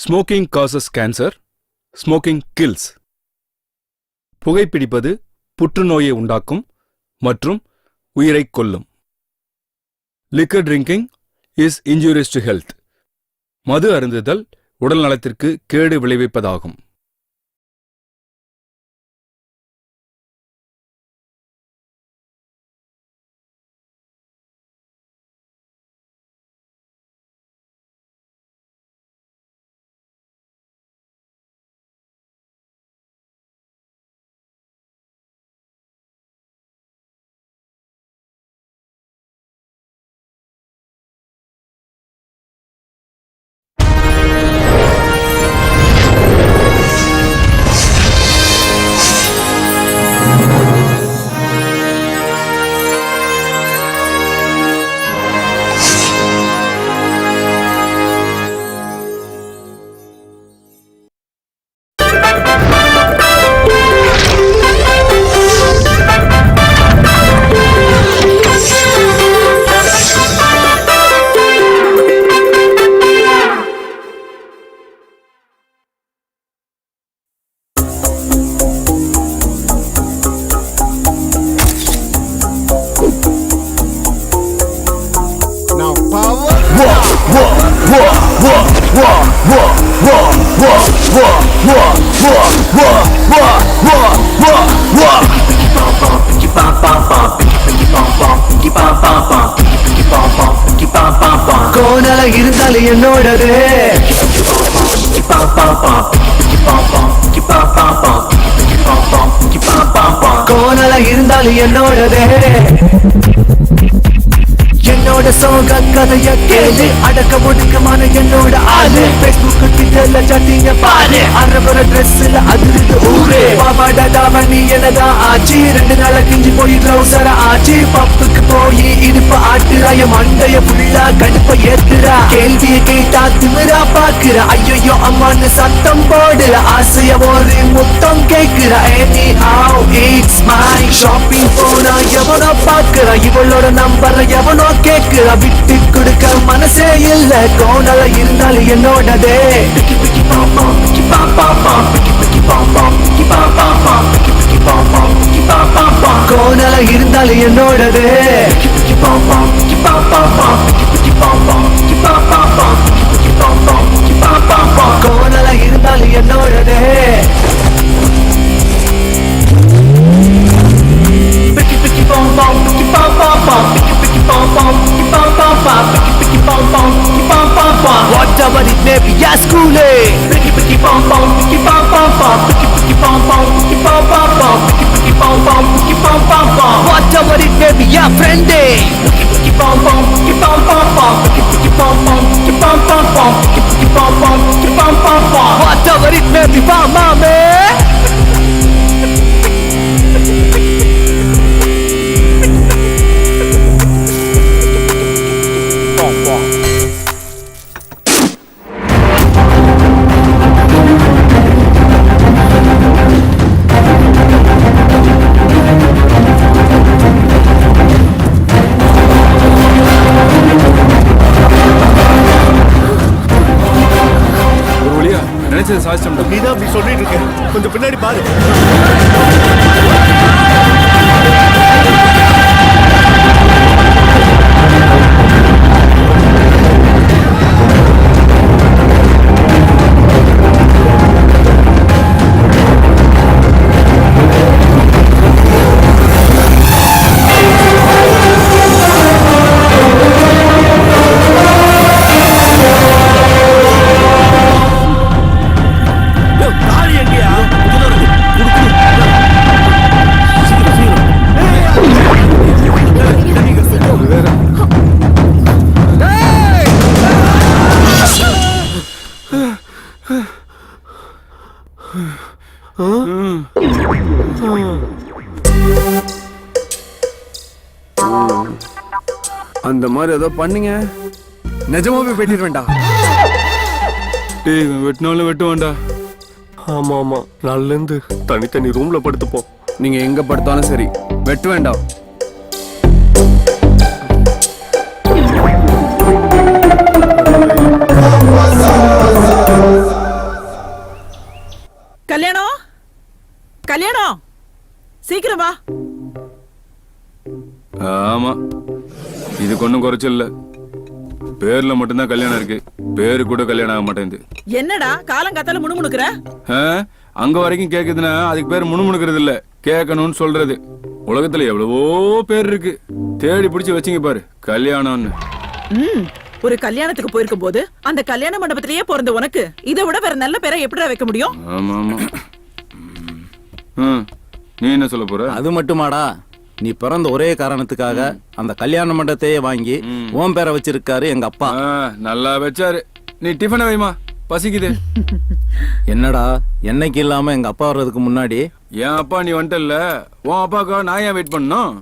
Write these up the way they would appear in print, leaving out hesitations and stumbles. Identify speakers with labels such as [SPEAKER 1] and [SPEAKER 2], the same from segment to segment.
[SPEAKER 1] Smoking causes cancer, smoking kills. புகைப்பிடிப்பது புற்றுநோயை உண்டாக்கும் மற்றும் உயிரைக் கொல்லும். Liquor drinking is injurious to health. மது அருந்துதல் உடல் நலத்திற்கு கேடு விளைவிப்பதாகும்.
[SPEAKER 2] கோணல இருந்தாலும் என்னோடது, கோணல இருந்தாலும் என்னோடது. என்னோட சோக கதைய கேளு, அடக்க ஒடுக்கமான என்னோட ஆளு. பேஸ்புக் ட்விட்டர்ல சட்டிங்க பாரு, அரவர ட்ரெஸ்ல அதிர்ந்து ஊரு. பாவாடா தாவணி என்னதான் ஆச்சு, 2 நாள கிஞ்சி போய் ட்ரௌசர ஆச்சு. பப்புக்கு போய் இடுப்ப ஆட்டுறாய, மண்டைய ஃபுல்லா கடுப்ப ஏத்துறா. கேள்விய கேட்டா திமிரா பாக்குற, ஐயோ அம்மான்னு சத்தம் போடுற. ஆசைய ஒரு முத்தம் கேக்குற. Any how it's my shopping போனா எவனோ பாக்குற, இவளோட நம்பர் எவனோ கேக்குற. விட்டு கொடுக்க மனசே இல்ல, கோணல இருந்தாலும் என்னோடதே. கோணல இருந்தாலும் என்னோடதே. கோணல இருந்தாலும் என்னோடதே. Whatever it may be, yeah, school whatever it may be, yeah, friend whatever it may be, mama.
[SPEAKER 3] நீதான் அப்படி சொல்லிட்டு இருக்க, கொஞ்சம் பின்னாடி பாரு.
[SPEAKER 4] அந்த மாதிரி ஏதோ பண்ணீங்க, நிஜமாவே வெட்டிட வேண்டாம்.
[SPEAKER 1] டேய் வெட்டினாலும் வெட்டுவான்டா.
[SPEAKER 3] ஆமா ஆமா, நாள்ல இருந்து தனித்தனி ரூம்ல படுத்துப்போம்.
[SPEAKER 4] நீங்க எங்க படுத்தாலும் சரி, வெட்ட வேண்டாம்.
[SPEAKER 1] இதுக்கு ஒன்றும் குறைச்சல் இல்ல. பேர்ல மட்டும்தான் கல்யாணம் இருக்கு, பேரு கூட கல்யாணம் ஆக மாட்டேங்குது.
[SPEAKER 5] என்னடா காலங்காத்தால முணுமுணுக்குற?
[SPEAKER 1] ஆ, அங்க வரைக்கும் கேக்குதுன்னா அதுக்கு பேர் முணுமுணுக்கிறது இல்ல, கேட்கணும்னு சொல்றது. உலகத்துல எவ்வளவோ பேர் இருக்கு, தேடி பிடிச்சு வச்சுங்க பாரு கல்யாணம்னு.
[SPEAKER 5] ஒரு கல்யாணத்துக்கு போயிருக்கும் போது அந்த கல்யாண மண்டபத்திலேயே பிறந்த உனக்கு இதை விட வேற நல்ல பேரை எப்படிடா வைக்க முடியும்?
[SPEAKER 1] ஆமா ஆமா. நீ என்ன சொல்ல போற?
[SPEAKER 6] அது மட்டுமாடா, நீ பிறந்த ஒரே காரணத்துக்காக அந்த கல்யாண மண்டபத்தையே வாங்கி ஓம் பேரை வச்சிருக்காரு எங்க அப்பா.
[SPEAKER 1] நல்லா வச்சாரு. நீ டிஃபனை வைமா, பசிக்குது.
[SPEAKER 6] என்னடா என்னைக்கு இல்லாம எங்க அப்பா வர்றதுக்கு முன்னாடி
[SPEAKER 1] என் அப்பா நீ வந்துட்டல்ல, உன் அப்பாக்கா நான் ஏன் வெயிட் பண்ணணும்?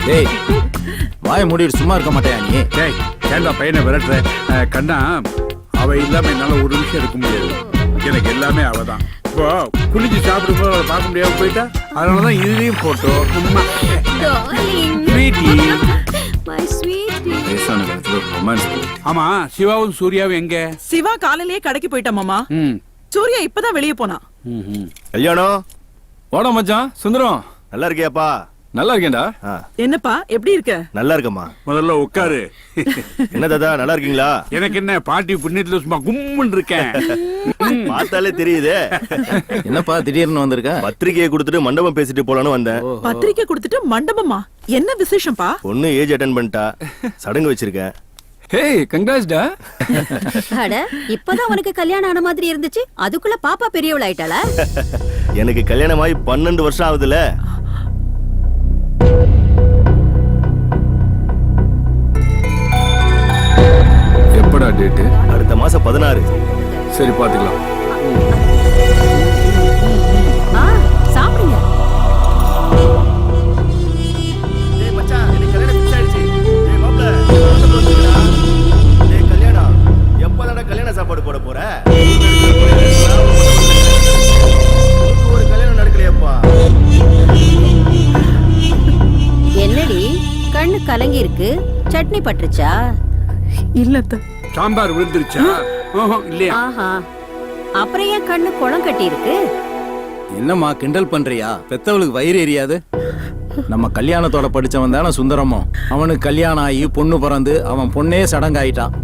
[SPEAKER 6] டேய் வாய மூடிட்டு சும்மா இருக்க மாட்டேயா நீ?
[SPEAKER 7] டேய் ஏன்டா பையனை விரட்டுற? கண்ணா, அவ இல்லாம என்னால ஒரு நிமிஷம் இருக்க முடியாது. எனக்கு எல்லாமே அவதான். இப்போ குளிச்சு சாப்பிடும்போது அவளை பார்க்க முடியாம போயிட்டா, அதனாலதான் இதுலயும் போட்டோம்.
[SPEAKER 1] வயசான காலத்துல ஒரு ரொமான்ஸ்.
[SPEAKER 7] ஆமா, சிவாவும் சூர்யாவும் எங்க?
[SPEAKER 5] சிவா காலையிலேயே கடைக்கு போயிட்டான் மாமா. சூர்யா இப்பதான் வெளியே போனா.
[SPEAKER 8] கல்யாணம்
[SPEAKER 1] வாடா மச்சான் சுந்தரம்.
[SPEAKER 8] நல்லா இருக்கியாப்பா?
[SPEAKER 1] நல்லா இருக்கேன்டா.
[SPEAKER 5] என்னப்பா எப்படி இருக்க?
[SPEAKER 8] நல்லா இருக்கம்மா.
[SPEAKER 7] முதல்ல உட்காரு.
[SPEAKER 8] என்ன தாத்தா, நல்லா இருக்கீங்களா?
[SPEAKER 7] எனக்கு என்ன, பாட்டி புண்ணியத்துல சும்மா கும்முன்னு இருக்கேன்.
[SPEAKER 8] பார்த்தாலே தெரியுதே.
[SPEAKER 6] என்னப்பா திடீர்னு வந்திருக்க?
[SPEAKER 8] பத்திரிக்கையை கொடுத்துட்டு மண்டபம் பேசிட்டு போலான்னு வந்தேன்.
[SPEAKER 5] பத்திரிக்கை கொடுத்துட்டு மண்டபமா? என்ன விசேஷம்ப்பா?
[SPEAKER 8] பொண்ணு ஏஜ் அட்டன் பண்ணிட்டா, சடங்கு வச்சிருக்கேன்.
[SPEAKER 1] ஹேய் கங்க்ராட்ஸ் டா.
[SPEAKER 9] அட இப்பதான் உனக்கு கல்யாணம் ஆன மாதிரி இருந்துச்சு, அதுக்குள்ள பாப்பா பெரியவள் ஆயிட்டாளா?
[SPEAKER 8] எனக்கு கல்யாணம் ஆகி 12 வருஷம் ஆகுதுல.
[SPEAKER 1] எப்படா டேட்?
[SPEAKER 8] அடுத்த மாசம் 16.
[SPEAKER 1] சரி பாத்துக்கலாம்.
[SPEAKER 9] சாப்பிடுங்க.
[SPEAKER 8] கல்யாணம் எப்பதான கல்யாண சாப்பாடு போட போற? ஒரு கல்யாணம் நடக்கலையப்பா.
[SPEAKER 9] என்னடி கண்ணு கலங்கி இருக்கு? சட்னி பட்டுருச்சா?
[SPEAKER 5] இல்லத்த.
[SPEAKER 7] சாம்பார் விழுந்துருச்சா? இல்லையா?
[SPEAKER 9] ஆஹா, அப்புறம் ஏன் கண்ணு குளம் கட்டி இருக்கு?
[SPEAKER 6] என்னம்மா கிண்டல் பண்றியா? பெத்தவளுக்கு வயிறு எரியாது? நம்ம கல்யாணத்தோட படிச்சவன் தானே சுந்தரமும். அவனுக்கு கல்யாணம் ஆகி பொண்ணு பிறந்து அவன் பொண்ணே சடங்காயிட்டான்.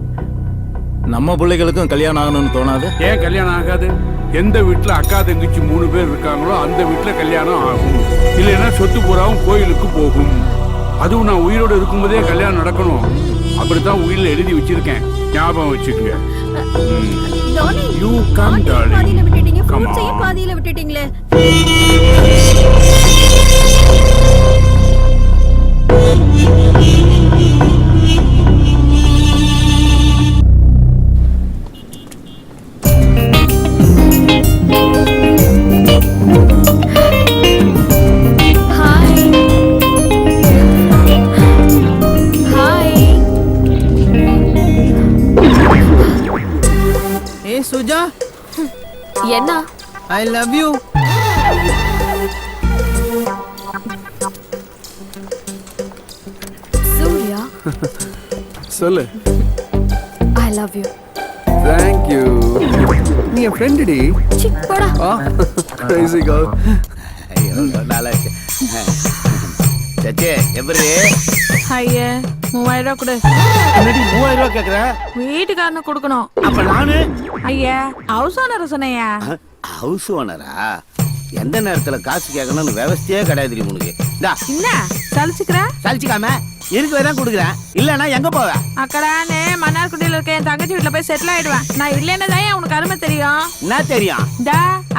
[SPEAKER 6] நம்ம பிள்ளைகளுக்கும் கல்யாணம் ஆகணும்னு தோணாது?
[SPEAKER 7] ஏன் கல்யாணம் ஆகாது? எந்த வீட்டுல அக்கா தங்கச்சி 3 பேர் இருக்காங்களோ அந்த வீட்டுல கல்யாணம் ஆகும். இல்லைன்னா சொத்து பூராவும் கோயிலுக்கு போகும். அதுவும் நான் உயிரோடு இருக்கும்போதே கல்யாணம் நடக்கணும். அப்படித்தான் உயிரில் எழுதி வச்சிருக்கேன், ஞாபகம் வச்சுக்கோங்க. You come, darling.
[SPEAKER 9] பாதியில விட்டுட்டீங்க,
[SPEAKER 7] Come
[SPEAKER 9] ஃப்ரூட்ஸையும்
[SPEAKER 7] on.
[SPEAKER 9] பாதியில விட்டுட்டீங்களே.
[SPEAKER 5] ஏ சுஜா,
[SPEAKER 9] என்ன?
[SPEAKER 5] ஐ லவ் யூ.
[SPEAKER 9] சூர்யா,
[SPEAKER 4] சொல்லு.
[SPEAKER 9] I love you.
[SPEAKER 4] Thank you. நீ என் ஃப்ரெண்ட் டி.
[SPEAKER 9] போடா.
[SPEAKER 4] Crazy girl.
[SPEAKER 6] நல்லா இருக்கு. சச்சே எப்படி?
[SPEAKER 10] ஐயா 3000 ரூபா கொடு.
[SPEAKER 6] என்னடி 3000 ரூபாய் கேக்குற?
[SPEAKER 10] வீட்டுக்காரனு கொடுக்கணும்.
[SPEAKER 6] அப்ப நானு
[SPEAKER 10] ஐயா ஹவுஸ் ஓனர் சொன்னையா?
[SPEAKER 6] ஹவுஸ் ஓனரா? எந்த நேரத்துல காசு கேட்கணும்னு விவசாயே கிடையாது உனக்கு.
[SPEAKER 10] என்ன சலிச்சுக்கிற?
[SPEAKER 6] சலிச்சுக்காம இருக்கு தான் கொடுக்குறேன். இல்லன்னா எங்க போவ?
[SPEAKER 10] அக்கடானே மன்னார்குடியில இருக்க என் தங்கச்சி வீட்டுல போய் செட்டில் ஆயிடுவேன். நான் இல்லைன்னா தான் உனக்கு அருமை தெரியும்.
[SPEAKER 6] என்ன தெரியும்?
[SPEAKER 10] இந்த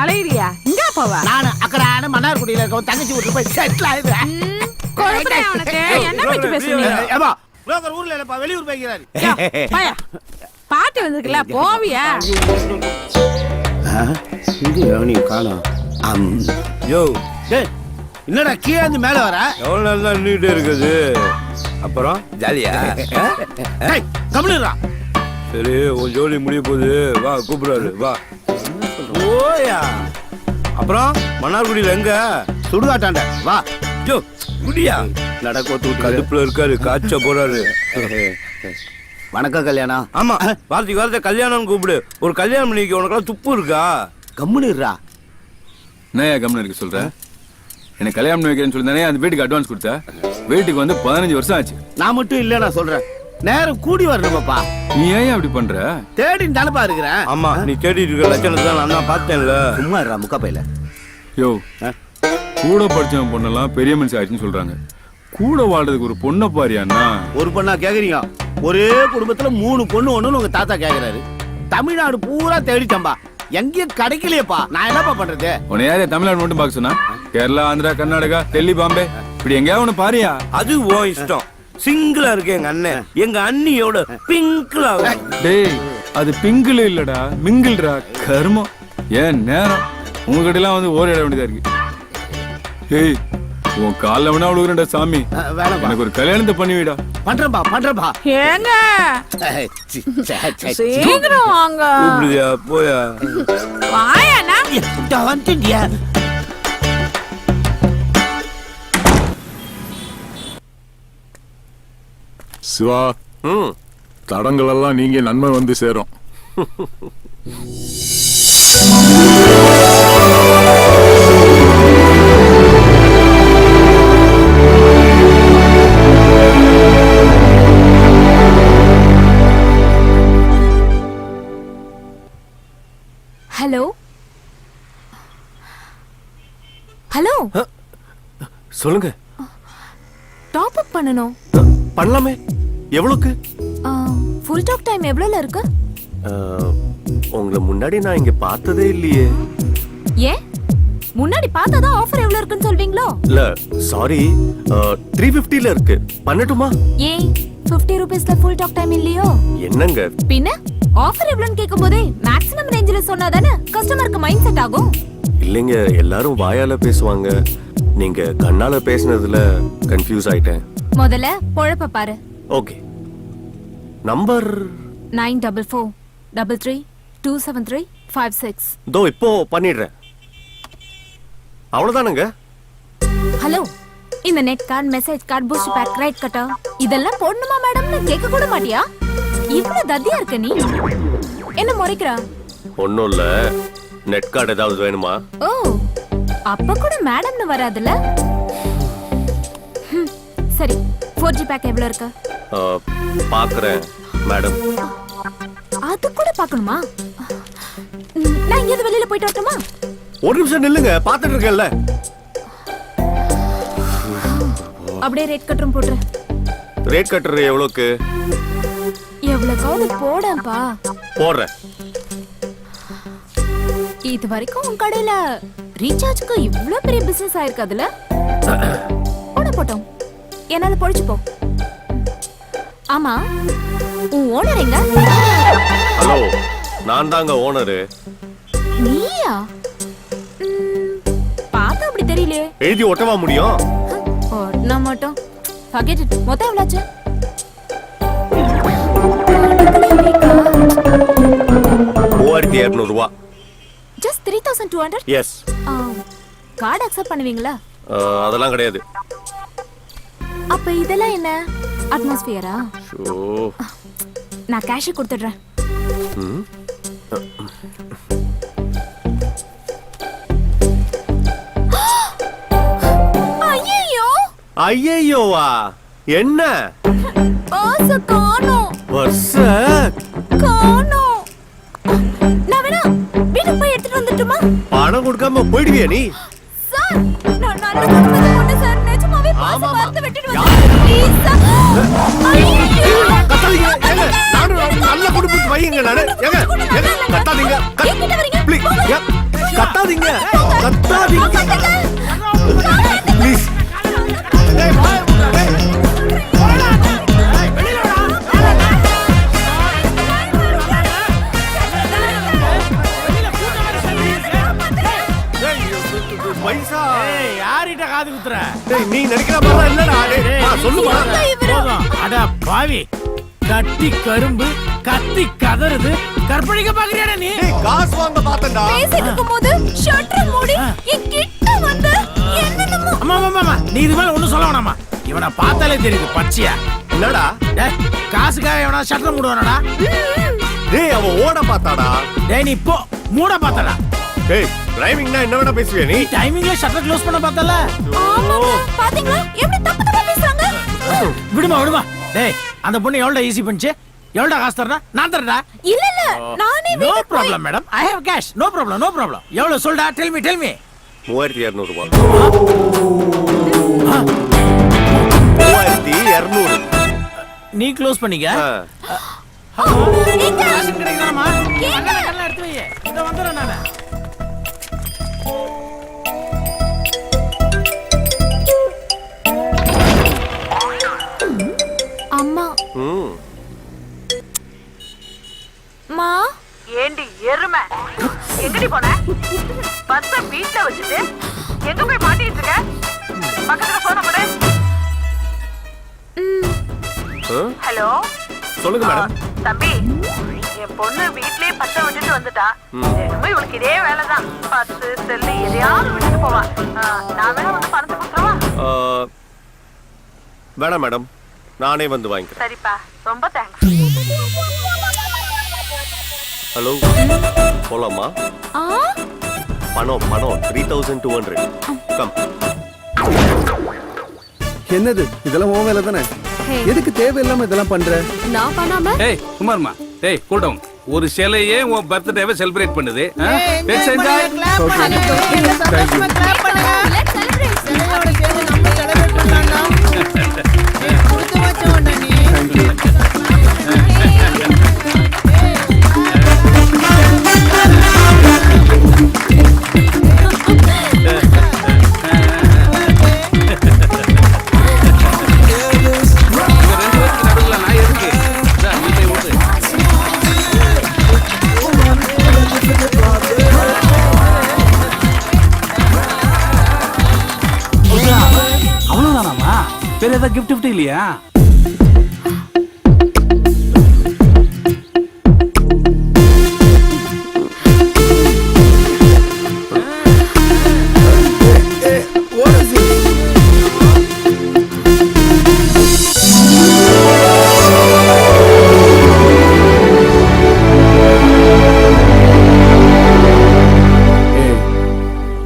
[SPEAKER 10] அலையிறியா? இங்க போவா?
[SPEAKER 6] நானு அக்கடான மன்னார்குடியில இருக்க தங்கச்சி வீட்டுல போய் செட்டில் ஆயிடுவேன்.
[SPEAKER 10] கொழுப்புறேன் உனக்கு. என்ன பத்தி பேசுறீங்க?
[SPEAKER 6] ஏமா புரோக்கர் ஊர்ல இல்லப்பா, வெளியூர் போய்க்கிறாரு.
[SPEAKER 10] பாயா பாட்டி வந்திருக்குல்ல, போவியா?
[SPEAKER 6] நீ காணோம். யோ டேய், என்னடா கீழே இருந்து மேல வர?
[SPEAKER 3] எவ்வளவு நாள் தான் நின்றுட்டே இருக்குது? அப்புறம்
[SPEAKER 6] ஜாலியா? டேய் கம்முனுடா.
[SPEAKER 3] சரி, உன் ஜோலி முடிய போகுது, வா கூப்பிடுறாரு, வா.
[SPEAKER 6] ஓயா.
[SPEAKER 3] அப்புறம் மன்னார்குடியில எங்க?
[SPEAKER 6] சுடுகாட்டாண்ட வா.
[SPEAKER 3] ஜோ குடியா?
[SPEAKER 8] நடக்க
[SPEAKER 3] கடுப்புல இருக்காரு காய்ச்ச போறாரு.
[SPEAKER 8] வணக்கம் கல்யாணம்.
[SPEAKER 3] ஆமா வார்த்தை கல்யாணம் கூப்பிடு. ஒரு கல்யாணம் பண்ணிக்க உனக்கெல்லாம் துப்பு இருக்கா?
[SPEAKER 8] கம்முனுறா.
[SPEAKER 1] என்னையா கம்முன்னு இருக்க சொல்ற? எனக்கு கல்யாணம் பண்ணி வைக்கிறேன்னு சொல்லி தானே அந்த வீட்டுக்கு அட்வான்ஸ் கொடுத்த. வீட்டுக்கு வந்து 15 வருஷம் ஆச்சு.
[SPEAKER 8] நான் மட்டும் இல்ல, நான் சொல்றேன் நேரம் கூடி வரணுமாப்பா.
[SPEAKER 1] நீ ஏன் அப்படி பண்ற?
[SPEAKER 8] தேடின்னு தானப்பா இருக்கிறேன்.
[SPEAKER 3] ஆமா நீ தேடிட்டு இருக்க லட்சணத்தை தான் நான் தான் பார்த்தேன்ல.
[SPEAKER 8] சும்மா இருடா முக்கா பையில.
[SPEAKER 1] யோ கூட படிச்சவன் பொண்ணெல்லாம் பெரிய மனுஷன் ஆயிடுச்சுன்னு சொல்றாங்க. கூட வாழ்றதுக்கு ஒரு பொண்ணை பாரியாண்ணா.
[SPEAKER 8] ஒரு பொண்ணா கேக்குறீங்க? ஒரே குடும்பத்துல 3 பொண்ணு ஒண்ணுன்னு உங்க தாத்தா கேக்குறாரு. தமிழ்நாடு பூரா தேடிட்டம்பா, எங்கேயும் கிடைக்கலையப்பா. நான் என்னப்பா பண்றது?
[SPEAKER 1] உன்னை யாரே தமிழ்நாடு மட்டும் பார்க்க சொன்னா? கேரளா, ஆந்திரா, கர்நாடகா, டெல்லி, பாம்பே இப்படி எங்கேயாவது ஒண்ணு பாரியா?
[SPEAKER 3] அது ஓ இஷ்டம். சிங்கிளா இருக்கு எங்க அண்ணன். எங்க அண்ணியோட பிங்க்ல.
[SPEAKER 1] டேய் அது பிங்கிள் இல்லடா, மிங்கிள்டா. கர்மம். ஏன் நேரம் உங்ககிட்ட எல்லாம் வந்து ஓரிட வேண்டியதா இருக்கு. ஏய் உன் காலில் வேணா விழுகுறேன்டா சாமி.
[SPEAKER 8] வேணாம்,
[SPEAKER 1] எனக்கு ஒரு கல்யாணத்தை பண்ணிவிடா.
[SPEAKER 8] பண்றப்பா.
[SPEAKER 10] ஏங்க சீக்கிரம் வாங்க.
[SPEAKER 3] கூப்பிடுதியா போயா?
[SPEAKER 10] வாயாண்ணா.
[SPEAKER 8] வந்துட்டியா?
[SPEAKER 11] சிவா, தடங்கள் எல்லாம் நீங்க நன்மை வந்து சேரும்.
[SPEAKER 9] ஹலோ ஹலோ,
[SPEAKER 3] சொல்லுங்க.
[SPEAKER 9] டாப் அப் பண்ணனும்.
[SPEAKER 3] பண்ணலாமே. எவ்வளவுக்கு?
[SPEAKER 9] ஃபுல் டாக் டைம் எவ்வளவுல இருக்கு?
[SPEAKER 3] உங்களை முன்னாடி நான் இங்க பார்த்ததே இல்லையே.
[SPEAKER 9] ஏன் முன்னாடி பார்த்தாதான் ஆஃபர் எவ்வளவு இருக்குன்னு சொல்வீங்களோ?
[SPEAKER 3] இல்ல சாரி, 350ல இருக்கு. பண்ணட்டுமா?
[SPEAKER 9] ஏன் 50 ரூபீஸ்ல ஃபுல் டாக் டைம் இல்லையோ?
[SPEAKER 3] என்னங்க
[SPEAKER 9] பின்ன ஆஃபர் எவ்வளவுன்னு கேட்கும்போதே மேக்ஸிமம் ரேஞ்சில சொன்னாதானே கஸ்டமருக்கு மைண்ட் செட் ஆகும்.
[SPEAKER 3] இல்லைங்க, எல்லாரும் வாயால பேசுவாங்க. நீங்க கண்ணால பேசினதுல கன்ஃபியூஸ் ஆயிட்டேன்.
[SPEAKER 9] முதல்ல பொழப்ப பாரு.
[SPEAKER 3] Okay, number
[SPEAKER 9] 9433327356.
[SPEAKER 3] தோ இப்போ பண்ணிடுறேன். அவ்வளவுதானுங்க.
[SPEAKER 9] ஹலோ, இந்த net card, message card, boost pack, credit கட்டா இதெல்லாம் போடணுமா மேடம்னு கேட்க கூட மாட்டியா? இவ்வளவு தத்தியா இருக்க நீ? என்ன முறைக்கிறா?
[SPEAKER 3] ஒண்ணும் இல்ல, நெட் கார்டு ஏதாவது வேணுமா?
[SPEAKER 9] ஓ, அப்ப கூட மேடம்னு வராதுல. சரி, 4G பேக் எவ்வளவு இருக்கு?
[SPEAKER 3] பாக்குறேன் மேடம்.
[SPEAKER 9] அது கூட பார்க்கணுமா? நான் இங்க வெளியில போயிட்டு வரட்டுமா?
[SPEAKER 3] ஒரு நிமிஷம் நில்லுங்க, பாத்துட்டு இருக்கேன்ல.
[SPEAKER 9] அப்படியே ரேட் கட்டரும் போடுற.
[SPEAKER 3] ரேட் கட்டுற எவ்வளவுக்கு?
[SPEAKER 9] எவ்வளவுக்காவது போடப்பா.
[SPEAKER 3] போடுறேன்.
[SPEAKER 9] இது வரைக்கும் உன் கடையில ரீசார்ஜ்க்கு இவ்ளோ பெரிய பிசினஸ் ஆயிருக்காதுல? போட்டோம், என்னால பொழிச்சு போ. ஆமா, உன் ஓனர் எங்க?
[SPEAKER 3] ஹலோ, நான் தாங்க ஓனரு.
[SPEAKER 9] நீயா? பார்த்தா அப்படி தெரியலையே.
[SPEAKER 3] எழுதி ஒட்டவா முடியும்?
[SPEAKER 9] நான் மட்டும் forget it. மொத்தம் எவ்வளவு?
[SPEAKER 3] 3200 ரூபாய்.
[SPEAKER 9] Just 3200?
[SPEAKER 3] எஸ்.
[SPEAKER 9] கார்டு அக்செப்ட் பண்ணுவீங்களா?
[SPEAKER 3] அதெல்லாம் கிடையாது.
[SPEAKER 9] அப்ப இதெல்லாம் என்ன? அட்மாஸ்பியரா?
[SPEAKER 3] ஷோ,
[SPEAKER 9] நான் கேஷ் கொடுத்துடுறேன். ஐயோ!
[SPEAKER 3] ஐயோவா? என்ன?
[SPEAKER 9] பர்ஸ் காணோம்.
[SPEAKER 3] பர்ஸ்
[SPEAKER 9] காணோம். நான் வேணா வீட்டுக்கு போய் எடுத்துட்டு வந்துட்டுமா?
[SPEAKER 3] பணம் கொடுக்காம போயிடுவியா நீ?
[SPEAKER 9] சார், நான் நல்ல குடும்பத்துல பொண்ணு சார். நிஜமாவே பர்ஸ் மறந்து விட்டுடுவேன். Please sir.
[SPEAKER 3] கத்தாதீங்க. ஏங்க, நானும் நல்ல குடும்பத்து பையங்க நானு. ஏங்க, கத்தாதீங்க. ப்ளீஸ், கத்தாதீங்க. கத்தாதீங்க. ப்ளீஸ். பைசா
[SPEAKER 6] யார்கிட்ட காது குத்துற?
[SPEAKER 3] நீ நினைக்கிற மாதிரி இல்லடா. சொல்லுமா?
[SPEAKER 6] அட பாவி, கட்டி கரும்பு கத்தி கதறுது. கற்பழிக்க பாக்குறியாடா நீ?
[SPEAKER 3] காசு வாங்க பார்த்தேன்டா.
[SPEAKER 9] பேசிட்டு இருக்கும்போது ஷட்டர் மூடி என் கிட்ட வந்து என்னென்னமோ.
[SPEAKER 6] அம்மா, நீ இது மேல ஒண்ணும் சொல்ல வேணாமா? இவனை பார்த்தாலே தெரியுது பச்சையா.
[SPEAKER 3] என்னடா
[SPEAKER 6] டேய், காசுக்காக எவனா ஷட்டர் மூடுவானடா?
[SPEAKER 3] டேய் அவன் ஓட பார்த்தாடா.
[SPEAKER 6] டேய் நீ போ, மூட பார்த்தடா.
[SPEAKER 3] டேய் டிரைவிங்னா என்ன வேணா பேசுவியா நீ?
[SPEAKER 6] டைமிங்ல ஷட்டர் க்ளோஸ் பண்ண பார்த்தல.
[SPEAKER 9] ஆமாங்க பாத்தீங்களா எப்படி தப்பு தப்பா பேசுறாங்க.
[SPEAKER 6] விடுமா. டேய் அந்த பொண்ணு எவ்வளவு ஈஸி பண்ணிச்சு? எவ்வளவு காசு தரனா? நான் தரடா.
[SPEAKER 9] இல்ல நானே
[SPEAKER 6] no problem madam, I have cash. No problem. எவ்வளவு சொல்டா? டெல் மீ
[SPEAKER 3] 3200 ரூபாய். 3200.
[SPEAKER 6] நீ க்ளோஸ் பண்ணிக்க.
[SPEAKER 9] எங்க
[SPEAKER 6] காசு கிடைக்கணுமா? கண்ணெல்லாம் எடுத்து வை. இத வந்துறேன் நானு.
[SPEAKER 9] அம்மா மா
[SPEAKER 5] ஏண்டி எருமை எங்கடி போன? பஸ்ஸ வீட்ல வச்சுட்டு எங்க போய் மாட்டிட்டு இருக்க? பக்கத்துல போன போடு. ஹலோ
[SPEAKER 3] சொல்லுங்க மேடம்.
[SPEAKER 5] தம்பி, என் பொண்ணு வீட்லயே பத்த விட்டுட்டு வந்துட்டா. திரும்ப இவளுக்கு இதே வேலைதான். பத்து செல்லு எதையாவது விட்டுட்டு போவா. நான் வேணா வந்து பணத்தை கொடுத்துருவா?
[SPEAKER 3] வேணாம் மேடம், நானே வந்து வாங்கிக்கிறேன்.
[SPEAKER 5] சரிப்பா, ரொம்ப தேங்க்ஸ்.
[SPEAKER 3] ஹலோ, போலாமா? பணம் 3200. கம்.
[SPEAKER 4] என்னது இதெல்லாம் உன் வேலை தானே? எதுக்கு தேவையில்லாம இதெல்லாம் பண்ற?
[SPEAKER 9] நான் பண்ணாம
[SPEAKER 7] டேய் சுமார்மா, டேய் கூல் டவுன். ஒரு சிலையே உன் பர்த்டேவை செலிப்ரேட் பண்ணுது.
[SPEAKER 6] Let's celebrate. சிலையோட சேர்ந்து நம்ம செலிப்ரேட் பண்ணலாம்டா. கொடுத்து வச்சோம்டா நீ.
[SPEAKER 7] அவ்வளவுதானாமா? வேற ஏதாவது கிஃப்ட் இல்லையா?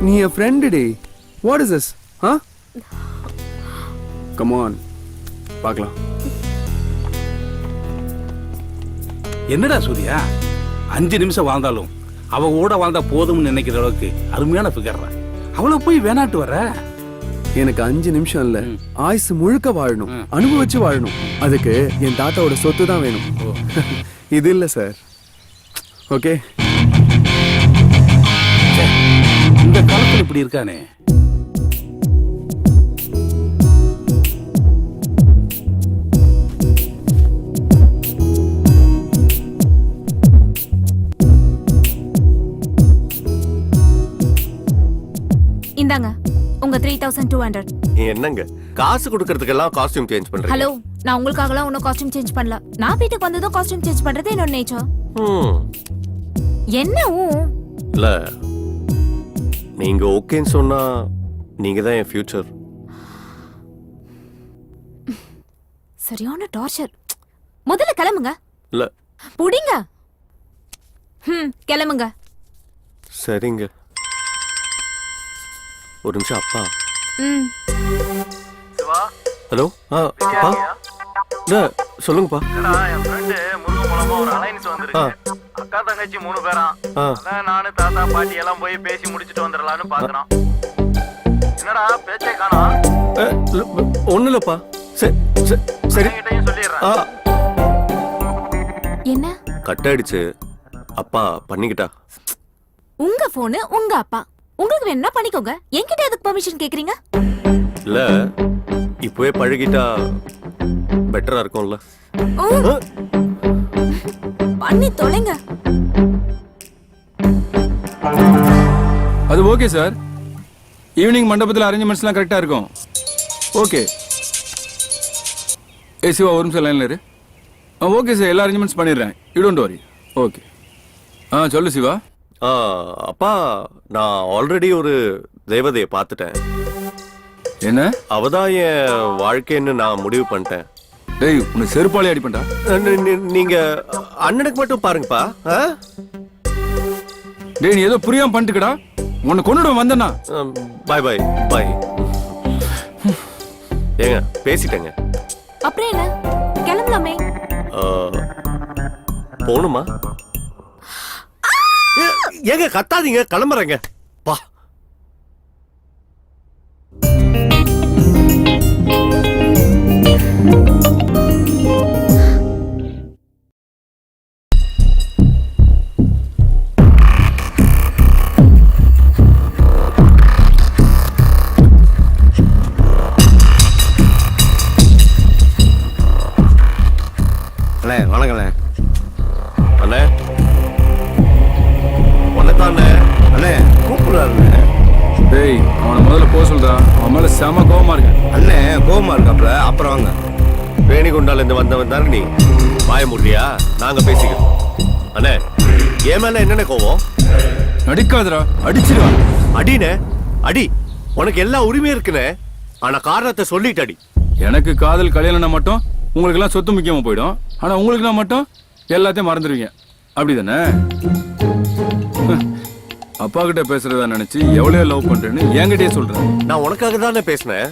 [SPEAKER 4] நீ என் ஃப்ரெண்டு டி. What is this? Come on, பார்க்கலாம்.
[SPEAKER 7] என்னடா சூர்யா, 5 நிமிஷம் வாழ்ந்தாலும் அவ கூட வாழ்ந்தா போதும்னு நினைக்கிற அளவுக்கு அருமையான ஃபிகர். அவளை போய் வேணாட்டு வர?
[SPEAKER 4] எனக்கு 5 நிமிஷம் இல்ல, ஆயுசு முழுக்க வாழணும், அனுபவிச்சு வாழணும். அதுக்கு என் தாத்தாவோட சொத்து தான் வேணும். இது இல்ல சார். ஓகே,
[SPEAKER 7] இந்த காலத்துல இப்படி இருக்கானே.
[SPEAKER 9] இந்தாங்க உங்க 3200.
[SPEAKER 3] என்னங்க காசு கொடுக்கறதுக்கெல்லாம் காஸ்டியூம் சேஞ்ச் பண்றீங்க?
[SPEAKER 9] ஹலோ, நான் உங்களுக்காகலாம் ஒன்னும் காஸ்டியூம் சேஞ்ச் பண்ணல. நான் வீட்டுக்கு வந்ததும் காஸ்டியூம் சேஞ்ச் பண்றது என்னோட நேச்சர். என்ன
[SPEAKER 3] இல்ல, நீங்க ஓகேன்னு சொன்னா நீங்க தான் என் ஃபியூச்சர்.
[SPEAKER 9] சரியான டார்ச்சர். முதல்ல கிளம்புங்க.
[SPEAKER 3] இல்ல
[SPEAKER 9] புடிங்க. கிளம்புங்க.
[SPEAKER 3] சரிங்க. ஒரு நிமிஷம். அப்பா. ஹலோ. அப்பா. இல்ல சொல்லுங்கப்பா.
[SPEAKER 6] என் ஃப்ரெண்டு முருகன் மூலமா ஒரு அலைன்ஸ் வந்திருக்கு. அக்கா தங்கச்சி 3 பேரா. அதான் நானு தாத்தா பாட்டி எல்லாம் போய் பேசி முடிச்சிட்டு வந்துடலாம்னு பாக்குறோம். என்னடா பேச்சே காணோம்?
[SPEAKER 3] ஒண்ணு இல்லப்பா. சரி
[SPEAKER 6] சொல்லிடுறேன்.
[SPEAKER 9] என்ன
[SPEAKER 3] கட் ஆயிடுச்சு. அப்பா பண்ணிக்கிட்டா.
[SPEAKER 9] உங்க போனு உங்க அப்பா, உங்களுக்கு வேணா பண்ணிக்கோங்க. என்கிட்ட எதுக்கு பெர்மிஷன் கேக்குறீங்க?
[SPEAKER 3] இல்ல, இப்பவே பழகிட்டா பெட்டரா இருக்கும்ல.
[SPEAKER 9] பண்ணி தொலைங்க.
[SPEAKER 1] அது ஓகே சார். ஈவினிங் மண்டபத்தில் அரேஞ்ச்மெண்ட்ஸ்லாம் கரெக்டாக இருக்கும். ஓகே. சிவா ஒரு நிமிஷம் லைனில் இரு. ஓகே சார், எல்லா அரேஞ்ச்மெண்ட்ஸ் பண்ணிடுறேன். You don't worry. ஓகே. சொல்லு சிவா.
[SPEAKER 3] அப்பா, நான் ஆல்ரெடி ஒரு தேவதையை பார்த்துட்டேன்.
[SPEAKER 1] என்ன?
[SPEAKER 3] அவதான் என் வாழ்க்கைன்னு நான் முடிவு பண்ணிட்டேன்.
[SPEAKER 1] டேய் உன்னை செருப்பாளி அடிப்பண்டா.
[SPEAKER 3] நீங்க அண்ணனுக்கு மட்டும் பாருங்கப்பா.
[SPEAKER 1] டேய் நீ ஏதோ புரியாம பண்ணிட்டுக்கடா. உன்னை கொண்டுட வந்தனா.
[SPEAKER 3] பாய் பாய் பாய். ஏங்க பேசிட்டேங்க.
[SPEAKER 9] அப்புறம் என்ன, கிளம்பலாமே.
[SPEAKER 3] போணுமா? ஏங்க கத்தாதீங்க, கிளம்புறேங்க. பா.
[SPEAKER 8] அண்ணே வணக்கண்ணே.
[SPEAKER 3] அண்ணே ஒன்னதானே
[SPEAKER 8] அண்ணே கூப்பிடுறாருண்ணே.
[SPEAKER 1] டேய் அவனை முதல்ல போக சொல்றா. அவன் மேல செம கோவமா இருக்கு.
[SPEAKER 8] அண்ணே கோவமா இருக்காப்ல. அப்புறம் வாங்க.
[SPEAKER 3] வேணிகுண்டால இருந்து வந்தவன் தானே நீ. வாய முடியா, நாங்க பேசிக்கிறோம். அண்ணே என் மேல என்னென்ன கோவம்?
[SPEAKER 1] நடிக்காதடா, அடிச்சிருவா.
[SPEAKER 3] அடினே அடி, உனக்கு எல்லா உரிமையும் இருக்குனே. ஆனா காரணத்தை சொல்லிட்டு அடி.
[SPEAKER 1] எனக்கு காதல் கல்யாணம்னா மட்டும் உங்களுக்கு எல்லாம் சொத்து முக்கியமா போயிடும். ஆனா உங்களுக்கு நான் மட்டும் எல்லாத்தையும் மறந்துடுவீங்க. அப்படிதானே? அப்பா கிட்ட பேசுறதா நினைச்சு எவ்வளவு லவ் பண்றேன்னு என்கிட்டயே சொல்றேன்.
[SPEAKER 3] நான் உனக்காக தானே பேசினேன்.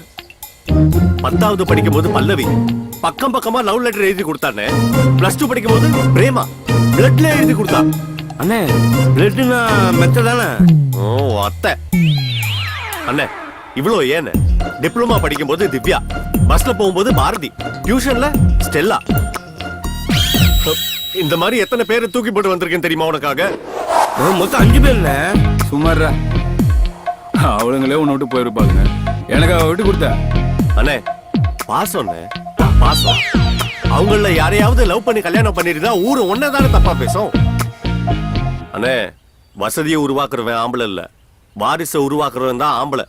[SPEAKER 3] 10வது படிக்கும் போது பல்லவி பக்கம் பக்கமா லவ் லெட்டர் எழுதி கொடுத்தானே. +2 படிக்கும் போது பிரேமா பிளட்ல எழுதி கொடுத்தா.
[SPEAKER 8] அண்ணே பிளட்னா மெத்த தானே?
[SPEAKER 3] ஓ அத்தை. அண்ணே இவ்வளோ ஏன்னு டிப்ளமா படிக்கும் போது திவ்யா, பஸ்ல போகும்போது பாரதி, டியூஷன்ல ஸ்டெல்லா. இந்த மாதிரி எத்தனை பேரை தூக்கி போட்டு வந்திருக்கேன் தெரியுமா உனக்காக?
[SPEAKER 8] மொத்தம் 5 பேர்ல.
[SPEAKER 1] சுமாரா அவளுங்களே உன்னை விட்டு போயிருப்பாங்க. எனக்கு அவ விட்டு கொடுத்த.
[SPEAKER 3] அண்ணே பாசம், பாசம். அவங்கள யாரையாவது லவ் பண்ணி கல்யாணம் பண்ணிருந்தா ஊரு ஒன்னதானே தப்பா பேசும். அண்ணே வசதியை உருவாக்குறவன் ஆம்பளை இல்ல, வாரிசை உருவாக்குறவன் தான் ஆம்பளை.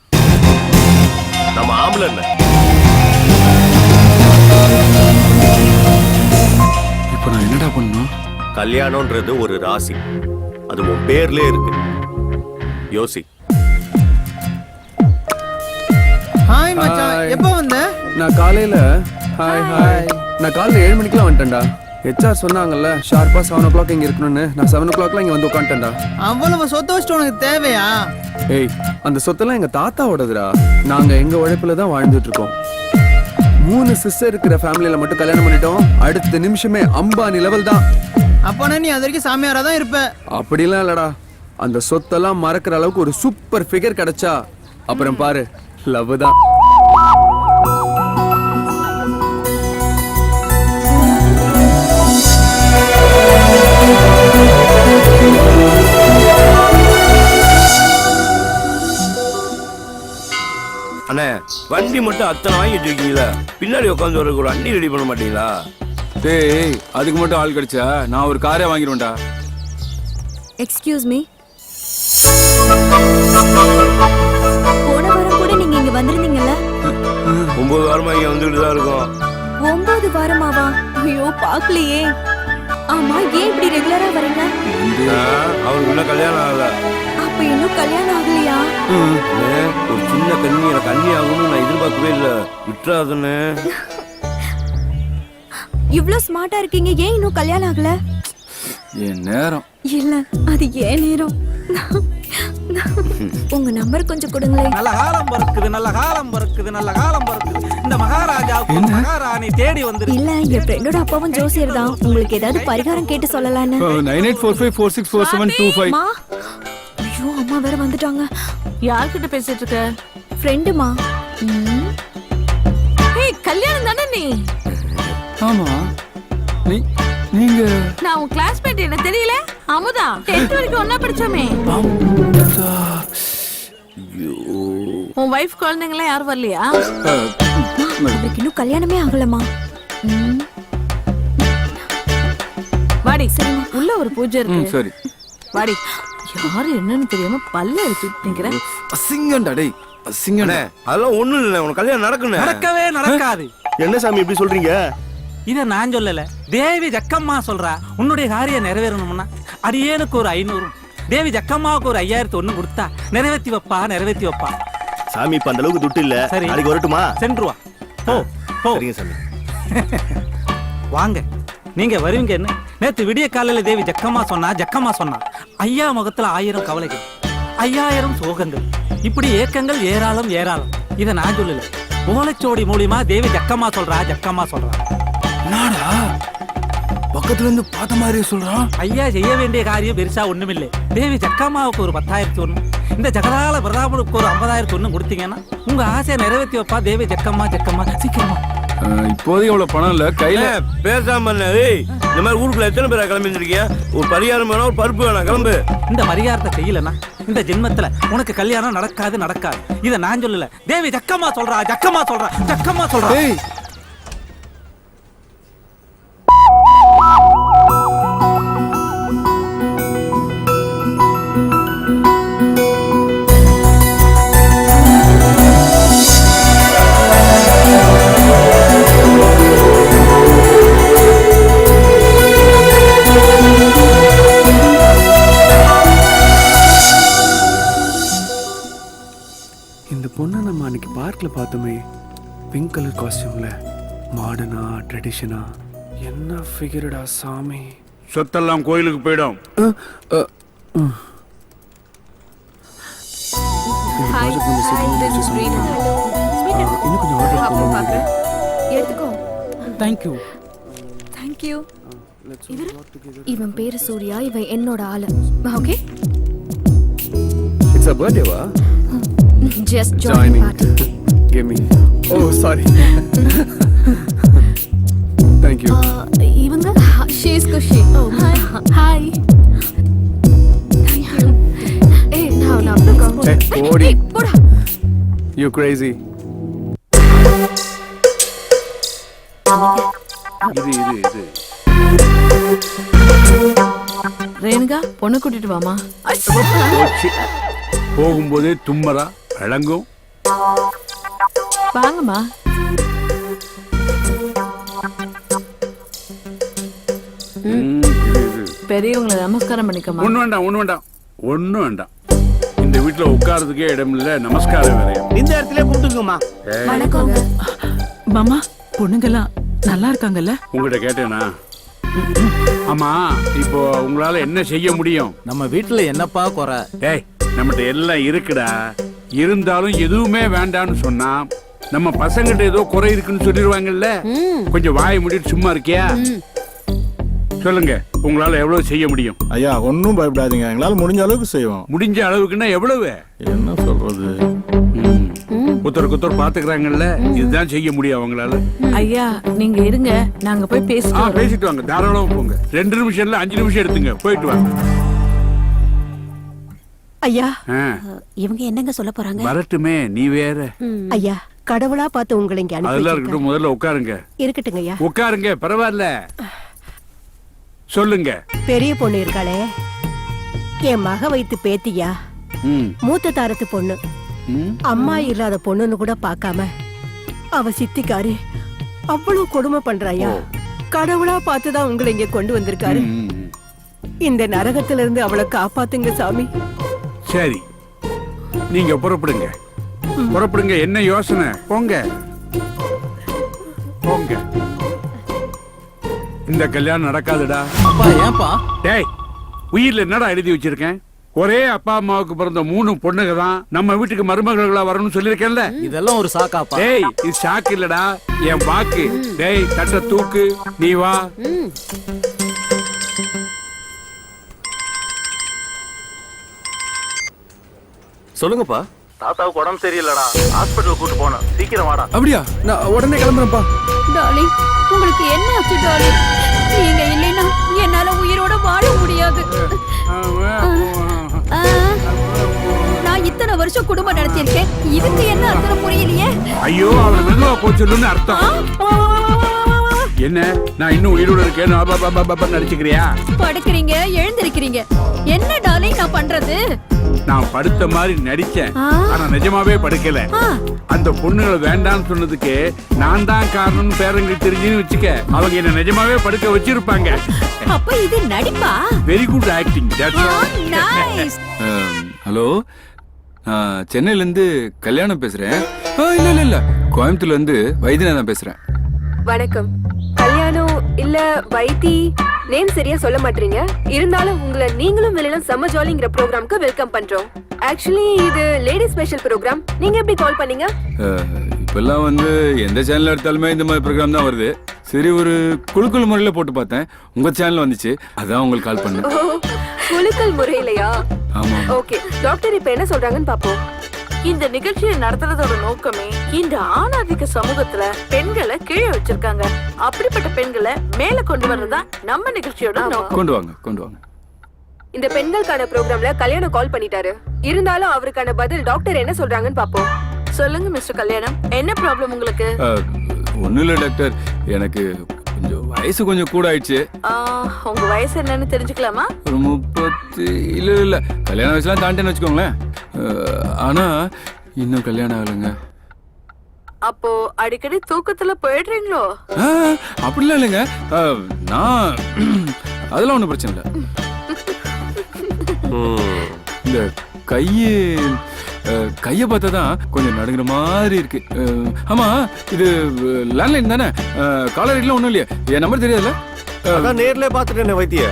[SPEAKER 3] நம்ம ஆம்பளை இல்ல.
[SPEAKER 1] இப்ப நான் என்னடா பண்ணணும்?
[SPEAKER 3] கல்யாணம்ன்றது ஒரு ராசி, அது உன் பேர்லயே இருக்கு. யோசி.
[SPEAKER 4] ஹாய் மச்சான், எப்போ வந்த? நான் காலையில 7 மணிக்கெல்லாம் வந்துட்டேன்டா. HR சொன்னாங்கல்ல ஷார்ப்பா 7 o'clock இங்க இருக்கணும்னு. நான் 7 o'clockலாம் இங்க வந்து உட்காந்துட்டேன்டா.
[SPEAKER 10] அவ்வளவு சொத்து வச்சுட்டு உனக்கு தேவையா?
[SPEAKER 4] ஏய் அந்த சொத்தெல்லாம் எங்க தாத்தாவோடதுடா. நாங்க எங்க உழைப்புல தான் வாழ்ந்துட்டு இருக்கோம். 3 சிஸ்டர் இருக்கிற ஃபேமிலியில மட்டும் கல்யாணம் பண்ணிட்டோம். அடுத்த நிமிஷமே அம்பானி லெவல் தான்.
[SPEAKER 10] அப்பனா நீ அது வரைக்கும் சாமியாரா தான் இருப்ப.
[SPEAKER 4] அப்படிலாம் இல்லடா. அந்த சொத்தெல்லாம் மறக்கிற அளவுக்கு ஒரு சூப்பர் ஃபிகர் கிடைச்சா அப்புறம் பாரு லவ் தான்.
[SPEAKER 8] அண்ணே வண்டி மட்டும் அத்தனை வாங்கிட்டு இருக்கீங்களா? பின்னாடி உட்காந்து வரக்கு ஒரு வண்டி ரெடி பண்ண மாட்டீங்களா?
[SPEAKER 1] டேய் அதுக்கு மட்டும் ஆள் கிடைச்சா நான் ஒரு காரே வாங்கிடுவேன்டா.
[SPEAKER 9] Excuse me. போன வாரம் கூட நீங்க இங்க வந்திருந்தீங்கல்ல?
[SPEAKER 8] 9 வாரமா இங்க வந்துட்டு தான் இருக்கோம்.
[SPEAKER 9] 9 வாரமாவா? ஐயோ பாக்கலையே. ஆமா ஏன் இப்படி ரெகுலரா வரீங்க?
[SPEAKER 8] அவருக்கு இன்னும் கல்யாணம் ஆகல.
[SPEAKER 9] அப்ப இன்னும் கல்யாணம் ஆகலையா?
[SPEAKER 8] ஒரு சின்ன கன்னி ஆகணும்னு நான் எதிர்பார்க்கவே இல்ல. விட்டுறாதுன்னு.
[SPEAKER 9] இவ்ளோ ஸ்மார்ட்டா இருக்கீங்க, ஏன் இன்னும் கல்யாணம் ஆகல?
[SPEAKER 1] என் நேரம்
[SPEAKER 9] இல்ல அது ஏன் நேரம். உங்க நம்பர் கொஞ்சம் கொடுங்களேன்.
[SPEAKER 12] நல்ல காலம் பிறக்குது, நல்ல காலம் பிறக்குது, நல்ல காலம் பிறக்குது. இந்த மகாராஜாவுக்கு மகாராணி தேடி வந்து.
[SPEAKER 9] இல்ல என் ஃப்ரெண்டோட அப்பாவும் ஜோசியர் தான். உங்களுக்கு ஏதாவது பரிகாரம் கேட்டு சொல்லலான்னு.
[SPEAKER 1] 9845464725.
[SPEAKER 9] ஐயோ அம்மா வேற வந்துட்டாங்க.
[SPEAKER 10] யார்கிட்ட பேசிட்டு இருக்க?
[SPEAKER 9] ஃப்ரெண்டுமா.
[SPEAKER 10] ஏய் கல்யாணம் தானே நீ?
[SPEAKER 1] ஆமா நீங்க
[SPEAKER 10] நான் உன் கிளாஸ்மேட், என்ன தெரியல? அமுதா 10th வரைக்கும் ஒண்ணா படிச்சோமே. உன் வைஃப் குழந்தைங்களா யாரும் வரலையா?
[SPEAKER 9] அவருக்கு இன்னும் கல்யாணமே ஆகலமா.
[SPEAKER 10] வாடி உள்ள ஒரு பூஜை இருக்கு.
[SPEAKER 1] சரி
[SPEAKER 10] வாடி. யாரு என்னன்னு தெரியாம பல்ல அடிச்சுட்டு நிக்கிறேன்.
[SPEAKER 1] அசிங்கண்டா டேய், அசிங்கண்டா.
[SPEAKER 8] அதெல்லாம் ஒண்ணும் இல்ல, உனக்கு கல்யாணம் நடக்கணும்.
[SPEAKER 12] நடக்கவே நடக்காது.
[SPEAKER 3] என்ன சாமி இப்படி சொல்றீங்க?
[SPEAKER 12] இத நான் சொல்லல, தேவி ஜக்கம்மா சொல்றா. உன்னுடைய காரியம் நிறைவேறணும்னா அடியேனுக்கு ஒரு 500, தேவி ஜக்கம்மாவுக்கு ஒரு 5001 கொடுத்தா நிறைவேற்றி வைப்பா.
[SPEAKER 8] சாமி இப்ப அந்த அளவுக்கு துட்டு இல்ல.
[SPEAKER 12] சரி.
[SPEAKER 8] நாளைக்கு வரட்டுமா?
[SPEAKER 12] சென்று வா. போ போ.
[SPEAKER 8] சரிங்க சாமி.
[SPEAKER 12] வாங்க, நீங்க வருவீங்கன்னு நேத்து விடிய காலையில தேவி ஜக்கம்மா சொன்னா ஐயா முகத்துல 1000 கவலைகள், 5000 சோகங்கள், இப்படி ஏக்கங்கள் ஏராளம். இத நான் சொல்லல, ஓலைச்சோடி மூலியமா தேவி ஜக்கம்மா சொல்றா.
[SPEAKER 1] என்னடா பக்கத்துல இருந்து பார்த்த மாதிரி சொல்றான்.
[SPEAKER 12] ஐயா செய்ய வேண்டிய காரியம் பெருசா ஒண்ணுமில்லை. தேவி ஜக்கம்மாவுக்கு ஒரு 10,000 ஒண்ணு, இந்த ஜகதால பிரதாபனுக்கு ஒரு 50,000 ஒண்ணு கொடுத்தீங்கன்னா உங்க ஆசையை நிறைவேற்றி வைப்பா தேவி ஜக்கம்மா. சீக்கிரமா.
[SPEAKER 1] இப்போதைக்கு அவ்வளவு பணம் இல்ல கையில.
[SPEAKER 8] பேசாம இந்த மாதிரி ஊருக்குள்ள எத்தனை பேரா கிளம்பி இருக்கீங்க? ஒரு பரிகாரம் வேணும், ஒரு பருப்பு வேணாம், கிளம்பு.
[SPEAKER 12] இந்த பரிகாரத்தை செய்யலன்னா இந்த ஜென்மத்துல உனக்கு கல்யாணம் நடக்காது. இத நான் சொல்லல, தேவி ஜக்கம்மா சொல்றா.
[SPEAKER 1] ஏய்,
[SPEAKER 4] இந்த பொண்ணை நம்ம அன்னைக்கு பார்க்ல பார்த்தோமே, பிங்க் கலர் காஸ்டியூம்ல, மாடர்னா ட்ரெடிஷனா, என்ன ஃபிகர்டா சாமி.
[SPEAKER 7] சொத்தெல்லாம் கோயிலுக்கு போயிடும்.
[SPEAKER 4] இன்னும் கொஞ்சம் ஆர்டர்
[SPEAKER 9] எடுத்துக்கோ.
[SPEAKER 12] தேங்க்யூ.
[SPEAKER 9] தேங்க்யூ. இவன் பேரு சூர்யா, இவன் என்னோட ஆளு. ஓகே,
[SPEAKER 4] இட்ஸ் a birthday-வா?
[SPEAKER 9] Just join party.
[SPEAKER 4] Give me. Oh, sorry. Thank you.
[SPEAKER 9] இவங்க she is Kushi. Oh, hi. Thank you. Hey, now come.
[SPEAKER 4] Hey, Odi.
[SPEAKER 9] போடா.
[SPEAKER 4] You crazy.
[SPEAKER 7] இது
[SPEAKER 10] ரேணுகா, பொண்ணு கூட்டிட்டு வாமா.
[SPEAKER 7] போச்சு. போகும்போதே தும்மரா விளங்கும்.
[SPEAKER 10] வாங்கம்மா. பெரியவங்களை நமஸ்காரம் பண்ணிக்கமா.
[SPEAKER 7] ஒண்ணு வேண்டாம். இந்த வீட்டுல உட்கார்றதுக்கே இடம் இல்ல, நமஸ்காரம் வேறையா.
[SPEAKER 8] இந்த இடத்துல கூப்பிட்டுங்கம்மா.
[SPEAKER 9] வணக்கம்.
[SPEAKER 10] மாமா, பொண்ணுங்கெல்லாம் நல்லா இருக்காங்கல்ல?
[SPEAKER 7] உங்ககிட்ட கேட்டேனா? ஆமா, இப்போ உங்களால என்ன செய்ய முடியும்?
[SPEAKER 6] நம்ம வீட்டுல என்னப்பா குறை?
[SPEAKER 7] டேய், நம்மகிட்ட எல்லாம் இருக்குடா. இருந்தாலும் எதுவுமே வேண்டான்னு சொன்னா நம்ம பசங்கிட்ட ஏதோ குறை இருக்குன்னு சொல்லிடுவாங்கல்ல. கொஞ்சம் வாயை மூடிட்டு சும்மா இருக்கியா? சொல்லுங்க, உங்களால எவ்வளவு செய்ய முடியும்?
[SPEAKER 11] ஐயா ஒன்னும் பயப்படாதீங்க, எங்களால முடிஞ்ச அளவுக்கு செய்வோம்.
[SPEAKER 7] முடிஞ்ச அளவுக்குன்னா எவ்வளவு?
[SPEAKER 11] என்ன சொல்றது?
[SPEAKER 7] ஒருத்தருக்கு பாத்துக்கிறாங்கல்ல, இதுதான் செய்ய முடியும் அவங்களால.
[SPEAKER 10] ஐயா, நீங்க இருங்க, நாங்க போய் பேசிட்டு
[SPEAKER 7] பேசிட்டு வாங்க, தாராளமா போங்க. 2 நிமிஷம் இல்ல 5 நிமிஷம் எடுத்துங்க, போயிட்டு வாங்க.
[SPEAKER 13] ஐயா,
[SPEAKER 9] இவங்க என்னங்க சொல்ல போறாங்க?
[SPEAKER 7] வரட்டுமே, நீ வேற.
[SPEAKER 13] ஐயா, கடவுளா பார்த்து உங்களை இங்க
[SPEAKER 7] அதெல்லாம்
[SPEAKER 13] அனுப்பி
[SPEAKER 7] இருக்கட்டும், முதல்ல உட்காருங்க.
[SPEAKER 13] இருக்கட்டுங்க ஐயா.
[SPEAKER 7] உட்காருங்க, பரவாயில்ல. சொல்லுங்க.
[SPEAKER 13] பெரிய பொண்ணு இருக்காளே, என் மக வைத்து பேத்தியா, மூத்த தாரத்து பொண்ணு, அம்மா இல்லாத பொண்ணுன்னு கூட பார்க்காம அவ சித்திக்காரி அவ்வளவு கொடுமை பண்றாயா. கடவுளா பார்த்துதான் உங்களை இங்க கொண்டு வந்திருக்காரு. இந்த நரகத்துல இருந்து அவளை காப்பாத்துங்க சாமி.
[SPEAKER 7] சரி, நீங்க புறப்படுங்க. என்ன யோசனை? போங்க. இந்த கல்யாணம் நடக்காதுடா.
[SPEAKER 6] அப்பா ஏன்பா?
[SPEAKER 7] டேய், உயிர்ல என்னடா எழுதி வச்சிருக்கேன்? ஒரே அப்பா அம்மாவுக்கு பிறந்த 3 பொண்ணுங்க தான் நம்ம வீட்டுக்கு மருமகளா வரணும்னு சொல்லிருக்கேன்ல.
[SPEAKER 6] இதெல்லாம் ஒரு சாக்காப்பா?
[SPEAKER 7] டேய், இது சாக்கு இல்லடா, என் வாக்கு. டேய், தட்ட தூக்கு, நீ வா.
[SPEAKER 3] சொல்லுங்கப்பா.
[SPEAKER 6] தாத்தாவுக்கு உடம்பு சரியில்லடா, ஹாஸ்பிட்டல் கூட்டு போனோம், சீக்கிரம் வாடா.
[SPEAKER 4] அப்படியா? நான் உடனே கிளம்புறேன்ப்பா.
[SPEAKER 9] டார்லிங், உங்களுக்கு என்ன ஆச்சு டார்லிங்? நீங்க இல்லைன்னா என்னால உயிரோட வாழ முடியாது. நான் இத்தனை வருஷம் குடும்பம் நடத்தியிருக்கேன், இதுக்கு என்ன அர்த்தம் புரியலையே.
[SPEAKER 7] ஐயோ, அவளை மெதுவா போச்சுன்னு அர்த்தம் என்ன? நான் இன்னும் உயிரோட இருக்கேன் நடிச்சுக்கிறியா?
[SPEAKER 9] படுக்கிறீங்க, எழுந்திருக்கிறீங்க. என்ன டார்லிங் நான் பண்றது?
[SPEAKER 7] நான் படுத்த மாதிரி நடிச்சேன், ஆனா நிஜமாவே படுக்கல. அந்த பொண்ணுகளை வேண்டாம்னு சொன்னதுக்கு நான் தான் காரணம் பேரங்க தெரிஞ்சுன்னு வச்சுக்க. அவங்க என்ன நிஜமாவே படுக்க வச்சிருப்பாங்க.
[SPEAKER 9] அப்ப இது நடிப்பா?
[SPEAKER 7] Very good acting.
[SPEAKER 9] Nice.
[SPEAKER 1] Hello, நான் சென்னையிலேருந்து கல்யாணம் பேசுகிறேன். இல்லை கோயம்புத்தூர்லேருந்து வைத்தியநாதன் பேசுகிறேன்.
[SPEAKER 14] வணக்கம். கல்யாணம் இல்ல வைத்தி நேம் சரியா சொல்ல மாட்டீங்க. இருந்தாலும் உங்களை நீங்களும் வெளியிலும் செம்ம ஜாலிங்கிற ப்ரோக்ராம்க்கு வெல்கம் பண்றோம். ஆக்சுவலி இது லேடி ஸ்பெஷல் ப்ரோக்ராம். நீங்க எப்படி கால் பண்ணீங்க?
[SPEAKER 1] இப்பெல்லாம் வந்து எந்த சேனல் எடுத்தாலுமே இந்த மாதிரி ப்ரோக்ராம் தான் வருது. சரி, ஒரு குழுக்கள் முறையில் போட்டு பார்த்தேன், உங்க சேனல் வந்துச்சு, அதான் உங்களுக்கு கால் பண்ணேன்.
[SPEAKER 14] குழுக்கள் முறையிலையா?
[SPEAKER 1] ஆமா.
[SPEAKER 14] ஓகே, டாக்டர் இப்ப என்ன சொல்றாங்கன்னு பாப்போம்.
[SPEAKER 5] இந்த நிகழ்ச்சியை நடத்துறதோட நோக்கமே இந்த ஆணாதிக்க சமூகத்துல பெண்களை கீழே வச்சிருக்காங்க. அப்படிப்பட்ட பெண்களை மேல கொண்டு வர்றதா நம்ம நிகழ்ச்சியோட நோக்கம்.
[SPEAKER 1] கொண்டு வாங்க.
[SPEAKER 14] இந்த பெண்களுக்கான ப்ரோக்ராம்ல கல்யாணம் கால் பண்ணிட்டாரு. இருந்தாலும் அவருக்கான பதில் டாக்டர் என்ன சொல்றாங்கன்னு பாப்போம்.
[SPEAKER 5] சொல்லுங்க மிஸ்டர் கல்யாணம், என்ன ப்ராப்ளம் உங்களுக்கு?
[SPEAKER 1] ஒன்னும் இல்லை டாக்டர், எனக்கு கொஞ்சம் வயசு கொஞ்சம் கூட ஆயிடுச்சு.
[SPEAKER 5] உங்க வயசு என்னன்னு தெரிஞ்சுக்கலாமா?
[SPEAKER 1] ஒரு 30. இல்ல கல்யாண வயசுலாம் தாண்டேன்னு வச்சுக்கோங்களேன். ஆனா இன்னும் கல்யாணம் ஆகலைங்க.
[SPEAKER 5] அப்போ அடிக்கடி தூக்கத்துல போயிடுறீங்களோ?
[SPEAKER 1] அப்படிலாம் இல்லைங்க. நான் அதெல்லாம் ஒன்றும் பிரச்சனை இல்லை. இந்த கையை பார்த்தா தான் கொஞ்சம் நடுங்கிற மாதிரி இருக்கு. ஆமா, இது லேண்ட்லைன் தானே? காலர் எல்லாம் ஒன்றும் இல்லையா? என் நம்பர் தெரியாதுல்ல?
[SPEAKER 3] அதான் நேர்ல பார்த்துட்டேன் வைத்திய.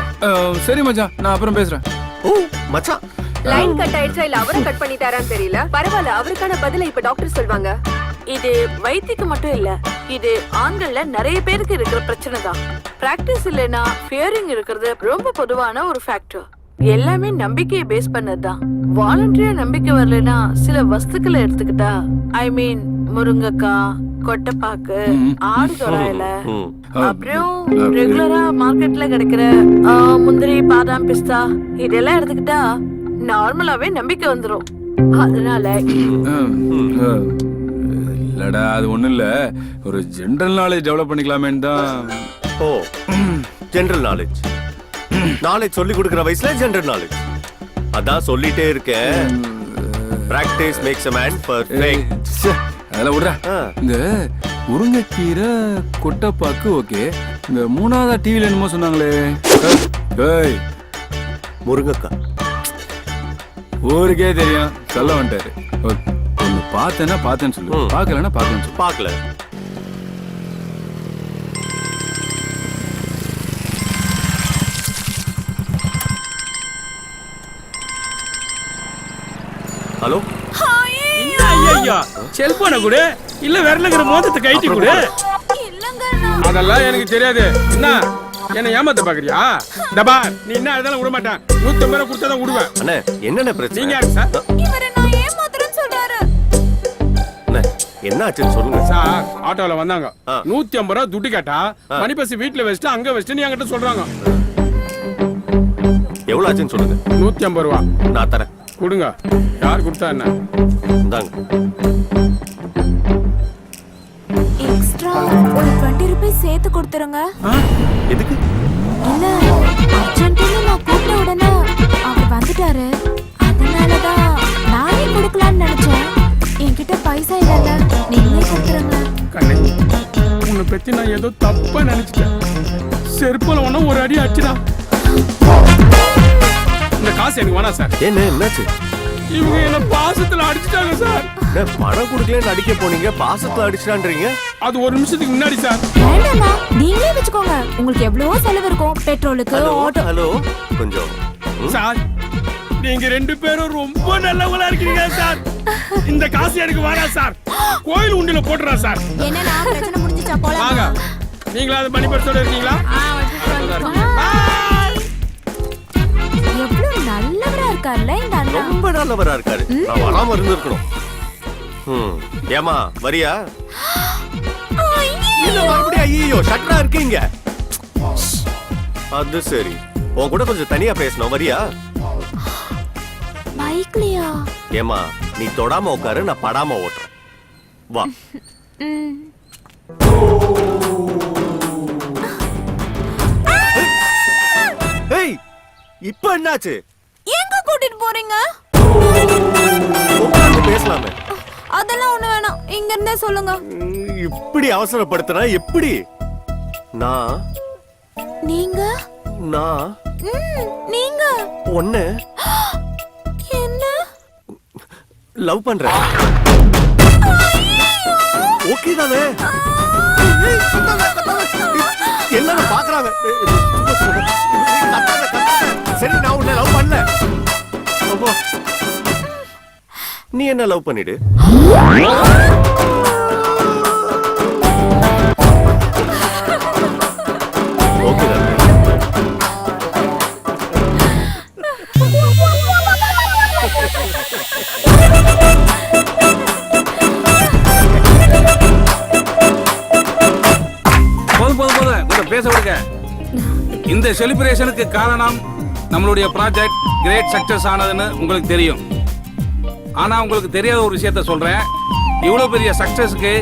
[SPEAKER 1] சரி மச்சான், நான் அப்புறம் பேசுறேன்.
[SPEAKER 3] ஓ மச்சான்,
[SPEAKER 14] லைன் கட் ஆயிடுச்சா இல்ல அவரை கட் பண்ணிட்டாரான்னு தெரியல. பரவாயில்ல, அவருக்கான பதில இப்ப டாக்டர் சொல்வாங்க.
[SPEAKER 5] இது வைத்தியக்கு மட்டும் இல்ல, இது ஆண்கள்ல நிறைய பேருக்கு இருக்கிற பிரச்சனை தான். பிராக்டிஸ் இல்லைன்னா ஃபியரிங் இருக்கிறது ரொம்ப பொதுவான ஒரு ஃபேக்டர். எல்லாமே நம்பிக்கையை பேஸ் பண்ணதுதான். வாலண்டரியா நம்பிக்கை வரலன்னா சில வஸ்துக்களை எடுத்துக்கிட்டா, ஐ மீன் முருங்கைக்காய், கொட்டைப்பாக்கு, ஆடு தொடாயில, அப்புறம் ரெகுலரா மார்க்கெட்ல கிடைக்கிற முந்திரி, பாதாம், பிஸ்தா இதெல்லாம் எடுத்துக்கிட்டா நார்மலாவே நம்பிக்கை வந்துரும். அதனால
[SPEAKER 1] இல்லடா, அது ஒண்ணும் இல்ல, ஒரு ஜெனரல் நாலேஜ் டெவலப் பண்ணிக்கலாமேன்னு தான்.
[SPEAKER 3] ஓ, ஜெனரல் நாலேஜ் சொல்லி கொடுக்கிற வயசுல ஜெனரல் நாலேஜ். அதான் சொல்லிட்டே இருக்கேன், practice makes a man perfect.
[SPEAKER 1] அதெல்லாம் விடுறா. இந்த முருங்கைக்கீரை, கொட்டைப்பாக்கு ஓகே. இந்த மூணாவதா டிவில என்னமோ சொன்னாங்களே,
[SPEAKER 3] முருங்கைக்காய்
[SPEAKER 1] ஊருக்கே தெரியும், சொல்ல வந்துட்டாரு. ஒன்னு பார்த்தேன்னா பார்த்தேன்னு சொல்லு, பார்க்கலன்னா பார்க்கலன்னு சொல்லு.
[SPEAKER 3] பார்க்கல. ஹலோ,
[SPEAKER 7] ஐயா செல்போனை கூட இல்ல விரலுங்கிற மோதத்தை கைட்டி கூட. அதெல்லாம் எனக்கு தெரியாது. என்ன என்ன ஏமாத்த பாக்குறியா? டபா, நீ என்ன அதெல்லாம் விட மாட்டேன். 150 ரூபாய் கொடுத்தா தான் விடுவேன்.
[SPEAKER 3] அண்ணே என்னென்ன பிரச்சனை?
[SPEAKER 7] நீங்க யாரு சார்?
[SPEAKER 9] இவரை நான் ஏமாத்துறேன்னு சொல்றாரு.
[SPEAKER 3] அண்ணே என்ன ஆச்சுன்னு சொல்லுங்க
[SPEAKER 7] சார். ஆட்டோல வந்தாங்க, 150 ரூபாய் துட்டு கேட்டா, மணி பஸ் வீட்டுல வச்சுட்டு அங்க வச்சுட்டு நீ என்கிட்ட சொல்றாங்க.
[SPEAKER 3] எவ்வளவு ஆச்சுன்னு சொல்லுங்க.
[SPEAKER 7] 150 ரூபாய்
[SPEAKER 3] நான் தரேன்.
[SPEAKER 7] கொடுங்க. யார் கொடுத்தா என்ன?
[SPEAKER 3] இந்தாங்க.
[SPEAKER 9] எக்ஸ்ட்ரா ஒரு 20 ரூபாய் சேர்த்து கொடுத்துருங்க.
[SPEAKER 3] எதுக்கு?
[SPEAKER 9] இல்ல, அர்ஜென்ட்னு நான் கூப்பிட்ட உடனே அவர் வந்துட்டாரு. அதனாலதான் நானே கொடுக்கலாம்னு நினைச்சேன். என்கிட்ட பைசா இல்ல, நீங்களே கொடுத்துருங்க.
[SPEAKER 7] கண்ணே, உன்னை பத்தி நான் ஏதோ தப்பா நினைச்சிட்டேன். செருப்புல ஒன்னும் ஒரு அடி அடிச்சுடா. இந்த காசு எனக்கு வேணாம் சார்.
[SPEAKER 3] என்ன என்னாச்சு?
[SPEAKER 7] இவங்க என்ன பாசத்துல அடிச்சுட்டாங்க சார்.
[SPEAKER 3] பணம் கொடுக்கலன்னு அடிக்க போனீங்க, பாசத்துல அடிச்சுட்டான்றீங்க.
[SPEAKER 7] அது ஒரு நிமிஷத்துக்கு முன்னாடி சார்.
[SPEAKER 9] வேண்டாமா, நீங்களே வச்சுக்கோங்க. உங்களுக்கு எவ்வளவோ செலவு இருக்கும், பெட்ரோலுக்கு, ஆட்டோ.
[SPEAKER 3] ஹலோ, கொஞ்சம்
[SPEAKER 7] சார், நீங்க 2 பேரும் ரொம்ப நல்லவங்களா இருக்கீங்க சார். இந்த காசு எனக்கு வேணாம் சார். கோயில் உண்டில போட்டுறா சார்.
[SPEAKER 9] என்னன்னா பிரச்சனை முடிஞ்சிச்சா போலாம்.
[SPEAKER 7] வாங்க. நீங்களா அது மணி பர்ஸோட இருக்கீங்களா?
[SPEAKER 9] எவ்வளவு நல்லவரா இருக்கார்ல இந்த அண்ணா.
[SPEAKER 3] ரொம்ப நல்லவரா இருக்காரு. நான் வராம இருந்திருக்கணும். ஏமா வரியா? இல்ல மறுபடியும் ஐயோ ஷட்டரா இருக்கீங்க. அது சரி, உன் கூட கொஞ்சம் தனியா பேசணும், வரியா?
[SPEAKER 9] பைக்லயா?
[SPEAKER 3] ஏமா நீ தொடாம உட்காரு, நான் படாம ஓட்டுறேன். வா. ஏய், இப்போ என்னாச்சு?
[SPEAKER 9] எங்க கூட்டிட்டு போறீங்க?
[SPEAKER 3] உட்கார்ந்து பேசலாமே.
[SPEAKER 9] அதெல்லாம் ஒண்ணு வேணாம், இங்க இருந்தே சொல்லுங்க.
[SPEAKER 3] இப்படி அவசரப்படுத்தினா எப்படி?
[SPEAKER 9] நீங்க
[SPEAKER 3] நீங்க ஒண்ணு
[SPEAKER 9] என்ன?
[SPEAKER 3] லவ் பண்றேன். ஓகே தானே? என்ன பாக்குறாங்க? சரி, நான் உன்னை லவ் பண்ணல. நீ என்ன லவ் பண்ணிடு. ஓகே தானே?
[SPEAKER 7] போதும் பேச விடுங்க. இந்த செலிப்ரேஷனுக்கு காரணம் நம்மளுடைய ப்ராஜெக்ட் கிரேட் சக்சஸ் ஆனதுன்னு உங்களுக்கு தெரியும். ஆனா உங்களுக்கு தெரியாத ஒரு விஷயத்த சொல்றேன். இவ்வளவு பெரிய சக்சஸ்க்கு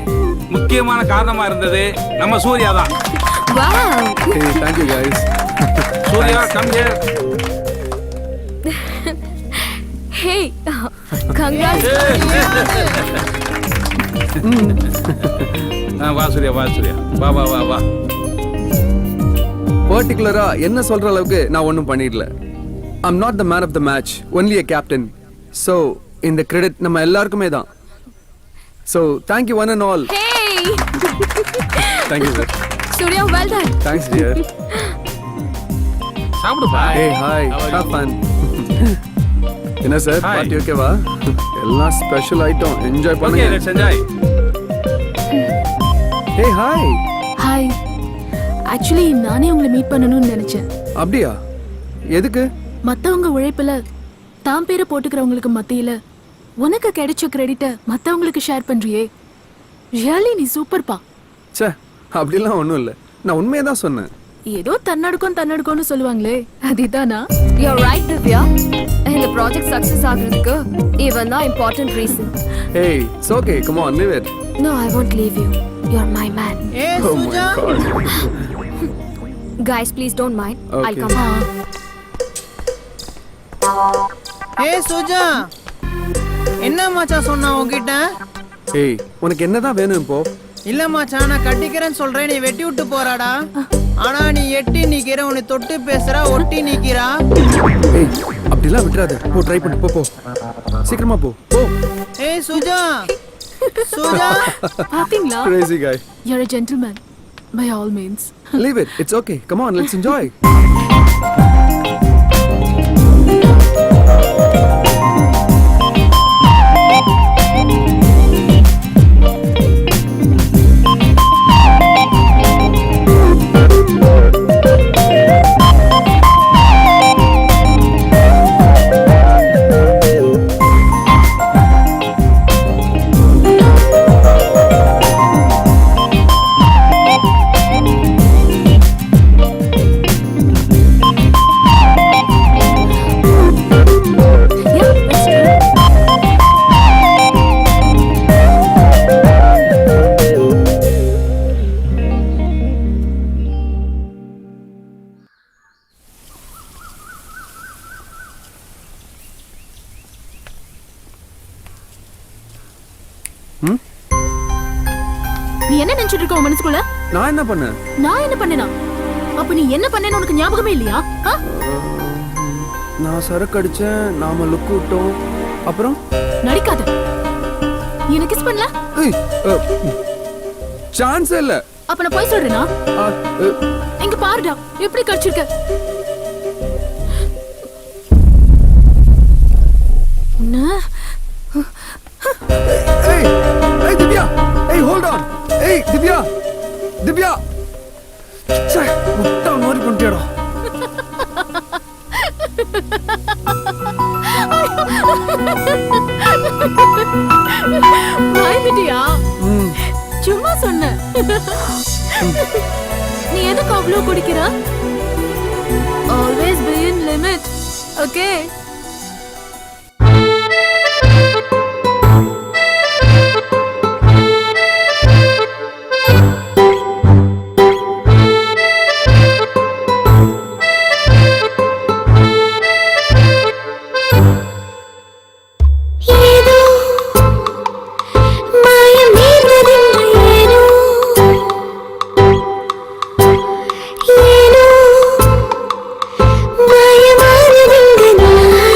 [SPEAKER 7] முக்கியமான காரணமா இருந்தது நம்ம சூர்யா தான்.
[SPEAKER 4] Thank you guys.
[SPEAKER 7] Surya, come here.
[SPEAKER 14] Hey, congrats.
[SPEAKER 7] வா சூர்யா, வா சூர்யா, வா வா வா வா.
[SPEAKER 4] பர்டிகுலரா என்ன சொல்ற அளவுக்கு நான் ஒன்றும் பண்ணிடல. I'm not the man of the match, only a captain. So இந்த கிரெடிட் நம்ம எல்லாருக்குமே தான். So thank you one and all.
[SPEAKER 14] Hey.
[SPEAKER 4] Thank you sir.
[SPEAKER 14] Surya, well done.
[SPEAKER 4] Thanks dear.
[SPEAKER 7] சாப்பிடுப்பா.
[SPEAKER 4] Hey hi, have fun. என்ன sir, party ஓகேவா? எல்லாம் special item, enjoy
[SPEAKER 7] Okay,
[SPEAKER 4] பண்ணுங்க.
[SPEAKER 7] let's enjoy.
[SPEAKER 4] Hey hi.
[SPEAKER 9] Hi. Actually நானே உங்களை meet பண்ணணும்னு நினைச்சேன்.
[SPEAKER 4] அப்படியா? எதுக்கு?
[SPEAKER 9] மத்தவங்க உழைப்புல தான் பேரை போட்டுக்கிறவங்களுக்கு மத்தியில உனக்கு கிடைச்ச கிரெடிட்ட மத்தவங்களுக்கு ஷேர் பண்றியே. ரியலி நீ சூப்பர்ப்பா.
[SPEAKER 4] ச்சே, அப்படிலாம் ஒன்றும் இல்லை. நான் உண்மையை தான் சொன்னேன்.
[SPEAKER 9] ஏதோ தன்னடுக்கம்னு சொல்லுவாங்களே, அதுதானா?
[SPEAKER 14] You're right, Divya. இந்த ப்ராஜெக்ட் சக்சஸ் ஆகிறதுக்கு இவன் தான் important reason.
[SPEAKER 4] Hey, it's okay. Come on, leave it.
[SPEAKER 14] No, I won't leave you. You're my man.
[SPEAKER 4] Oh my god.
[SPEAKER 14] Guys, please don't mind.
[SPEAKER 4] Okay.
[SPEAKER 14] I'll come back.
[SPEAKER 12] ஏய் சுஜா, என்ன மச்சான் சொன்னா உன்கிட்ட?
[SPEAKER 4] ஏய், உனக்கு என்னதான் வேணும் இப்போ?
[SPEAKER 12] இல்ல மச்சான், நான் கட்டிக்கிறேன்னு சொல்றேன், நீ வெட்டி விட்டு போறாடா. ஆனா நீ எட்டி நிக்கிற, உன்னை தொட்டு பேசுறா, ஒட்டி நிக்கிறா.
[SPEAKER 4] ஏய், அப்படிலாம் விட்டுறாத. போ, ட்ரை பண்ணு. போ சீக்கிரமா போ.
[SPEAKER 12] ஏய் சுஜா, சுஜா.
[SPEAKER 9] பாத்தீங்களா?
[SPEAKER 4] Crazy guy.
[SPEAKER 9] You're a gentleman by all means.
[SPEAKER 4] Leave it. It's okay. Come on, let's enjoy.
[SPEAKER 9] நீ என்ன நினைச்சிட்டு இருக்க உன் மனசுக்குள்ள?
[SPEAKER 4] நான் என்ன பண்ணேன்?
[SPEAKER 9] நான் என்ன பண்ணேனா? அப்ப நீ என்ன பண்ணேன்னு உனக்கு ஞாபகமே இல்லையா?
[SPEAKER 4] நான் சரக்கு அடிச்சேன், நாம லுக் விட்டோம். அப்புறம்
[SPEAKER 9] நடிக்காத. நீ என்ன கிஸ் பண்ணல?
[SPEAKER 4] ஏய், சான்ஸ் இல்ல.
[SPEAKER 9] அப்ப நான் போய் சொல்றேனா? இங்க பாருடா, எப்படி கடிச்சிருக்க.
[SPEAKER 4] Hey, hey Divya. Hey, hold on. Hey, Divya. Divya. ச்சே, முட்டா மாதிரி பண்ணிட்டியாடா.
[SPEAKER 9] பயந்துட்டியா? சும்மா சொன்ன. நீ எதுக்கு அவ்வளவு குடிக்கிற? Always be in limit. Okay?
[SPEAKER 15] மாயமானதெங்க நான்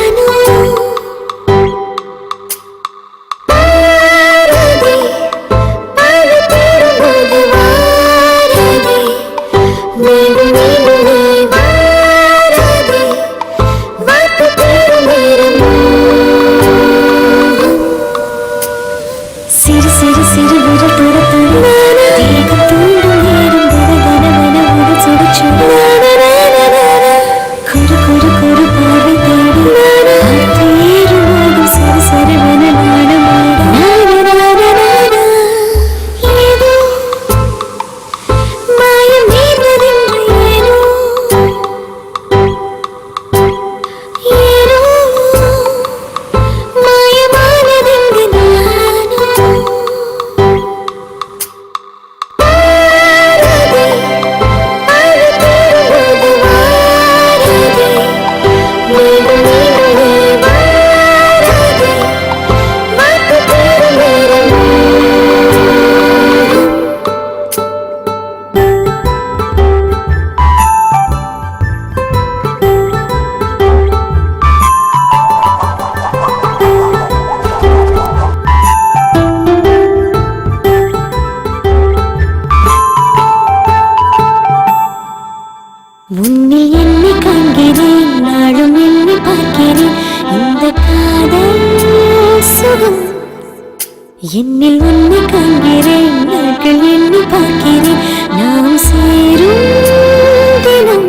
[SPEAKER 9] என்னில் உன்னை காண்கிறேன் நாட்கள் எண்ணி பார்க்கிறேன் நாம் சேரும் தினம்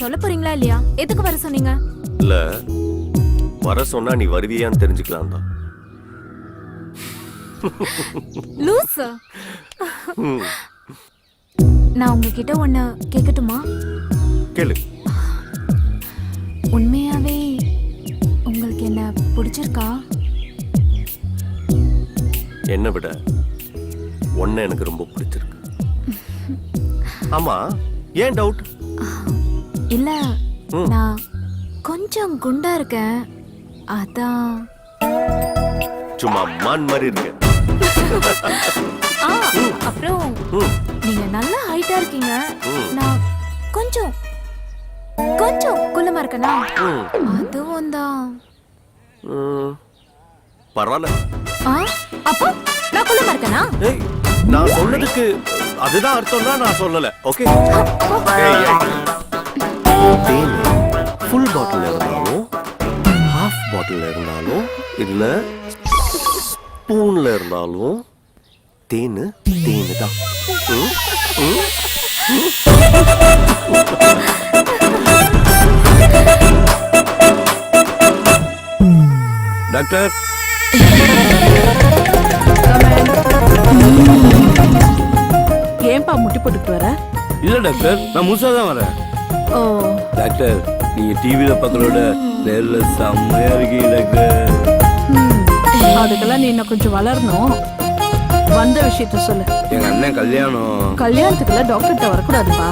[SPEAKER 9] சொல்ல போறீங்களா இல்லையா? எதுக்கு வர சொன்னீங்க?
[SPEAKER 3] இல்ல வர சொன்னா நீ வருவியான்னு தெரிஞ்சுக்கலாம் தான்.
[SPEAKER 9] லூஸ். நான் உங்ககிட்ட ஒண்ணு கேட்கட்டுமா?
[SPEAKER 3] கேளு.
[SPEAKER 9] உண்மையாவே உங்களுக்கு என்ன பிடிச்சிருக்கா?
[SPEAKER 3] என்ன விட ஒன்ன எனக்கு ரொம்ப பிடிச்சிருக்கு. ஆமா, ஏன் டவுட்?
[SPEAKER 9] இல்ல, நான் கொஞ்சம் குண்டா இருக்கேன், அதான்.
[SPEAKER 3] சும்மா மான் மாதிரி இருக்கு.
[SPEAKER 9] அப்புறம் நீங்க நல்ல ஹைட்டா இருக்கீங்க, நான் கொஞ்சம் கொஞ்சம் குள்ளமா இருக்கனா, அதுவும் தான்.
[SPEAKER 3] பரவாயில்ல.
[SPEAKER 9] அப்போ நான் குள்ளமா இருக்கனா?
[SPEAKER 3] நான் சொன்னதுக்கு அதுதான் அர்த்தம்னா நான் சொல்லல. ஓகே, ஃபுல் பாட்டில் இருந்தாலும் ஹாஃப் பாட்டில் இருந்தாலும் இல்ல ஸ்பூன்ல இருந்தாலும் தேனு தேனு தான். டாக்டர்,
[SPEAKER 5] ஏன்பா முட்டி போட்டுட்டு வர?
[SPEAKER 8] இல்ல டாக்டர், நான் முழுசா தான் வரேன்.
[SPEAKER 5] ஓ
[SPEAKER 8] டாக்டர், நீங்க டிவில பார்க்கறோட நேர்ல செம்மையா இருக்கீங்க டாக்டர்.
[SPEAKER 5] அதுக்கெல்லாம் நீ இன்னும் கொஞ்சம் வளரணும். வந்த விஷயத்த சொல்லு.
[SPEAKER 8] எங்க அண்ணன் கல்யாணம்.
[SPEAKER 5] கல்யாணத்துக்குலாம் டாக்டர்கிட்ட வரக்கூடாதுப்பா.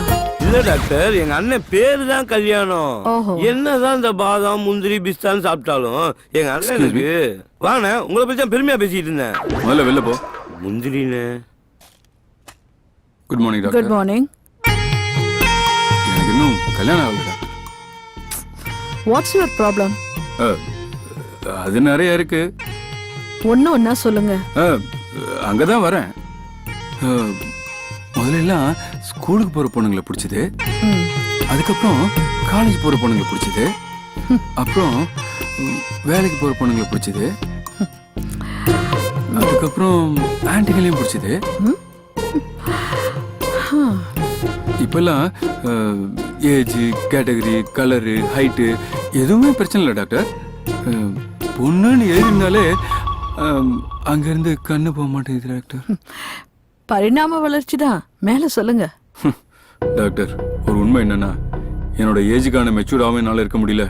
[SPEAKER 8] இல்ல டாக்டர், எங்க அண்ணன் பேரு தான் கல்யாணம்.
[SPEAKER 5] ஓஹோ.
[SPEAKER 8] என்னதான் இந்த பாதாம் முந்திரி பிஸ்தான் சாப்பிட்டாலும் எங்க அண்ணனுக்கு வாண்ணே, உங்களை பத்தி தான் பெருமையா பேசிட்டு இருந்தேன்.
[SPEAKER 1] முதல்ல வெளில போ.
[SPEAKER 8] முந்திரின்னு.
[SPEAKER 1] Good morning doctor.
[SPEAKER 5] Good morning.
[SPEAKER 1] எனக்கு இன்னும் கல்யாணம் ஆகல டாக்டர்.
[SPEAKER 5] What's your problem?
[SPEAKER 1] அது நிறைய இருக்கு.
[SPEAKER 5] ஒன்னா சொல்லுங்க.
[SPEAKER 1] அங்கதான் வரேன். முதல்ல எல்லாம் ஸ்கூலுக்கு போற பொண்ணுங்களை பிடிச்சது, அதுக்கப்புறம் காலேஜ் போற பொண்ணுங்களை பிடிச்சது, அப்புறம் வேலைக்கு போற பொண்ணுங்களை பிடிச்சது, அதுக்கப்புறம் ஆன்டிகளையும் பிடிச்சது. இப்பெல்லாம் ஏஜ், கேட்டகரி, கலரு, ஹைட்டு எதுவுமே பிரச்சனை இல்லை டாக்டர். பொண்ணுன்னு எழுதினாலே அங்கிருந்து கண்ணு போக மாட்டேங்குது டாக்டர்.
[SPEAKER 5] பரிணாம வளர்ச்சி தான். மேல சொல்லுங்க
[SPEAKER 1] டாக்டர். ஒரு உண்மை என்னன்னா, என்னோட ஏஜுக்கான மெச்சூர்டாகவும் என்னால் இருக்க முடியல,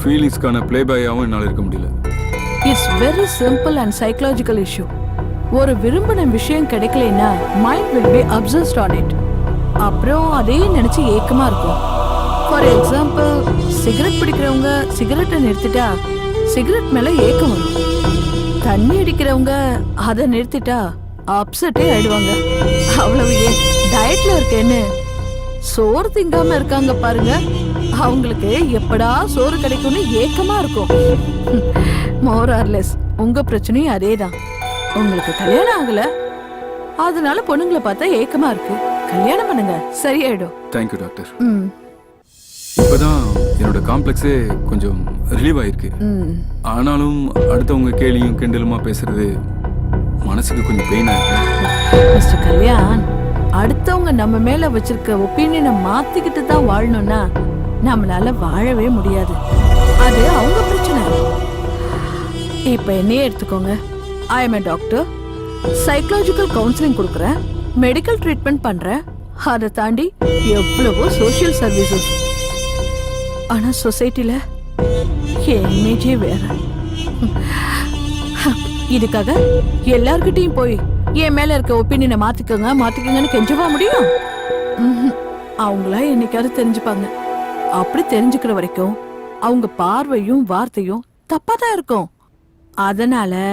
[SPEAKER 1] ஃபீலிங்ஸ்க்கான பிளேபாயாகவும் என்னால் இருக்க முடியல.
[SPEAKER 5] It's very simple and psychological issue. ஒரு விரும்பின விஷயம் கிடைக்கலனா mind will be obsessed on it. அப்புறம் அதே நினைச்சு ஏக்கமா இருக்கும். ஃபார் எக்ஸாம்பிள், சிகரெட் பிடிக்கிறவங்க சிகரெட்டை நிறுத்திட்டா சிகரெட் மேல ஏக்கம் வரும். தண்ணி அடிக்கிறவங்க அதை நிறுத்திட்டா அப்செட்டே ஆயிடுவாங்க. அவ்வளவு ஏன் டயட்ல இருக்கேன்னு சோறு திங்காம இருக்காங்க பாருங்க, அவங்களுக்கு எப்படா சோறு கிடைக்கும்னு ஏக்கமா இருக்கும். மோர் ஆர் லெஸ் உங்க பிரச்சனையும் அதேதான். உங்களுக்கு கல்யாணம் ஆகல, அதனால பொண்ணுங்களை பார்த்தா ஏக்கமா இருக்கு. கல்யாணம் பண்ணுங்க, சரியாயிடும்.
[SPEAKER 1] Thank you doctor. இப்பதான் என்னோட காம்ப்ளெக்ஸே கொஞ்சம் ரிலீவ் ஆயிருக்கு. ஆனாலும் அடுத்தவங்க கேலியும் கிண்டலுமா பேசுறது மனசுக்கு கொஞ்சம் பெயினா இருக்கு.
[SPEAKER 5] மிஸ்டர் கல்யாண், அடுத்தவங்க நம்ம மேல வச்சிருக்க ஒப்பீனியனை மாத்திக்கிட்டு தான் வாழணும்னா நம்மளால வாழவே முடியாது. அது அவங்க பிரச்சனை. இப்ப என்னையே எடுத்துக்கோங்க. I am a doctor. Psychological counselling கொடுக்குறேன், மெடிக்கல் ட்ரீட்மெண்ட் பண்றேன். அதை தாண்டி எவ்வளவோ சோஷியல் சர்வீசஸ். ஆனா சொசைட்டில என் இமேஜே வேற. இதுக்காக எல்லார்கிட்டையும் போய் என் மேல இருக்க ஒப்பீனியனை மாத்திக்கங்கன்னு கெஞ்சவா முடியும்? அவங்களா என்னைக்காவது தெரிஞ்சுப்பாங்க. அப்படி தெரிஞ்சுக்கிற வரைக்கும் அவங்க பார்வையும் வார்த்தையும் தப்பா தான் இருக்கும். அதனால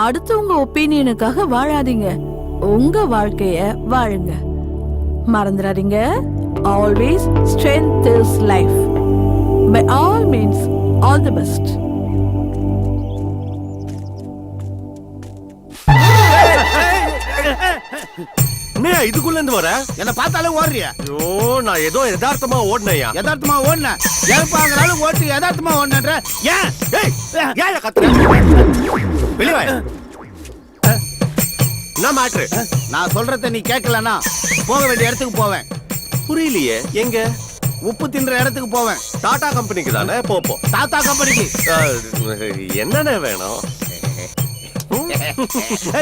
[SPEAKER 5] அடுத்தவங்க ஒப்பீனியனுக்காக வாழாதீங்க, உங்க வாழ்க்கைய வாழுங்க. மறந்துடாதீங்க, always strength is life. By all means all the best.
[SPEAKER 3] என்ன இதுக்குள்ள இருந்து வர?
[SPEAKER 8] என்ன பார்த்தாலே ஓடுறியா?
[SPEAKER 3] ஐயோ, நான் ஏதோ யதார்த்தமா ஓடுனையா?
[SPEAKER 8] யதார்த்தமா ஓடுன? ஏற்பாங்களாலும் ஓட்டு யதார்த்தமா ஓடுன்ற ஏன்?
[SPEAKER 3] ஏன் கத்துற? வெளிய வா. என்ன மேட்ரு?
[SPEAKER 8] நான் சொல்றத நீ கேட்கலனா போக வேண்டிய இடத்துக்கு போவேன்.
[SPEAKER 3] புரியலையே. எங்க?
[SPEAKER 8] உப்பு தின்ற இடத்துக்கு போவேன்.
[SPEAKER 3] டாடா கம்பெனிக்கு தானே? போ.
[SPEAKER 8] தாத்தா கம்பெனிக்கு.
[SPEAKER 3] என்னென்ன வேணும்?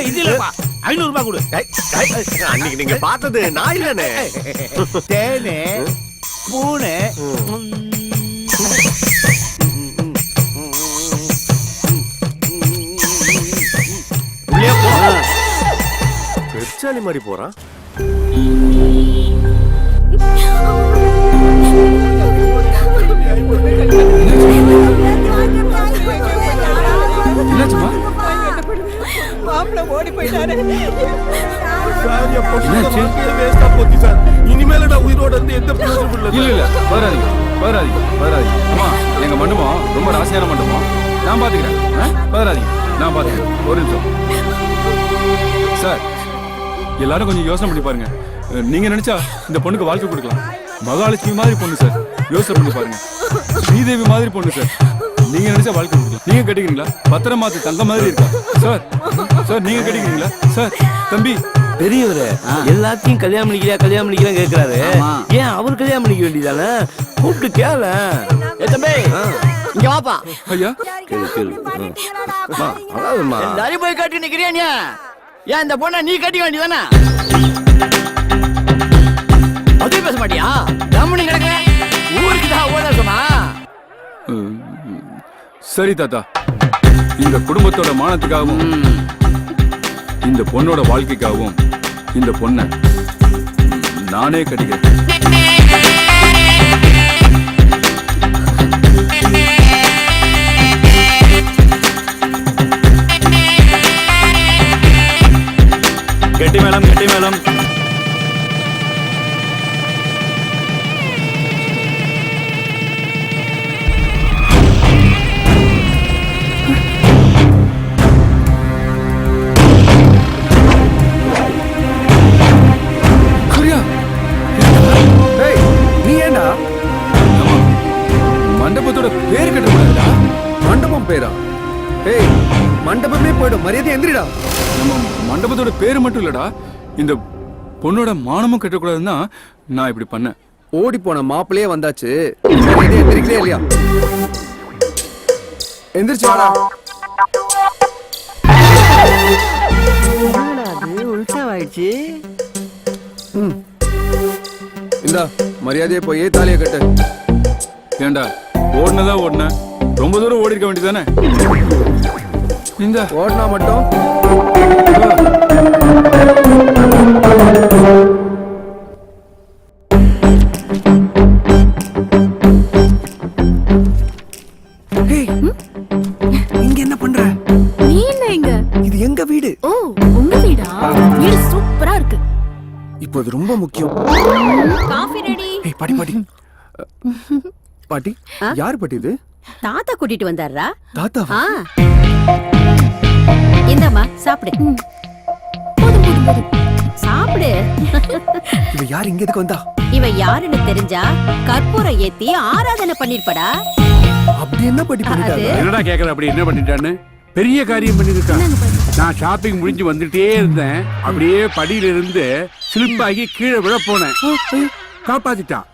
[SPEAKER 8] இது இல்லப்பா, 500 ரூபாய் கொடு.
[SPEAKER 3] அன்னைக்கு நீங்க பார்த்தது நான் இல்லனே.
[SPEAKER 8] தேனே பூனே
[SPEAKER 3] உள்ளே போ. பெருச்சாலி மாதிரி போறான்.
[SPEAKER 1] என்னாச்சுமா?
[SPEAKER 13] மாப்பிள்ள ஓடி போயிட்டாரு.
[SPEAKER 3] இனிமேல நான் உயிரோட இருந்து எந்த பிரயோஜனம் இல்ல.
[SPEAKER 1] இல்ல வராதீங்க. அம்மா, எங்க மண்டபம் ரொம்ப ராசியான மண்டபம். நான் பாத்துக்கிறேன். வராதீங்க, நான் பாத்துக்கிறேன். ஒரு நிமிஷம் சார். எல்லாரும் கொஞ்சம் யோசனை பண்ணி பாருங்க. நீங்க நினைச்சா இந்த பொண்ணுக்கு வாழ்க்கை கொடுக்கலாம். மகாலட்சுமி மாதிரி பொண்ணு சார், யோசனை பண்ணி பாருங்க. ஸ்ரீதேவி மாதிரி பொண்ணு சார், நீங்க நினைச்சா வாழ்க்கை கொடுக்கலாம். நீங்க கட்டிக்கிறீங்களா? பத்திரமாத்து தங்க மாதிரி இருக்கா சார்? சார் நீங்க கட்டிக்கிறீங்களா? சார் தம்பி
[SPEAKER 8] பெரியவரே, எல்லாத்தையும் கல்யாணம் பண்ணிக்கிறேன் கேக்குறாரு. ஏன் அவர் கல்யாணம் பண்ணிக்க வேண்டியதானே? கூப்பிட்டு கேள. தம்பி இங்க வாப்பா.
[SPEAKER 1] ஐயா
[SPEAKER 8] கேளு. எல்லாரும் போய் கட்டி நிக்கிறியா? ஏன் இந்த பொண்ணை நீ கட்டிக்க வேண்டியதானே? அதே பேச மாட்டியா? கம்முனு கிடக்க. ஊருக்கு தான் ஓட இருக்குமா?
[SPEAKER 1] சரி தாத்தா, இந்த குடும்பத்தோட மானத்துக்காகவும் இந்த பொண்ணோட வாழ்க்கைக்காகவும் இந்த பொண்ணை நானே கட்டிக்கிறேன்.
[SPEAKER 6] கெட்டி மேளம்.
[SPEAKER 1] மண்டபத்தோட பேர் கட்டக்கூடாதுடா.
[SPEAKER 4] மண்டபம் பேரா? ஏய், மண்டபமே போயிடும். மரியாதை எந்திரிடா.
[SPEAKER 1] நம்ம மண்டபத்தோட பேரு மட்டும் இல்லடா, இந்த பொண்ணோட மானமும் கட்டக்கூடாதுன்னா நான் இப்படி பண்ணேன்.
[SPEAKER 4] ஓடி போன மாப்பிள்ளையே வந்தாச்சு. மரியாதை எந்திரிக்கவே இல்லையா? எந்திரிச்சு வாடா.
[SPEAKER 8] உள்சாவாயிடுச்சு.
[SPEAKER 4] இந்தா மரியாதையை போய் தாலியை கட்டு.
[SPEAKER 1] ஏண்டா ஓடுனதா ஓடுன, ரொம்ப தூரம் ஓடி இருக்க வேண்டியதானே? இந்த
[SPEAKER 4] ஓடினா மட்டும் இங்க என்ன பண்ற?
[SPEAKER 9] நீ என்ன இங்க?
[SPEAKER 4] இது எங்க வீடு.
[SPEAKER 9] ஓ, உங்க வீடா? வீடு சூப்பரா இருக்கு.
[SPEAKER 4] இப்போ அது ரொம்ப முக்கியம்.
[SPEAKER 9] Coffee ready.
[SPEAKER 4] ஏய் பாட்டி பாட்டி, யார் பாட்டி இது?
[SPEAKER 13] தாத்தா கூட்டிட்டு வந்தாரா?
[SPEAKER 4] தாத்தாவா?
[SPEAKER 13] இந்தாம்மா சாப்பிடு. போதும். சாப்பிடு.
[SPEAKER 9] சாப்பிடு.
[SPEAKER 4] இவ யார் இங்க எதுக்கு வந்தா?
[SPEAKER 9] இவ யாருன்னு தெரிஞ்சா கற்பூரம் ஏத்தி ஆராதனை பண்ணிருப்படா.
[SPEAKER 4] அப்படி என்ன படி பண்ணிட்டாங்க?
[SPEAKER 7] என்னடா கேக்குற அப்படி என்ன பண்ணிட்டான்னு? பெரிய காரியம் பண்ணிருக்கான். நான் ஷாப்பிங் முடிஞ்சு வந்துட்டே இருந்தேன். அப்படியே படியில இருந்து ஸ்லிப் ஆகி கீழே விழ போனேன். காப்பாத்திட்டான்.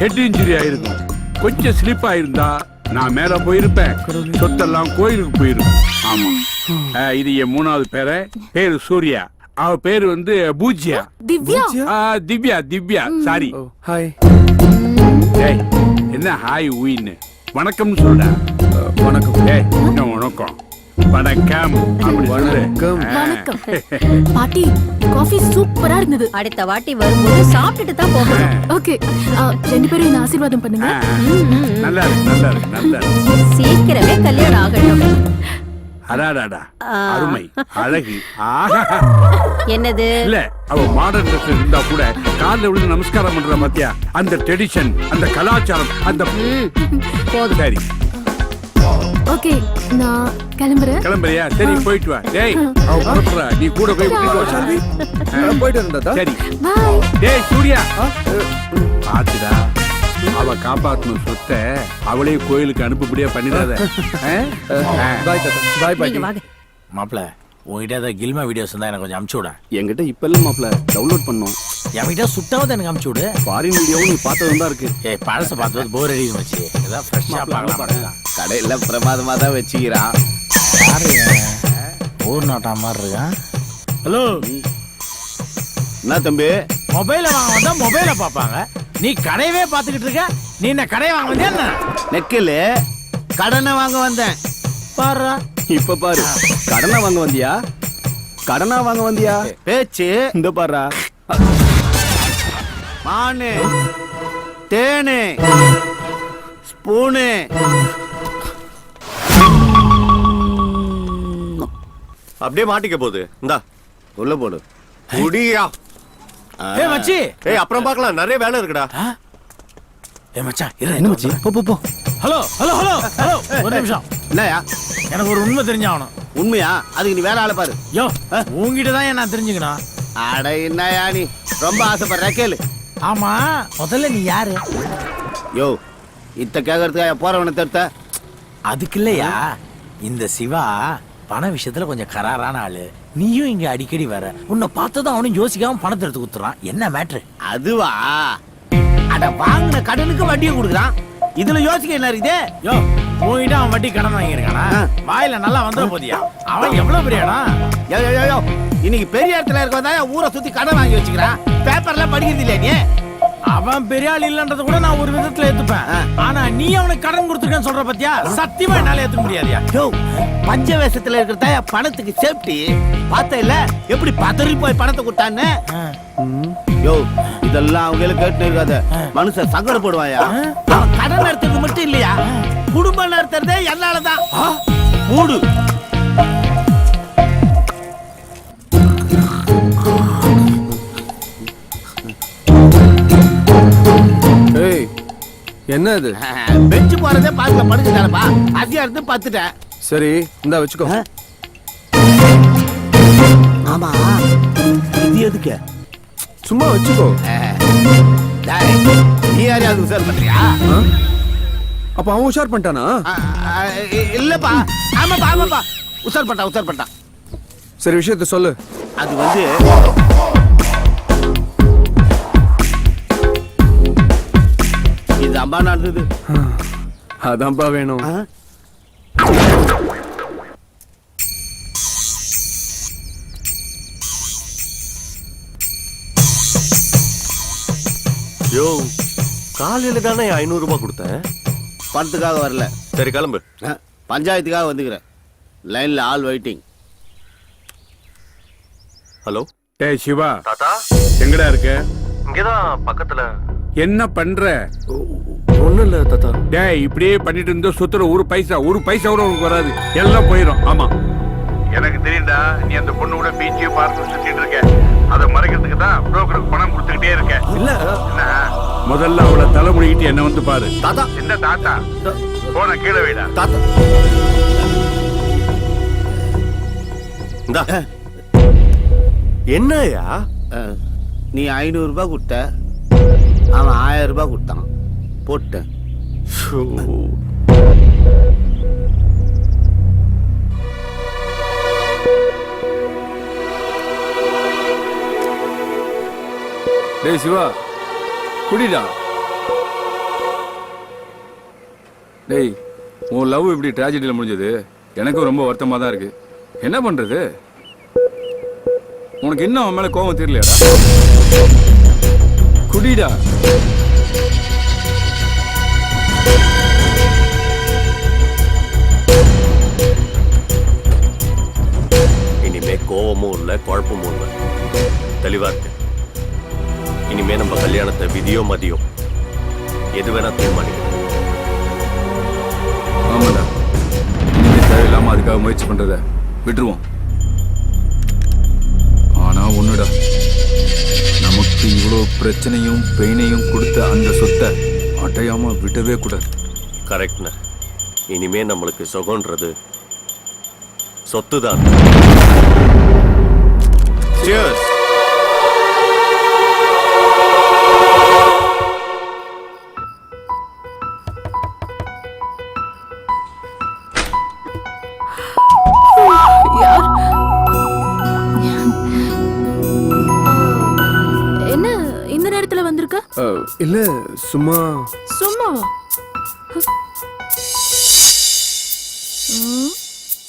[SPEAKER 7] ஹெட் இன்ஜுரி ஆயிருக்கும். கொஞ்சம் ஸ்லிப் ஆயிருந்தா நான் மேல போயிருப்பேன். சொத்தெல்லாம் கோயிலுக்கு போயிருக்கும். ஆமா. இது என் 3வது பேரு சூர்யா. அவ பேரு வந்து பூஜ்யா. திவ்யா சாரி.
[SPEAKER 4] ஹாய்.
[SPEAKER 7] டேய் என்ன ஹாய் ஊயின்னு வணக்கம்னு சொல்றா.
[SPEAKER 4] வணக்கம்.
[SPEAKER 7] டேய் என்ன வணக்கம்? வணக்கம் அப்படி சொல்லு.
[SPEAKER 9] வணக்கம். பாட்டி காஃபி சூப்பரா இருந்தது. அடுத்த வாட்டி வரும்போது சாப்பிட்டுட்டு தான் போகணும். ஓகே. 2 பேரும் என்ன ஆசீர்வாதம் பண்ணுங்க.
[SPEAKER 7] நல்லா இருக்கு.
[SPEAKER 9] சீக்கிரமே கல்யாணம் ஆகட்டும்.
[SPEAKER 7] அடாடாடா அருமை அழகு. ஆஹா.
[SPEAKER 9] என்னது?
[SPEAKER 7] இல்ல அவ மாடர்ன் ட்ரெஸ் இருந்தா கூட கால்ல விழுந்து நமஸ்காரம் பண்ற பாத்தியா? அந்த ட்ரெடிஷன், அந்த கலாச்சாரம், அந்த
[SPEAKER 9] போதும்.
[SPEAKER 7] சரி
[SPEAKER 9] ஓகே நான் கிளம்புறேன்.
[SPEAKER 7] கிளம்புறியா? சரி போயிட்டு வா. டேய் அவ புறப்படுறா. நீ கூட போய் கூட்டிட்டு வா சாமி.
[SPEAKER 4] போயிட்டு இருந்தா
[SPEAKER 7] சரி.
[SPEAKER 9] பை.
[SPEAKER 7] டேய் சூர்யா பாத்துடா. அவ காப்பாத்தணும் சொத்தை அவளே கோயிலுக்கு அனுப்புபடியா பண்ணிடாத.
[SPEAKER 4] பாய் தாத்தா. பாய் பாய்.
[SPEAKER 9] நீங்க வாங்க.
[SPEAKER 6] மாப்பிள உங்ககிட்ட ஏதாவது கில்மா வீடியோஸ் இருந்தா எனக்கு கொஞ்சம் அமுச்சு விட.
[SPEAKER 8] என்கிட்ட இப்ப இல்ல மாப்ள, டவுன்லோட் பண்ணோம்.
[SPEAKER 6] என்கிட்ட சுட்டாவது எனக்கு அமுச்சு விடு.
[SPEAKER 8] ஃபாரின் வீடியோவும் நீ பார்த்ததும் தான் இருக்கு.
[SPEAKER 6] ஏய் பழச பார்த்தது போர் அடிக்கும் வச்சு. ஏதாவது ஃப்ரெஷ்ஷா பார்க்கலாம்.
[SPEAKER 8] கடையில பிரமாதமா தான் வச்சுக்கிறான்.
[SPEAKER 6] யாரு ஊர் நாட்டா மாதிரி இருக்கான்? ஹலோ
[SPEAKER 8] என்ன தம்பி?
[SPEAKER 6] மொபைல வாங்க வந்தா மொபைல பாப்பாங்க. நீ கடையவே பாத்துக்கிட்டு இருக்க. நீ என்ன கடையை வாங்க வந்தியா என்ன?
[SPEAKER 8] நெக்கில் கடனை வாங்க வந்தேன்.
[SPEAKER 6] பாரு
[SPEAKER 8] இப்ப பாரு. கடனை வாங்க வந்தியா? கடனா வாங்க வந்தியா? பேச்சு இந்த பாரு. மானு தேனு ஸ்பூனு
[SPEAKER 3] அப்படியே மாட்டிக்க போகுது. இந்தா உள்ள போடு. குடியா.
[SPEAKER 6] ஏய் மச்சி.
[SPEAKER 3] ஏய் அப்புறம் பார்க்கலாம். நிறைய வேலை இருக்குடா.
[SPEAKER 6] ஏய் மச்சான் என்ன மச்சி? போ. ஹலோ ஒரு நிமிஷம்.
[SPEAKER 8] என்னயா?
[SPEAKER 6] எனக்கு ஒரு உண்மை தெரிஞ்சாகணும்.
[SPEAKER 8] உண்மையா? அதுக்கு நீ வேற ஆளை பாரு.
[SPEAKER 6] யோ உங்ககிட்ட தான் நான் தெரிஞ்சுக்கணும்.
[SPEAKER 8] அட என்னயா நீ ரொம்ப ஆசைப்படுற கேளு.
[SPEAKER 6] ஆமா முதல்ல நீ யாரு?
[SPEAKER 8] யோ இத்த கேக்குறதுக்கு போறவனை தடுத்த.
[SPEAKER 6] அதுக்கு இல்லையா இந்த சிவா பண விஷயத்துல கொஞ்சம் கராரான ஆளு. நீயும் இங்க அடிக்கடி வர. உன்னை பார்த்ததும் அவனும் யோசிக்காம பணத்தை எடுத்து குத்துறான். என்ன மேட்ரு?
[SPEAKER 8] அதுவா? அட வாங்கின கடனுக்கு வட்டியை கொடுக்குறான். இதுல யோசிக்க என்ன இருக்குது?
[SPEAKER 6] யோ உங்ககிட்ட அவன் வட்டி கடன் வாங்கியிருக்கானா? வாயில நல்லா வந்துட போதியா? அவன் எவ்வளவு பெரிய இடம்?
[SPEAKER 8] யோ இன்னைக்கு பெரிய இடத்துல இருக்கவன் தான் ஊரை சுத்தி கடன் வாங்கி வச்சுக்கிறான். பேப்பர்ல படிக்கிறது இல்லையா நீ?
[SPEAKER 6] அவன் பெரிய ஆள் இல்லன்றத கூட நான் ஒரு விதத்துல ஏத்துப்பேன். ஆனா நீ அவனுக்கு கடன் கொடுத்துருக்கேன்னு சொல்ற பத்தியா? சத்தியமா என்னால ஏத்துக்க முடியாதியா?
[SPEAKER 8] யோ பஞ்ச வேஷத்துல இருக்கிறத பணத்துக்கு சேஃப்டி பார்த்த இல்ல எப்படி பதறி போய் பணத்தை கொடுத்தான்னு. யோ இதெல்லாம் அவங்கள கேட்டு இருக்காத. மனுஷன் சங்கடப்படுவாயா? அவன் கடன் நடத்துறது மட்டும் இல்லையா, குடும்பம் நடத்துறதே என்னாலதான். மூடு.
[SPEAKER 4] ஏய் என்ன இது?
[SPEAKER 8] பெஞ்சு போறதே பார்க்கல படுத்துட்டாரப்பா. அதிகம் இருந்து பார்த்துட்டேன்.
[SPEAKER 4] சரி இந்தா வச்சுக்கோ.
[SPEAKER 8] ஆமா இது எதுக்கு?
[SPEAKER 4] சும்மா வச்சுக்கோ.
[SPEAKER 8] நீ யாரையாவது உசார் பண்றியா?
[SPEAKER 4] அப்ப அவன் உஷார் பண்ணிட்டானா?
[SPEAKER 8] இல்லப்பா. ஆமாப்பா உசார் பண்ணிட்டான்.
[SPEAKER 4] சரி விஷயத்த சொல்லு.
[SPEAKER 8] அது வந்து இது அம்பா நடந்தது.
[SPEAKER 4] அதான்பா வேணும்.
[SPEAKER 3] யோ காலையில தானே 500 ரூபாய் கொடுத்தேன்.
[SPEAKER 8] பணத்துக்காக வரல.
[SPEAKER 3] சரி கிளம்பு.
[SPEAKER 8] பஞ்சாயத்துக்காக வந்துக்கிறேன். லைன்ல ஆல் வெயிட்டிங்.
[SPEAKER 3] ஹலோ.
[SPEAKER 7] டேய் சிவா.
[SPEAKER 3] தாத்தா
[SPEAKER 7] எங்கடா இருக்க?
[SPEAKER 3] இங்கதான் பக்கத்துல.
[SPEAKER 7] என்ன பண்ற?
[SPEAKER 3] ஒண்ணும் இல்ல தாத்தா.
[SPEAKER 7] டேய் இப்படியே பண்ணிட்டு இருந்தா சொத்துல ஒரு பைசா கூட உனக்கு வராது. எல்லாம் போயிடும். ஆமா எனக்கு தெரியும்டா. நீ அந்த பொண்ணு கூட பீச்சையும் பார்த்து சுத்திட்டு இருக்க. அதை மறைக்கிறதுக்கு தான் புரோக்கருக்கு பணம் கொடுத்துக்கிட்டே இருக்க.
[SPEAKER 3] இல்ல
[SPEAKER 7] என்ன முதல்ல அவளை தலை முடிக்கிட்டு என்ன வந்து பாரு.
[SPEAKER 3] தாத்தா.
[SPEAKER 7] என்ன தாத்தா? போன கீழே வைடா.
[SPEAKER 3] தாத்தா இந்தா. என்னயா
[SPEAKER 8] நீ 500 ரூபாய் கொடுத்த, அவன் 1000 ரூபாய் கொடுத்தான், போட்டேன்.
[SPEAKER 1] டேய் சிவா, குடிடா. டேய், உன் லவ் இப்படி ட்ராஜடியில் முடிஞ்சது எனக்கும் ரொம்ப வருத்தமாக தான் இருக்கு. என்ன பண்றது? உனக்கு இன்னும் அவன் மேல கோபம் தெரியலையாடா? குடிடா.
[SPEAKER 3] இனிமே கோபமும் இல்லை, குழப்பமும் இல்லை, தெளிவா இருக்கு. இனிமே நம்ம கல்யாணத்தை விதியோ மதியோ எது வேணா தீர்மானிக்கணும்.
[SPEAKER 1] ஆமாடா, இனிமே தேவையில்லாம அதுக்காக முயற்சி பண்றத விட்டுருவோம். ஆனா ஒண்ணுடா, நமக்கு இவ்வளோ பிரச்சனையும் பெயினையும் கொடுத்த அந்த சொத்தை அடையாம விடவே கூடாது.
[SPEAKER 3] கரெக்ட்ண்ண. இனிமே நம்மளுக்கு சுகம்ன்றது சொத்து தான். Cheers.
[SPEAKER 9] என்ன இந்த நேரத்துல வந்திருக்க?
[SPEAKER 4] இல்ல சும்மா.
[SPEAKER 9] சும்மாவா?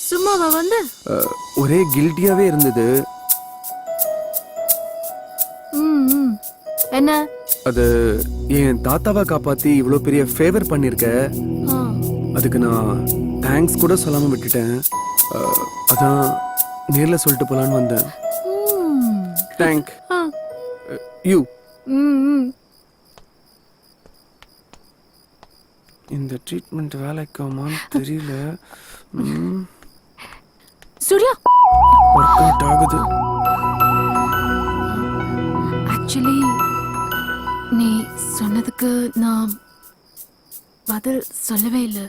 [SPEAKER 9] சும்மாவா வந்து?
[SPEAKER 4] ஒரே கில்ட்டியாவே இருந்தது.
[SPEAKER 9] என்ன?
[SPEAKER 4] அது என் தாத்தாவை காப்பாத்தி இவ்வளவு பெரிய ஃபேவர் பண்ணிருக்க, அதுக்கு நான் தேங்க்ஸ் கூட சொல்லாம விட்டுட்டேன். அதான் நேர்ல சொல்லிட்டு போலான்னு வந்தேன். Thank you. இந்த ட்ரீட்மெண்ட் வேலைக்காமான்னு தெரியல.
[SPEAKER 9] சூர்யா,
[SPEAKER 4] ஒர்க் அவுட் ஆகுது.
[SPEAKER 9] ஆக்சுவலி நீ சொன்னதுக்கு நான் பதில் சொல்லவே இல்லை.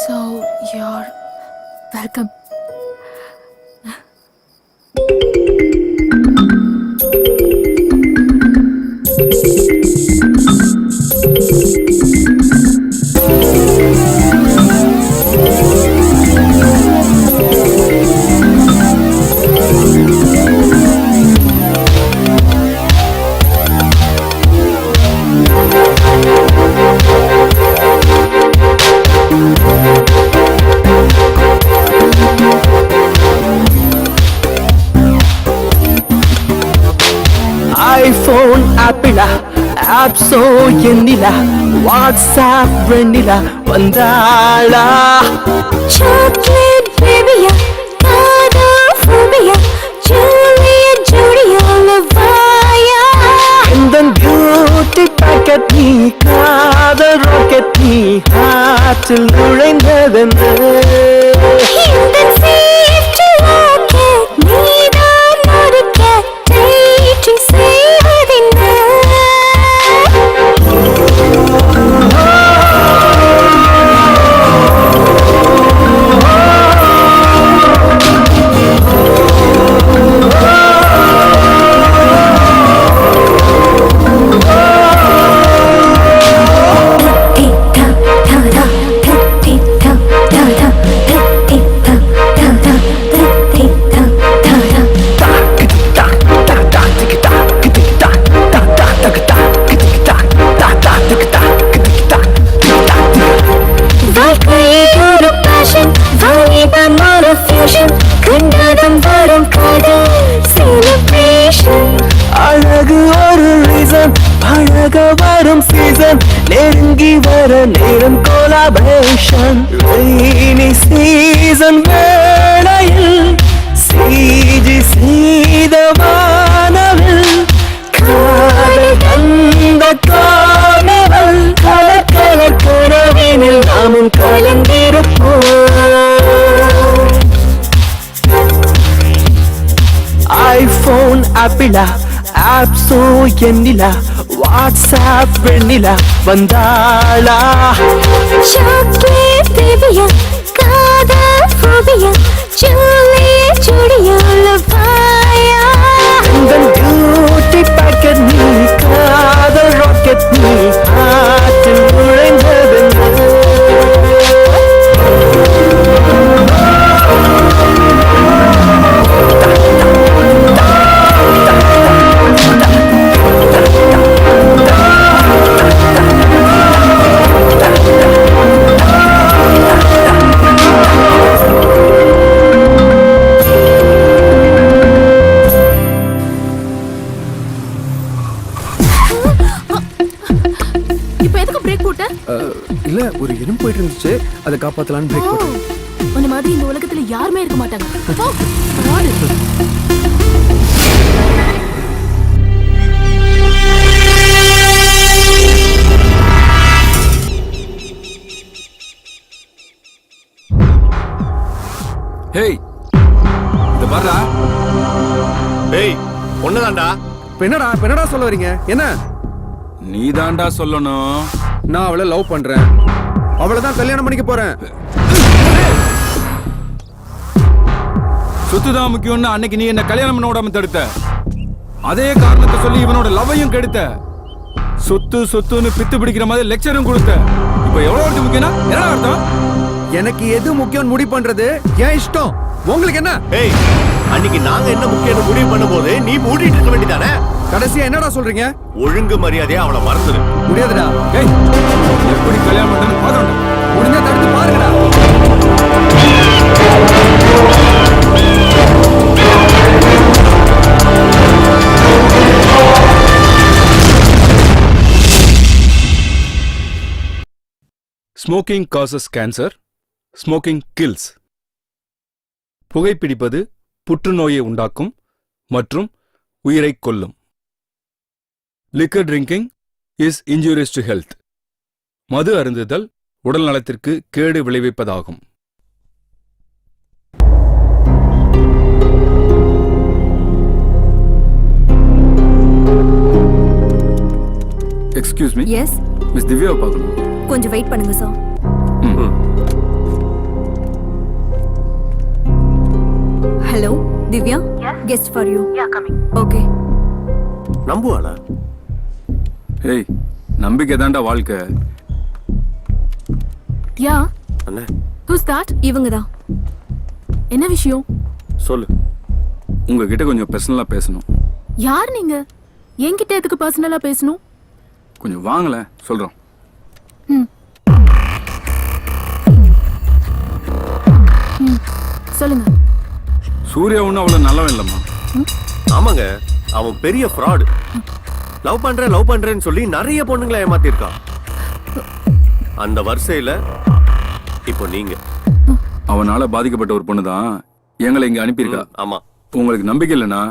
[SPEAKER 9] So you're welcome.
[SPEAKER 2] ஐபோன் ஆப்பிளா, ஆப்ஸோ எண்ணிலா, வாட்ஸ்ஆப் வெண்ணிலா வந்தாளா?
[SPEAKER 9] சாக்லேட் பேபியா, காதா ஃபோபியா, ஜூலியட் ஜூலியா லவாயா.
[SPEAKER 2] இந்த பியூட்டி பாக்கெட் நீ, காதல் ராக்கெட் நீ, ஹார்ட்டில் நுழைந்ததென்ன?
[SPEAKER 9] இந்த சேஃப்டி ராக்கெட் நீதான் நொறுக்க டேட்டிங் செய்வதென்ன?
[SPEAKER 2] அழகு ஒரு ரீசன், பழக வரும் சீசன், நெருங்கி வர நேரம் கோலாபரேஷன். ரெய்னி சீசன் வேளையில் சீஜி செய்த வானவில் காதல் தந்த காணவல். கலர் கலர் கனவினில் நாமும் கலந்திருப்போம். ஐபோன் ஆப்பிளா, ஆப்ஸோ எண்ணிலா, வாட்ஸ்ஆப் வெண்ணிலா வந்தாளா?
[SPEAKER 9] சாக்லேட் பேபியா, காதா ஃபோபியா, ஜூலியட் ஜூலியா லவாயா.
[SPEAKER 2] உந்தன் பியூட்டி பாக்கெட் நீ காதல் ராக்கெட் நீ ஆற்றில் நுழைந்தது
[SPEAKER 9] இப்ப எதுக்கு பிரேக் போட்ட?
[SPEAKER 4] இல்ல ஒரு இடம் போயிட்டு இருந்துச்சு அதை காப்பாத்தலான்னு பிரேக் போட்டேன்.
[SPEAKER 9] உன்ன மாதிரி இந்த உலகத்துல யாருமே இருக்க மாட்டாங்க. போ, ஓடு.
[SPEAKER 1] ஹேய், இத பாருடா.
[SPEAKER 3] டேய் ஒண்ணுதான்டா.
[SPEAKER 4] என்னடா சொல்ல வரீங்க? என்ன?
[SPEAKER 1] நீதான்டா சொல்லணும்.
[SPEAKER 4] நான் அவளை லவ் பண்றேன், அவளை தான் கல்யாணம் பண்ணிக்க போறேன்.
[SPEAKER 1] சொத்துதான் முக்கியம்னு அன்னைக்கு நீ என்ன கல்யாணம் பண்ண விடாம தடுத்த. அதே காரணத்தை சொல்லி இவனோட லவ்வையும் கெடுத்த. சொத்து சொத்துன்னு பித்து பிடிக்கிற மாதிரி லெக்சரும் கொடுத்த. இப்ப எவ்வளவு முக்கியம்னா என்ன அர்த்தம்?
[SPEAKER 4] எனக்கு எது முக்கியம் முடிவு பண்றது ஏன் இஷ்டம். உங்களுக்கு என்ன?
[SPEAKER 3] ஏய், அன்னைக்கு நாங்க என்ன முக்கியம் முடிவு பண்ணும்போது நீ மூடிட்டு இருக்க வேண்டியதானே?
[SPEAKER 4] கடைசியா என்னடா சொல்றீங்க?
[SPEAKER 3] ஒழுங்கு மரியாதையா அவளை மறந்துடு.
[SPEAKER 4] முடியாதுடா.
[SPEAKER 1] ஏய், எப்படி கல்யாணம் பண்றேன்னு பாக்கணும்.
[SPEAKER 4] முடிஞ்சா தடுத்து பாருங்கடா.
[SPEAKER 1] Smoking causes cancer, smoking kills. புகைப்பிடிப்பது புற்றுநோயை உண்டாக்கும் மற்றும் உயிரைக் கொல்லும். Liquor drinking is injurious to health. மது அருந்துதல் உடல் நலத்திற்கு கேடு விளைவிப்பதாகும். Excuse me.
[SPEAKER 9] எஸ்,
[SPEAKER 1] மிஸ் திவ்யாவை பார்க்கணும்.
[SPEAKER 9] கொஞ்சம் வெயிட் பண்ணுங்க sir. Hello Divya, guest for you. Yeah, coming. Okay.
[SPEAKER 3] நம்புவாளா?
[SPEAKER 1] ஏய், நம்பிக்கை தாண்டா வாழ்க்கை.
[SPEAKER 9] யா,
[SPEAKER 3] அண்ணே
[SPEAKER 9] ஹூஸ் தட்? இவங்க தான். என்ன விஷயம்?
[SPEAKER 3] சொல்லு.
[SPEAKER 1] உங்ககிட்ட கொஞ்சம் பர்சனலா பேசணும்.
[SPEAKER 9] யார் நீங்க? என்கிட்ட எதுக்கு பர்சனலா பேசணும்?
[SPEAKER 1] கொஞ்சம் வாங்கல, சொல்றோம்.
[SPEAKER 9] சொல்லுங்க.
[SPEAKER 1] சூர்யா ஒன்றும் அவ்வளோ நல்லவன் இல்லைம்மா.
[SPEAKER 3] ஆமாங்க, அவன் பெரிய ஃப்ராடு. லவ் பண்றேன்னு சொல்லி நிறைய பொண்ணுங்களை ஏமாத்திருக்கான். அந்த வரிசையில இப்போ நீங்க.
[SPEAKER 1] அவனால பாதிக்கப்பட்ட ஒரு பொண்ணு தான் எங்களை இங்க அனுப்பியிருக்கா.
[SPEAKER 3] ஆமா.
[SPEAKER 1] உங்களுக்கு நம்பிக்கை இல்லைன்னா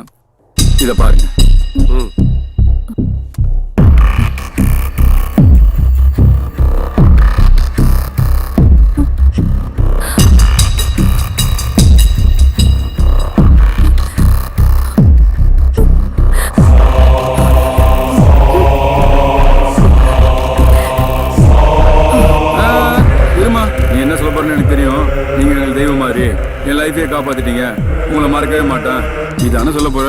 [SPEAKER 1] இத பாருங்க. எனக்கு தெரியும், நீங்க எனக்கு தெய்வம் மாதிரி என் லைஃபையே காப்பாத்திட்டீங்க, உங்களை மறக்கவே மாட்டேன். இதான சொல்ல போற?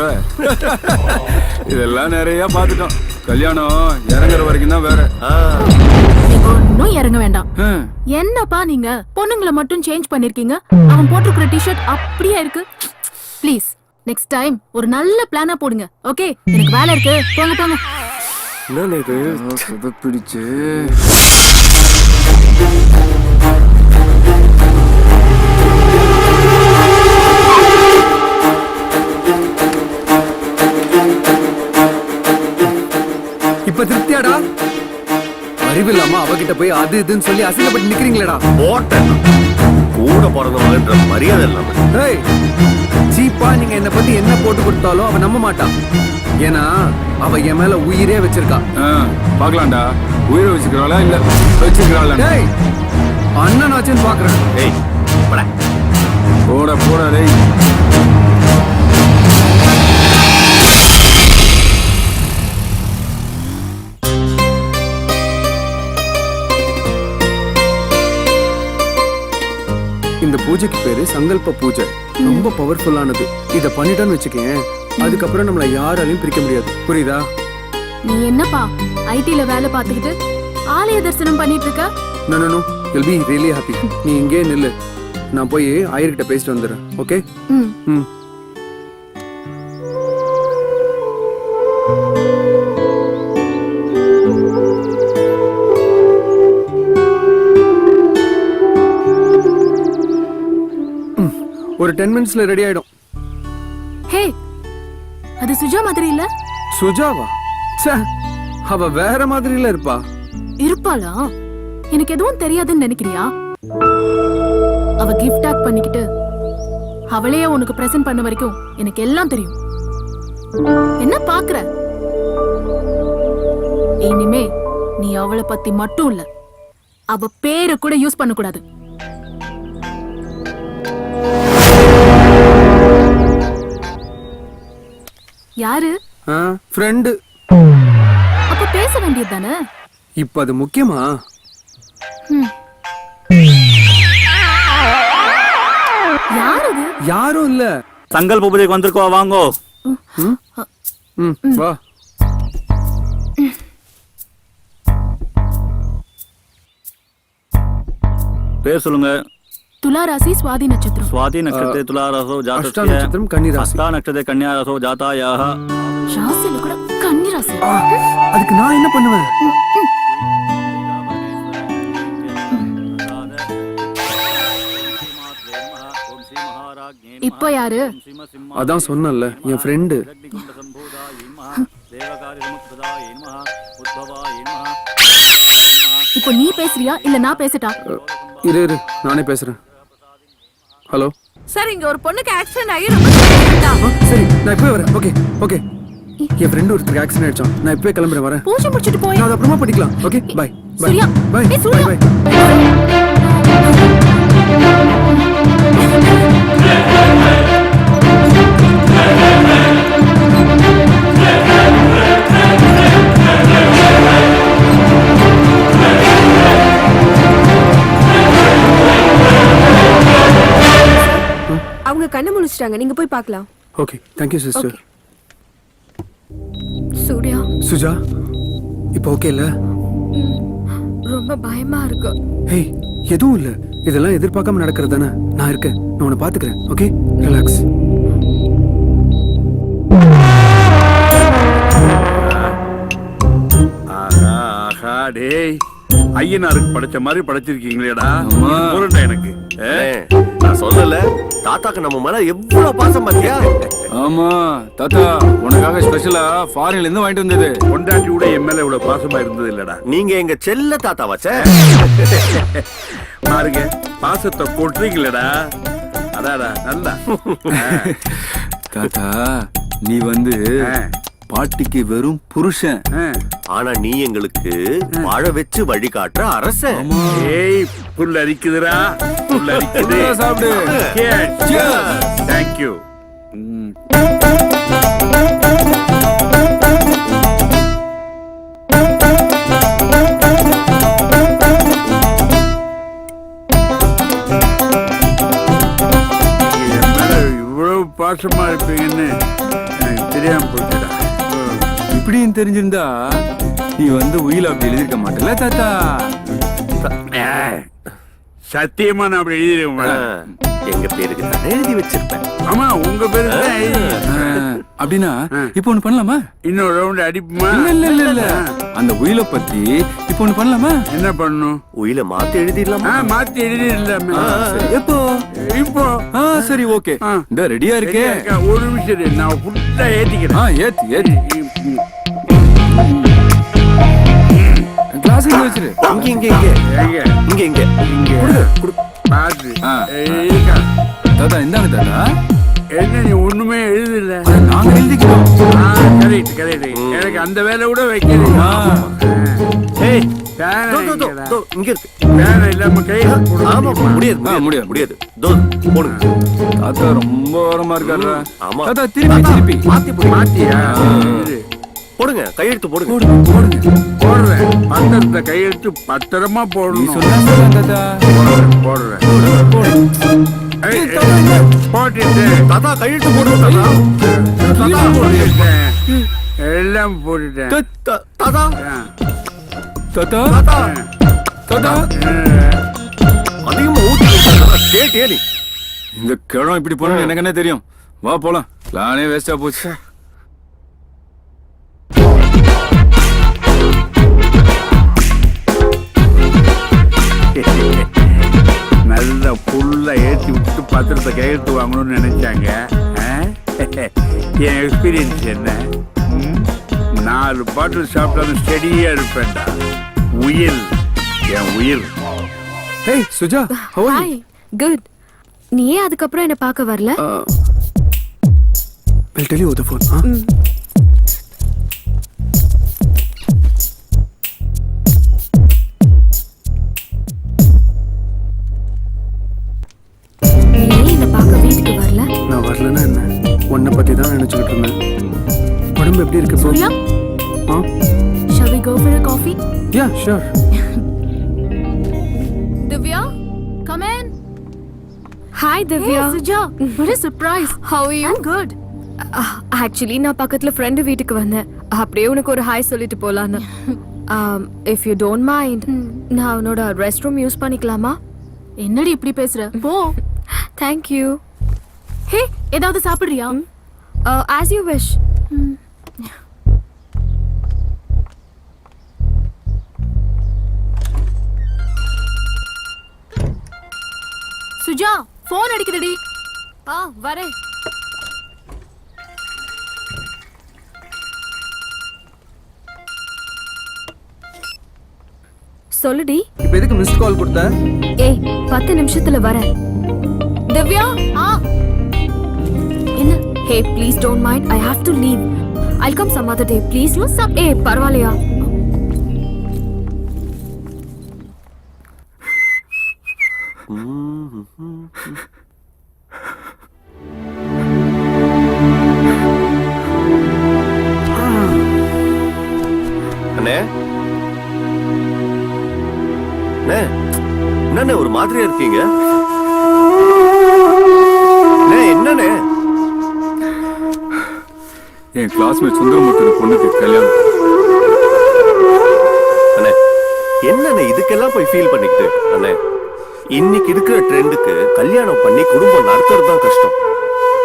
[SPEAKER 1] இதெல்லாம் நிறைய பாத்துட்டோம். கல்யாணம் இறங்குற வரைக்கும் தான் வேற.
[SPEAKER 9] இன்னும் இறங்க வேண்டாம். என்னப்பா நீங்க பொண்ணுங்களை மட்டும் சேஞ்ச் பண்ணிருக்கீங்க, அவன் போட்டிருக்கிற டிஷர்ட் அப்படியே இருக்கு. ப்ளீஸ் நெக்ஸ்ட் டைம் ஒரு நல்ல பிளானா போடுங்க. ஓகே, எனக்கு வேலை இருக்கு, போங்க போங்க.
[SPEAKER 3] என்ன இது
[SPEAKER 1] பிடிச்சு
[SPEAKER 4] இப்ப திருப்தியாடா? அறிவில்லாம அவகிட்ட போய் அது இதுன்னு சொல்லி அசிங்கப்பட்டு நிக்கிறீங்களேடா.
[SPEAKER 3] போட்டேன் கூட பிறந்தவங்கன்ற மரியாதை இல்லாம.
[SPEAKER 4] ஏய், சீப்பா நீங்க என்ன பத்தி என்ன போட்டு கொடுத்தாலும் அவ நம்ப மாட்டான். ஏன்னா அவ என் மேல உயிரே வச்சிருக்கா.
[SPEAKER 1] பாக்கலாம்டா, உயிரை வச்சுக்கிறாளா இல்ல வச்சுக்கிறாளா?
[SPEAKER 4] டேய், அண்ணன் ஆச்சுன்னு பாக்குறேன்.
[SPEAKER 3] ஏய் போடா
[SPEAKER 1] போடா போடா டேய்.
[SPEAKER 4] இந்த பூஜைக்கு பேரு சங்கல்ப பூஜை. ரொம்ப பவர்ஃபுல்லானது. இத பண்ணிட்டோன்னு வச்சுக்கேன், அதுக்கப்புறம் நம்மள யாராலையும் பிரிக்க முடியாது. புரியுதா?
[SPEAKER 9] நீ என்னப்பா ஐடில வேலை பார்த்துக்கிட்டு ஆலய தரிசனம் பண்ணிட்டு இருக்க?
[SPEAKER 4] No no no, you will be really happy. நீ இங்கே நில்லு, நான் போய் ஆயர்கிட்ட பேசிட்டு வந்துடுறேன். ஓகே? ம். ஒரு 10 மினிட்ஸ்ல ரெடி ஆயிடும்.
[SPEAKER 9] ஹே, அது சுஜா மாதிரி இல்ல?
[SPEAKER 4] சுஜாவா? ச்சே, அவ வேற மாதிரில இருப்பா.
[SPEAKER 9] இருப்பாளா? எனக்கு எதுவும் தெரியாதுன்னு நினைக்கிறியா? அவ கிஃப்ட் பேக் பண்ணிக்கிட்டு அவளையே உனக்கு பிரசன்ட் பண்ண வரைக்கும் எனக்கு எல்லாம் தெரியும். என்ன பாக்குற? இனிமே நீ அவளை பத்தி மட்டும் இல்ல, அவ பேரை கூட யூஸ் பண்ண கூடாது. யாரு?
[SPEAKER 4] ஃப்ரெண்டு.
[SPEAKER 9] அப்ப பேச வேண்டியது தானே?
[SPEAKER 4] இப்ப அது முக்கியமா?
[SPEAKER 9] யாரு?
[SPEAKER 4] யாரும் இல்ல.
[SPEAKER 12] சங்கல்ப பூஜைக்கு வந்திருக்கோ, வாங்கோ.
[SPEAKER 4] வா.
[SPEAKER 12] பேர் சொல்லுங்க.
[SPEAKER 9] துலா ராசி சுவாதி நட்சத்திரம்.
[SPEAKER 12] சுவாதி நட்சத்திர துலா ராசோ
[SPEAKER 4] அஷ்டா நட்சத்திரம் கன்னி ராசி.
[SPEAKER 12] அஷ்டா நட்சத்திர கன்யா ராசோ ஜாதாயாஹ.
[SPEAKER 9] ராசில கூட கன்னி ராசி.
[SPEAKER 4] அதுக்கு நான் என்ன பண்ணுவேன்?
[SPEAKER 9] இப்போ யாரு?
[SPEAKER 4] அதான் சொன்னல, என் ஃப்ரெண்டு.
[SPEAKER 9] இப்போ நீ பேசுறியா இல்ல நான் பேசட்டா?
[SPEAKER 4] இரு இரு, நானே பேசுறேன். ஹலோ
[SPEAKER 5] சார், இங்க ஒரு பொண்ணுக்கு ஆக்சிடென்ட் ஆகி ரொம்ப சீரியஸா.
[SPEAKER 4] சரி, நான் இப்பவே வரேன். Okay okay. என் ஃப்ரெண்ட் ஒருத்தருக்கு ஆக்சிடென்ட் ஆயிடுச்சாம். நான் இப்பவே கிளம்புறேன், வரேன்.
[SPEAKER 9] பூஜை முடிச்சிட்டு போய்.
[SPEAKER 4] நான் அது அப்புறமா படிக்கலாம். Okay, bye bye
[SPEAKER 9] Surya,
[SPEAKER 4] bye
[SPEAKER 9] ஏய் சூர்யா.
[SPEAKER 4] பை.
[SPEAKER 14] அவங்க கண்ணு முழிச்சிட்டாங்க, நீங்க போய் பார்க்கலாம்.
[SPEAKER 4] Okay, thank you sister.
[SPEAKER 14] Surya.
[SPEAKER 4] Suja, இப்போ ஓகே இல்ல?
[SPEAKER 14] ரொம்ப பயமா இருக்கு.
[SPEAKER 4] ஹே, எதுவும் இல்ல. இதெல்லாம் எதிர்பார்க்காம நடக்கிறது தானே. நான் இருக்கேன், நான் உன்னை பாத்துக்கிறேன். Okay, relax.
[SPEAKER 7] ஆஹா ஆஹா, டேய் ஐயனாருக்கு படைச்ச மாதிரி படைச்சிருக்கீங்களேடா. பொருண்டா எனக்கு.
[SPEAKER 3] நான் சொல்லல, தாத்தாக்கு நம்ம மேல எவ்வளவு பாசம் பாத்தியா?
[SPEAKER 1] ஆமா தாத்தா, உனக்காக ஸ்பெஷலா ஃபாரின்ல இருந்து வாங்கிட்டு வந்தது.
[SPEAKER 7] பொண்டாட்டி கூட என் மேல இவ்வளவு பாசமா இருந்தது இல்லடா.
[SPEAKER 3] நீங்க எங்க செல்ல தாத்தா வச்ச
[SPEAKER 7] பாருங்க, பாசத்தை கொட்டுறீங்களடா. அடாடா நல்லா.
[SPEAKER 1] தாத்தா, நீ வந்து பாட்டிக்கு வெறும் புருஷன்.
[SPEAKER 3] ஆனா நீ எங்களுக்கு வாழ வச்சு வழி காட்டுற அரசன்.
[SPEAKER 7] ஏய், புல் அரிக்குதுடா, புல் அரிக்குது.
[SPEAKER 1] சாப்பிடு.
[SPEAKER 7] தேங்க்யூ. இவ்வளவு பாசமா இருப்பீங்கன்னு எனக்கு தெரியாம போச்சுடா.
[SPEAKER 1] இப்படியும் தெரிஞ்சிருந்தா நீ வந்து உயில அப்படி எழுதிருக்க மாட்டல தாத்தா.
[SPEAKER 7] சத்தியமா நான் அப்படி எழுதிருக்கேன்.
[SPEAKER 3] எங்க பேருக்கு தான் எழுதி வச்சிருப்பேன்.
[SPEAKER 7] ஆமா, உங்க பேரு
[SPEAKER 1] அப்படின்னா இப்போ ஒண்ணு பண்ணலாமா?
[SPEAKER 7] இன்னொரு ரவுண்ட் அடிப்புமா?
[SPEAKER 1] இல்ல இல்ல இல்ல, அந்த உயில பத்தி இப்போ ஒண்ணு பண்ணலாமா?
[SPEAKER 7] என்ன பண்ணணும்?
[SPEAKER 3] உயில மாத்தி எழுதிடலாமா?
[SPEAKER 7] மாத்தி எழுதிடலாமே.
[SPEAKER 1] எப்போ?
[SPEAKER 7] இப்போ.
[SPEAKER 1] சரி, ஓகே. இந்த ரெடியா இருக்கே.
[SPEAKER 7] ஒரு நிமிஷம், நான் ஃபுல்லா ஏத்திக்கிறேன்.
[SPEAKER 1] ஏத்தி ஏத்தி கிளாஸ் வச்சிரு.
[SPEAKER 3] இங்க இங்க இங்க இங்க இங்க
[SPEAKER 7] இங்க பாத்து.
[SPEAKER 1] தாத்தா இந்தாங்க தாத்தா.
[SPEAKER 7] என்ன நீ ஒண்ணுமே எழுதல?
[SPEAKER 1] நாங்க எழுதிக்கிறோம்.
[SPEAKER 7] Correct correct. எனக்கு அந்த வேலை கூட வைக்கிறீங்க. ஏய்,
[SPEAKER 3] இங்க இருக்கு.
[SPEAKER 7] வேலை இல்லாம கை.
[SPEAKER 3] ஆமா, முடியாது முடியாது முடியாது. தோ போடுங்க.
[SPEAKER 1] தாத்தா ரொம்ப ஓரமா இருக்காரு.
[SPEAKER 3] ஆமா
[SPEAKER 1] தாத்தா, திருப்பி திருப்பி
[SPEAKER 7] மாத்தியா?
[SPEAKER 3] போடுங்க, கையெழுத்து போடுங்க.
[SPEAKER 7] போடுறேன். 10 பத்திரத்தை கையெழுத்து பத்திரமா
[SPEAKER 1] நீ
[SPEAKER 7] போடணும்.
[SPEAKER 1] சொன்னா தாத்தா.
[SPEAKER 7] போடுறேன். ஏய், போட்டுட்டு
[SPEAKER 3] தாத்தா கையெழுத்து போடுங்க தாத்தா.
[SPEAKER 7] போட்டுட்டேன். எல்லாம் போட்டுட்டேன்.
[SPEAKER 3] தாத்தா
[SPEAKER 1] தாத்தா
[SPEAKER 3] தாத்தா
[SPEAKER 1] தாத்தா
[SPEAKER 3] அதிகமா ஊத்தி கேட்டியே நீ.
[SPEAKER 1] இந்த கிழம் இப்படி போறோம் எனக்கு என்ன தெரியும். வா போலாம். பிளானே வேஸ்டா போச்சு.
[SPEAKER 7] நல்ல புல்ல ஏற்றி விட்டு பத்திரத்தை கையெழுத்து வாங்கணும்னு நினைச்சாங்க. என் எக்ஸ்பீரியன்ஸ் என்ன? 4 பாட்டில் சாப்பிட்டாலும் ஸ்டெடியா இருப்பேன்டா. உயிர் என் உயிர்.
[SPEAKER 4] Hey Suja, how are you?
[SPEAKER 14] Hi good. நீ ஏன் அதுக்கப்புறம் என்ன பார்க்க வரல?
[SPEAKER 4] I'll tell you over the phone.
[SPEAKER 14] நீ ஏன் என்ன பார்க்க வீட்டுக்கு வரல?
[SPEAKER 4] நான் வரலன்னா என்ன? உன்னை பத்தி தான் நினைச்சுக்கிட்டு இருந்தேன். உடம்பு எப்படி இருக்கு இப்போ?
[SPEAKER 14] Surya, shall we go for a coffee?
[SPEAKER 4] Yeah, sure.
[SPEAKER 9] Divya, come in.
[SPEAKER 14] Hi Divya.
[SPEAKER 9] Hey, Suja, what a surprise.
[SPEAKER 14] How are you?
[SPEAKER 9] I'm good.
[SPEAKER 14] Actually நான் பக்கத்துல ஃப்ரெண்டு வீட்டுக்கு வந்தேன். அப்படியே உனக்கு ஒரு ஹாய் சொல்லிட்டு போலான்னு. இஃப் யூ டோன்ட் மைண்ட், நான் உன்னோட ரெஸ்ட் ரூம் யூஸ் பண்ணிக்கலாமா?
[SPEAKER 9] என்னடி இப்படி பேசுற? போ.
[SPEAKER 14] Thank you.
[SPEAKER 9] ஹே, ஏதாவது சாப்பிடுறியா?
[SPEAKER 14] As you wish.
[SPEAKER 9] Suja, phone அடிக்குதுடி.
[SPEAKER 14] வரேன். சொல்லுடி.
[SPEAKER 4] இப்போ எதுக்கு மிஸ்ட் கால் கொடுத்த?
[SPEAKER 14] ஏய் 10 நிமிஷத்துல வரேன். திவ்யா. என்ன? Hey please don't mind, I have to leave. I come some other day please. ஏய் பரவாயில்லையா?
[SPEAKER 3] அண்ணே அண்ணே, என்னண்ணே ஒரு மாதிரியா இருக்கீங்க? அண்ணே, என்னண்ணே?
[SPEAKER 1] என் கிளாஸ்மேட் சுந்தரமூர்த்தி பொண்ணுக்கு கல்யாணம்.
[SPEAKER 3] அண்ணே, என்னண்ணே இதுக்கெல்லாம் போய் ஃபீல் பண்ணிக்கிட்டு? அண்ணே, இன்னைக்கு இருக்கிற ட்ரெண்டுக்கு கல்யாணம் பண்ணி குடும்பம் நடத்துறது தான் கஷ்டம்.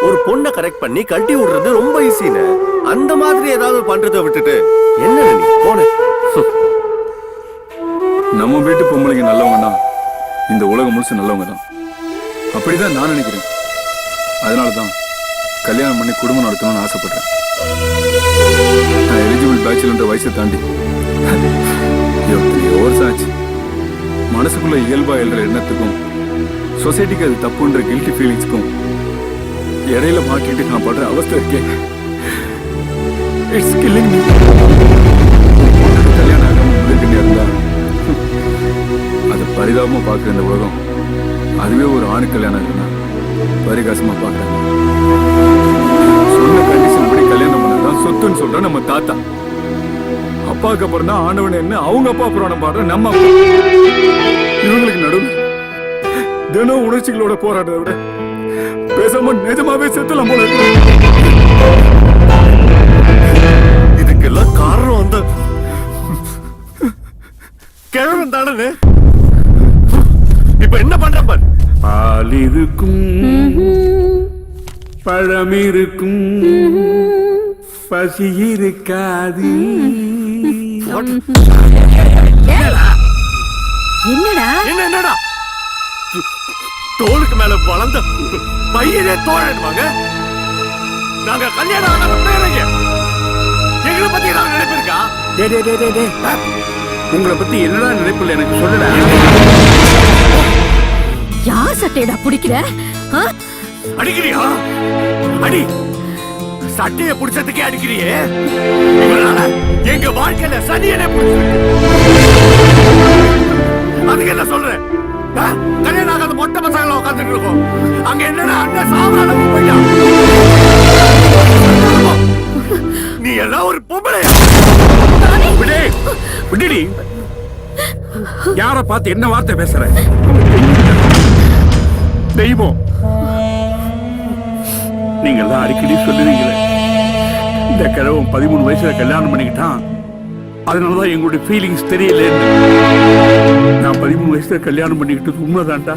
[SPEAKER 3] ஒரு பொண்ணை கரெக்ட் பண்ணி கட்டி விடுறது ரொம்ப ஈஸின்னு. அந்த மாதிரி ஏதாவது பண்றதை விட்டுட்டு என்ன நீ போன?
[SPEAKER 1] நம்ம வீட்டு பொம்பளைங்க நல்லவங்க தான், இந்த உலகம் முழுசு நல்லவங்க தான். அப்படிதான் நான் நினைக்கிறேன். அதனால தான் கல்யாணம் பண்ணி குடும்பம் நடத்தணும்னு ஆசைப்படுறேன். நான் எலிஜிபிள் பேச்சுலன்ற வயசை தாண்டி எத்தனையோ வருஷம் ஆச்சு. மனசுக்குள்ள இயல்பா எழுற எண்ணத்துக்கும் சொசைட்டிக்கு அது தப்புன்ற கில்ட்டி ஃபீலிங்ஸ்க்கும் இடையில மாட்டிட்டு நான் படுற அவஸ்தை இருக்கேன். It's killing me. கல்யாணம் ஆகாம முடிக்கிட்டே இருந்தா அதை பரிதாபமா பார்க்குற இந்த உலகம் அதுவே ஒரு ஆணு கல்யாணம் ஆகுதுன்னா பரிகாசமா பார்க்கறாங்க. சொன்ன கண்டிஷன் படி கல்யாணம் பண்ணதான் சொத்துன்னு சொல்ற நம்ம தாத்தா. அப்பாவுக்கு அப்புறம் தான் ஆண்டவன் என்ன அவங்க அப்பா புராணம் பாடுற நம்ம அப்பா. இவங்களுக்கு நடுவு தினம் உணர்ச்சிகளோட போராடுறத விட பேசாம நிஜமாவே செத்துலாம் போல இருக்கு.
[SPEAKER 3] இதுக்கெல்லாம் காரணம் அந்த கிழவன் தானே. இப்ப என்ன பண்ற பாரு.
[SPEAKER 7] பால் இருக்கும், பழம் இருக்கும், பசி இருக்காது.
[SPEAKER 13] என்னடா
[SPEAKER 3] என்னடா தோளுக்கு மேல வளர்ந்த பையனே தோழன்வாங்க. நாங்க கல்யாணம் ஆகாத பேரைங்க எங்களை பத்தி ஏதாவது நினைப்பு இருக்கா?
[SPEAKER 7] உங்களை பத்தி என்னடா நினைப்பில்லை எனக்கு சொல்லுடா.
[SPEAKER 13] யார் சட்டையடா பிடிக்கிற?
[SPEAKER 3] அடிக்கிறியா? அடி. சட்டைய புடிச்சதுக்கே அடிக்கிறியே. இவனால எங்க வாழ்க்கையில சனியனே புடிச்சிருக்கு. அதுக்கு என்ன சொல்றேன்? கல்யாணம் ஆகாத மொட்டை பசங்களை உட்காந்துட்டு இருக்கோம். அங்க என்னடா அண்ணன் சாவரான போயிட்டான். நீ எல்லாம் ஒரு பொம்பளை. விடுடி.
[SPEAKER 7] யார பார்த்து என்ன வார்த்தை பேசுற? தெய்வம், நீங்க எல்லாம் அடிக்கடி சொல்லுவீங்களே, இந்த கிழவன் 13 வயசுல கல்யாணம் பண்ணிக்கிட்டான், அதனாலதான் எங்களுடைய ஃபீலிங்ஸ் தெரியல. நான் 13 வயசுல கல்யாணம் பண்ணிக்கிட்டது உண்மைதான்டா.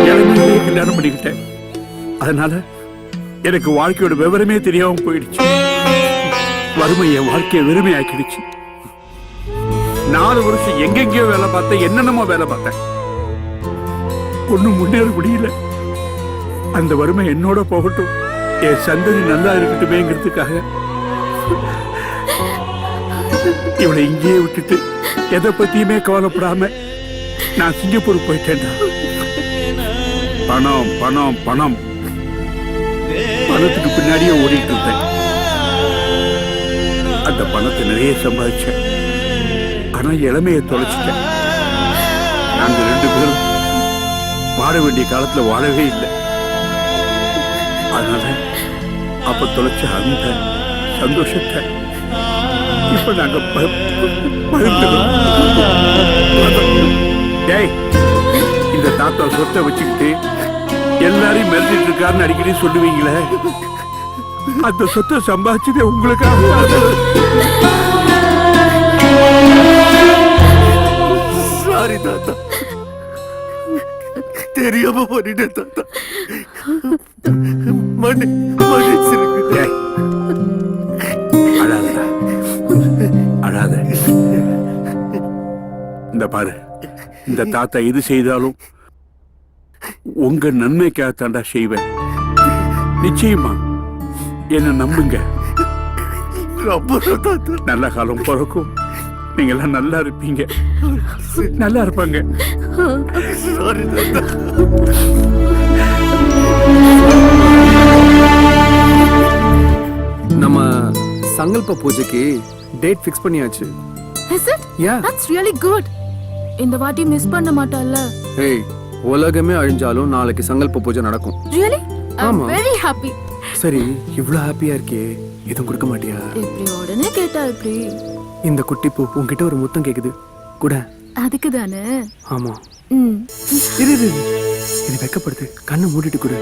[SPEAKER 7] இளமையிலேயே கல்யாணம் பண்ணிக்கிட்டேன். அதனால எனக்கு வாழ்க்கையோட விவரமே தெரியாம போயிடுச்சு. வறுமை என் வாழ்க்கையை வெறுமையாக்கிடுச்சு. 4 வருஷம் எங்கெங்கயோ வேலை பார்த்தேன், என்னென்னமோ வேலை பார்த்தேன், ஒண்ணும் முன்னேற முடியல. அந்த வறுமை என்னோட போகட்டும், என் சந்ததி நல்லா இருக்கட்டுமேங்கிறதுக்காக இவளை இங்கேயே விட்டுட்டு எதை பத்தியுமே கவலைப்படாம நான் சிங்கப்பூர் போயிட்டேன்டா. பணம் பணம் பணம், பணத்துக்கு பின்னாடியே ஓடிட்டு இருந்தேன். அந்த பணத்தை நிறைய சம்பாதிச்சேன், ஆனா இளமையை தொலைச்சிட்டேன். நாங்க 2 பேரும் வாழ வேண்டிய காலத்துல வாழவே இல்லை. அதனால அப்ப தொலைச்ச அந்த சந்தோஷத்தை இப்ப நாங்க டேய், இந்த தாத்தா சொத்தை வச்சுக்கிட்டு எல்லாரையும் மெரிச்சிட்டு இருக்காருன்னு அடிக்கடி சொல்லுவீங்களே, அந்த சொத்தை சம்பாதிச்சதே உங்களுக்காக.
[SPEAKER 3] சாரி தாத்தா, தெரியாம பண்ணிட்டேன் தாத்தா. மன்னிச்சிருங்க.
[SPEAKER 7] அழாதடா, அழாத. இந்த பாரு, இந்த தாத்தா எது செய்தாலும் உங்க நன்மைக்காகத்தாண்டா செய்வேன். நிச்சயமா என்ன நம்புங்க. நல்ல காலம் பிறக்கும், நீங்க எல்லாம் நல்லா இருப்பீங்க, நல்லா இருப்பாங்க.
[SPEAKER 4] நம்ம சங்கல்ப பூஜைக்கு டேட் ஃபிக்ஸ் பண்ணியாச்சு.
[SPEAKER 5] Is it?
[SPEAKER 4] Yeah.
[SPEAKER 5] That's really good. இந்த வாட்டி மிஸ் பண்ண மாட்டல்ல?
[SPEAKER 4] ஏய், உலகமே அழிஞ்சாலும் நாளைக்கு சங்கல்ப பூஜை நடக்கும்.
[SPEAKER 5] Really? I'm
[SPEAKER 4] ஆமா.
[SPEAKER 5] very happy.
[SPEAKER 4] சரி, இவ்ளோ ஹாப்பியா இருக்கே, எதுவும் கொடுக்க மாட்டியா?
[SPEAKER 5] இப்படி உடனே கேட்டா எப்படி?
[SPEAKER 4] இந்த குட்டி பூ உன்கிட்ட ஒரு முத்தம் கேக்குது கூட.
[SPEAKER 5] அதுக்கு தானே?
[SPEAKER 4] ஆமா.
[SPEAKER 5] ம்.
[SPEAKER 4] இரு இரு இரு. இது வெக்கப்படுது, கண்ணை மூடிட்டு கூட.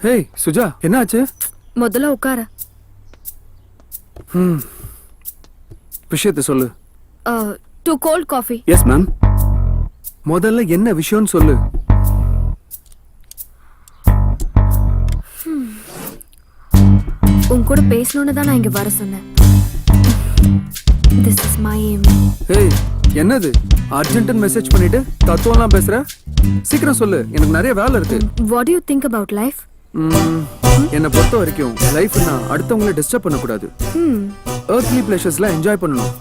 [SPEAKER 4] ஹேய் சுஜா, என்னாச்சு?
[SPEAKER 14] முதல்ல உட்கார.
[SPEAKER 4] விஷயத்தை சொல்லு.
[SPEAKER 14] 2 cold coffee.
[SPEAKER 4] Yes ma'am. முதல்ல என்ன விஷயம்னு சொல்லு.
[SPEAKER 14] உன் கூட பேசணும்னு தான் நான் இங்க வர சொன்னேன். This is my aim.
[SPEAKER 4] Hey, என்னது அர்ஜென்ட் மெசேஜ் பண்ணிட்டு தத்துவம்லாம் பேசுற? சீக்கிரம் சொல்லு, எனக்கு நிறைய வேலை இருக்கு.
[SPEAKER 14] What do you think about life?
[SPEAKER 4] என்னை பொறுத்த வரைக்கும் லைஃப்னா அடுத்தவங்களை டிஸ்டர்ப் பண்ணக்கூடாது. earthly pleasuresலாம் என்ஜாய் பண்ணணும்.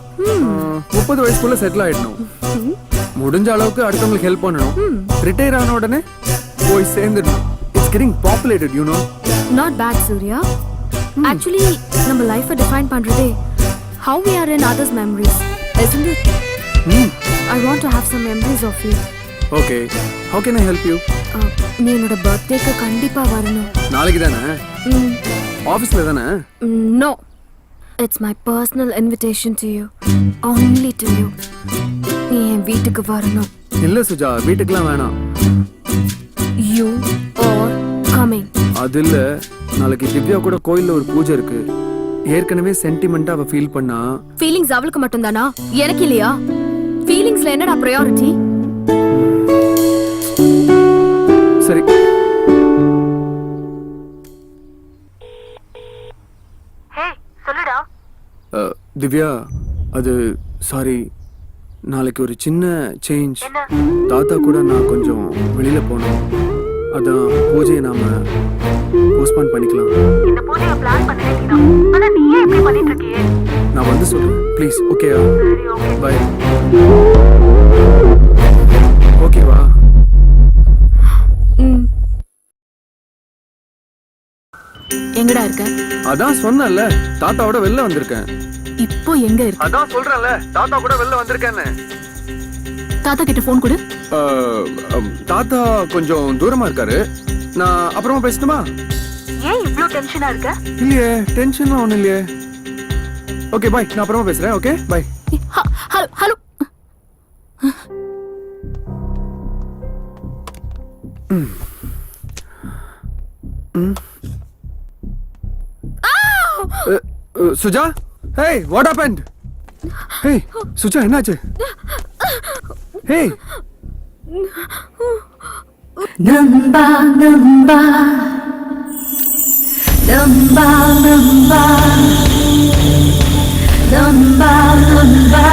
[SPEAKER 4] 30 வயசுக்குள்ள செட்டில் ஆயிடணும். முடிஞ்ச அளவுக்கு அடுத்தவங்களுக்கு ஹெல்ப் பண்ணணும். ரிட்டையர் ஆன உடனே போய் சேர்ந்துடணும். It's getting populated, you know.
[SPEAKER 14] Not bad, Surya. Actually, நம்ம லைஃபை டிஃபைன் பண்றதே how we are in others' memories, isn't it? I want to have some memories of you.
[SPEAKER 4] Okay, how can I help you?
[SPEAKER 14] நீ என்னோட பர்த்டேக்கு கண்டிப்பா வரணும்.
[SPEAKER 4] நாளைக்கு தானே? ஆபீஸ்ல தானே?
[SPEAKER 14] No, it's my personal invitation to you, only to you. நீ என் வீட்டுக்கு வரணும்.
[SPEAKER 4] இல்ல சுஜா, வீட்டுக்குலாம் வேணாம்.
[SPEAKER 14] You are coming.
[SPEAKER 4] அது இல்ல, நாளைக்கு திவ்யா கூட கோயில்ல ஒரு பூஜை இருக்கு. ஏற்கனவே சென்டிமெண்டா அவ ஃபீல் பண்ணா.
[SPEAKER 14] ஃபீலிங்ஸ் அவளுக்கு மட்டும் தானா, எனக்கு இல்லையா? ஃபீலிங்ஸ்ல என்னடா பிரையாரிட்டி?
[SPEAKER 4] சரி.
[SPEAKER 5] ஹே, சொல்லுடா.
[SPEAKER 4] திவ்யா, அது சாரி, நாளைக்கு ஒரு சின்ன சேஞ்ச். தாத்தா கூட நான் கொஞ்சம் வெளியில போனோம். அதான் பூஜையை நாம போஸ்ட்போன் பண்ணிக்கலாம்.
[SPEAKER 5] இந்த பூஜையை பிளான் பண்ணிட்டீங்க. ஆனா நீ ஏன் இப்படி பண்ணிட்டு இருக்கியே?
[SPEAKER 4] நான் வந்து சொல்றேன் ப்ளீஸ். ஓகேயா?
[SPEAKER 5] சரி, ஓகே.
[SPEAKER 4] பை. ஓகேவா?
[SPEAKER 9] இருக்க?
[SPEAKER 4] அதான் சொன்னேன்ல, தாத்தாவோட வெளில வந்திருக்கேன்.
[SPEAKER 9] இப்போ எங்க இருக்க?
[SPEAKER 4] அதான் சொல்றேன்ல, தாத்தா கூட வெளில வந்திருக்கேன்னு.
[SPEAKER 9] தாத்தா கிட்ட போன் கொடு.
[SPEAKER 4] தாத்தா கொஞ்சம் தூரமா இருக்காரு. நான் அப்புறமா பேசணுமா?
[SPEAKER 5] ஏன் இவ்ளோ டென்ஷனா இருக்க?
[SPEAKER 4] இல்லையே, டென்ஷன்லாம் ஒண்ணும் இல்லையே. ஓகே பாய், நான் அப்புறமா பேசுறேன். Okay bye.
[SPEAKER 9] Hello.
[SPEAKER 4] Suja, hey, what happened? Hey, Suja, என்னாச்சு? Hey.
[SPEAKER 2] நம்பா நம்பா நம்பா நம்பா நம்பா நம்பா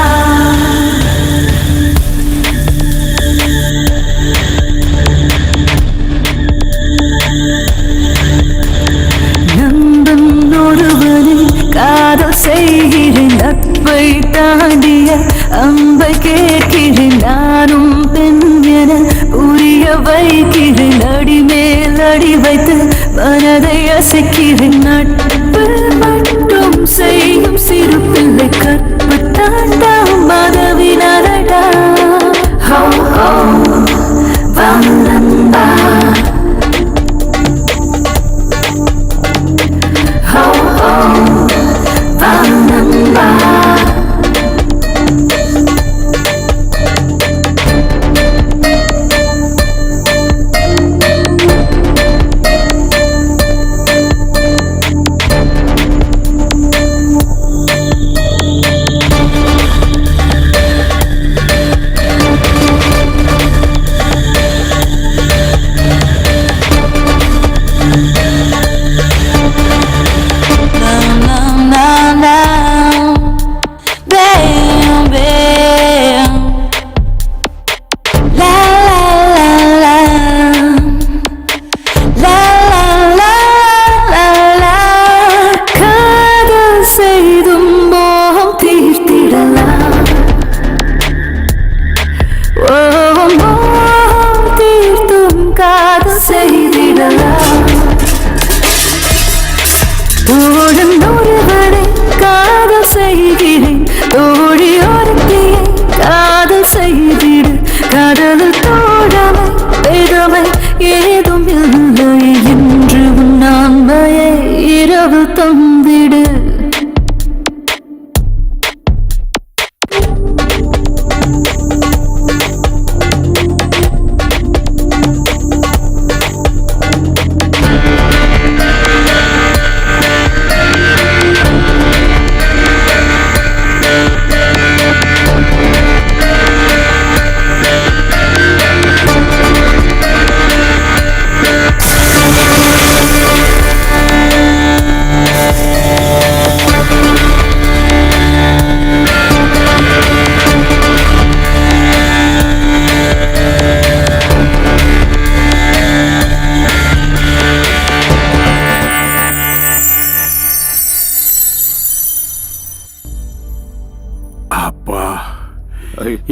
[SPEAKER 2] நம்பும் ஒருவனில் காதல் செய்கிறேன், நட்பை தாண்டிய அம்பை கேட்கிறேன், நானும் பெண் என புரிய வைக்கிறேன், அடி மேல் அடி வைத்து மனதை அசைக்கிறேன், நட்பு மட்டும் செய்யும் சிறு பிள்ளை கற்பு தாண்டா மதவினரடா. ஹோ ஹோ வந்தம்பா ஹோ ஹோ வந்தம்பா.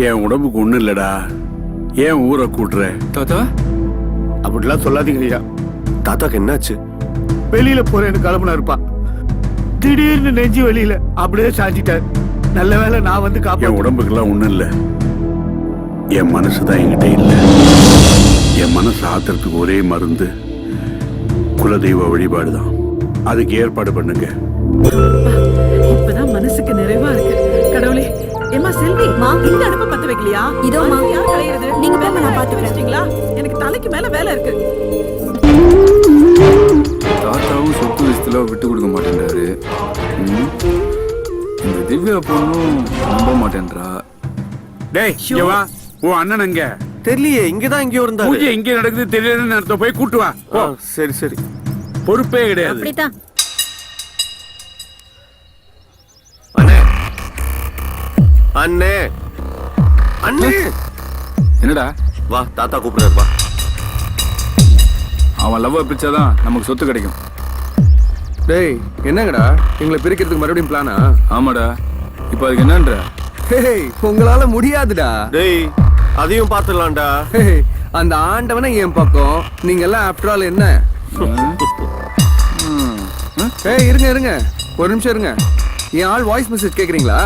[SPEAKER 7] என் உடம்புக்கு ஒண்ணு இல்லடா, ஏன் ஊரை கூட்டுற?
[SPEAKER 4] தாத்தா
[SPEAKER 8] அப்படிலாம் சொல்லாதீங்க ஐயா.
[SPEAKER 3] தாத்தாக்கு என்னாச்சு?
[SPEAKER 8] வெளியில போறேன்னு கிளம்புனா இருப்பா, திடீர்னு நெஞ்சு வெளியில அப்படியே சாஞ்சிட்டார். நல்ல வேளை நான் வந்து
[SPEAKER 7] என்
[SPEAKER 8] காப்பேன்.
[SPEAKER 7] உடம்புக்கெல்லாம் ஒண்ணும் இல்ல, என் மனசுதான் என்கிட்ட இல்ல. என் மனசு ஆத்துறதுக்கு ஒரே மருந்து குலதெய்வ வழிபாடுதான். அதுக்கு ஏற்பாடு பண்ணுங்க.
[SPEAKER 10] இப்பதான் மனசுக்கு நிறைவா இருக்கு. கடவுளே, ஏமா செல்வி, இந்த அடுப்பை பத்த வைக்கலையா?
[SPEAKER 9] இதோமா.
[SPEAKER 10] யார் கலையிறது?
[SPEAKER 9] நீங்க போங்க, நான் பாத்துக்கிறேன்.
[SPEAKER 10] எனக்கு தலைக்கு மேல வேலை இருக்கு.
[SPEAKER 4] தாத்தாவும் சொத்து விஷயத்துல விட்டு கொடுக்க மாட்டேன்றாரு. இந்த திவ்யா பொண்ணும் நம்ப மாட்டேன்றா.
[SPEAKER 7] டேய், இங்க வா. உன் அண்ணன் எங்க?
[SPEAKER 3] தெரியலையே, இங்கதான் எங்கேயோ இருந்தாரு.
[SPEAKER 7] பூஜை எங்க நடக்குது தெரியலன்னு நேரத்தை போய் கூட்டு வா. போ.
[SPEAKER 3] சரி சரி.
[SPEAKER 7] பொறுப்பே கிடையாது.
[SPEAKER 9] அப்படித்தான்.
[SPEAKER 3] அண்ணே அண்ணே அண்ணே,
[SPEAKER 4] என்னடா?
[SPEAKER 3] வா, தாத்தா கூப்பிடுறாரு, வா.
[SPEAKER 4] அவன் லவ் பிரிச்சாதான் நமக்கு சொத்து கிடைக்கும். டேய், என்னங்கடா எங்களை பிரிக்கிறதுக்கு மறுபடியும் பிளானா? ஆமாடா. இப்போ அதுக்கு என்னன்ற? உங்களால முடியாதுடா.
[SPEAKER 3] டேய், அதையும் பாத்துடலாம்டா.
[SPEAKER 4] அந்த ஆண்டவனை என் பக்கம், நீங்க எல்லாம் ஆஃப்டர் ஆல் என்ன? ஏய் இருங்க இருங்க, ஒரு நிமிஷம் இருங்க. என் ஆள் வாய்ஸ் மெசேஜ் கேக்குறீங்களா?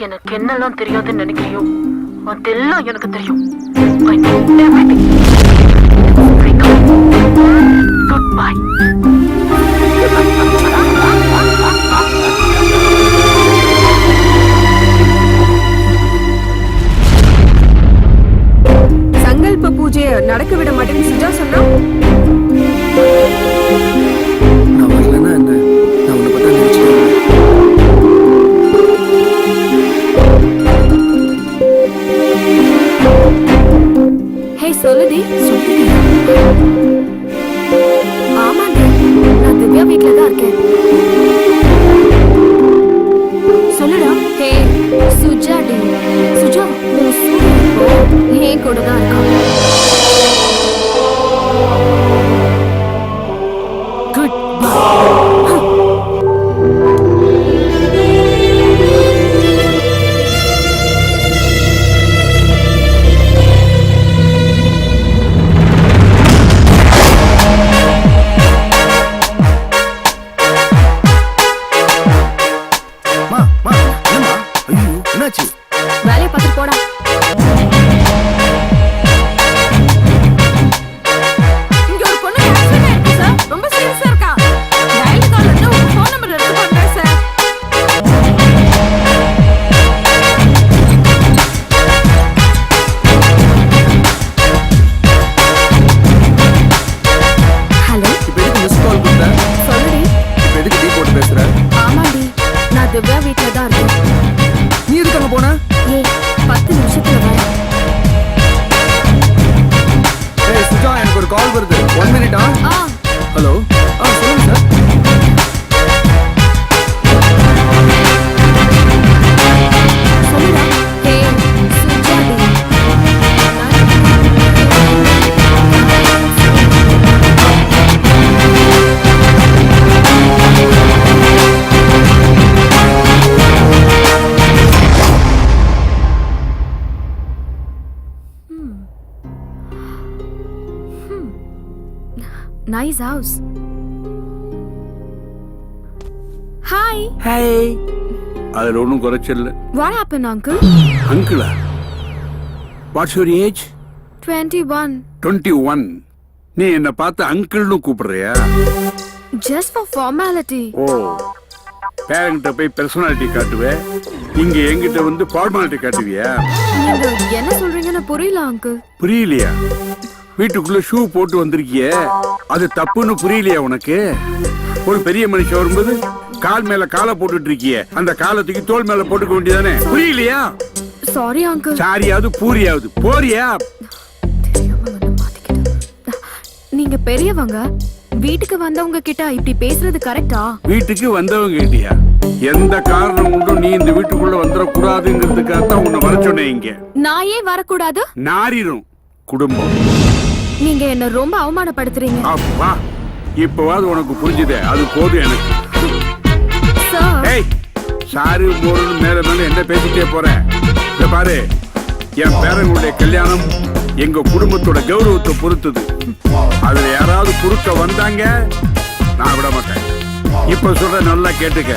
[SPEAKER 5] எனக்கு என்னெல்லாம் தெரியாதுன்னு நினைக்கிறியோ அதெல்லாம் எனக்கு தெரியும். Good bye.
[SPEAKER 14] சங்கல்ப பூஜையை நடக்க விட மாட்டேன்னு சுஜா சொன்னா
[SPEAKER 4] நான் வரலன்னா என்ன? நான் உன்னை பத்தி நினைச்சிட்டேன்.
[SPEAKER 9] ஹே சொல்லுடி. ஆமாங்க, நான் திவ்யா வீட்ல தான் இருக்கேன். சொல்லுடா. Hey Suja D. சுஜா உன் சூரிய இப்போ ஏன் கூட தான் இருக்கான். Good bye.
[SPEAKER 4] என்னாச்சு?
[SPEAKER 9] வேலையை பார்த்துட்டு போடா.
[SPEAKER 5] இங்க ஒரு பொண்ணு ஆக்சிடென்ட் ஆயிருக்கு சார். ரொம்ப சீரியஸா இருக்கா. டயல் கால்ல இருந்து உங்க ஃபோன் நம்பர் எடுத்து பண்றேன் சார்.
[SPEAKER 9] ஹலோ
[SPEAKER 4] இப்போ எதுக்கு மிஸ் கால் கொடுத்த?
[SPEAKER 9] சொல்லுடி.
[SPEAKER 4] இப்போ எதுக்கு டீ போட்டு பேசுற?
[SPEAKER 9] ஆமாடி, நான் திவ்யா வீட்ல தான் இருக்கேன்.
[SPEAKER 4] நீ எதுக்கு அங்க போன?
[SPEAKER 9] ஏய் 10 நிமிஷத்துல வரேன்.
[SPEAKER 4] ஏய் சுஜா, எனக்கு ஒரு கால் வருது. 1 மினிட்டா? ஹலோ. சொல்லுங்க சார்.
[SPEAKER 9] சொல்லுடா. ஹே சுஜா டி. Nice house. Hi.
[SPEAKER 7] ஹே, அதுல ஒன்றும் குறைச்சல்.
[SPEAKER 9] What happened, uncle?
[SPEAKER 7] அங்கிளா? What's your age?
[SPEAKER 9] 21.
[SPEAKER 7] 21. நீ என்ன பார்த்து அங்கிள்னு கூப்பிடுறியா?
[SPEAKER 9] Just for formality.
[SPEAKER 7] ஓ, பேரங்கிட்ட போய் பர்சனாலிட்டி காட்டுவே, இங்க எங்கிட்ட வந்து ஃபார்மாலிட்டி காட்டுவியா?
[SPEAKER 9] நீங்க என்ன சொல்றீங்கன்னு புரியல uncle.
[SPEAKER 7] புரியலையா? வீட்டுக்குள்ள ஷூ போட்டு வந்திருக்கிய, அது தப்புன்னு புரியலையா உனக்கு? ஒரு பெரிய மனுஷன் வரும்போது கால் மேல காலை போட்டுட்டு இருக்கிய, அந்த காலத்துக்கு தோல் மேல போட்டுக்க வேண்டியதானே? புரியலையா?
[SPEAKER 9] Sorry uncle.
[SPEAKER 7] சாரியாவது பூரியாவது போறியா?
[SPEAKER 9] தெரியாம வந்து மாட்டிக்கிட்டேன். நீங்க பெரியவங்க, வீட்டுக்கு வந்தவங்க கிட்ட இப்படி பேசுறது கரெக்டா?
[SPEAKER 7] வீட்டுக்கு வந்தவங்க கிட்டியா? எந்த காரணம் கொண்டும் நீ இந்த வீட்டுக்குள்ள வந்துடக்கூடாதுங்கிறதுக்காக தான் உன்னை வர சொன்னேன். இங்க
[SPEAKER 9] நான் ஏன் வரக்கூடாது?
[SPEAKER 7] நாரிரும் குடும்பம்.
[SPEAKER 9] நீங்க என்ன ரொம்ப அவமானப்படுத்துறீங்க.
[SPEAKER 7] அப்பா, இப்பவாது உனக்கு புரிஞ்சுதே, அது போதும் எனக்கு.
[SPEAKER 9] சார்.
[SPEAKER 7] ஏய், சாரு போறது மேல மேல என்ன பேசிட்டே போறேன்? இத பாரு, என் பேரனுடைய கல்யாணம் எங்க குடும்பத்தோட கௌரவத்தை பொறுத்தது. அதுல யாராவது குறுக்க வந்தாங்க நான் விட மாட்டேன். இப்ப சொல்ற நல்லா கேட்டுக்க,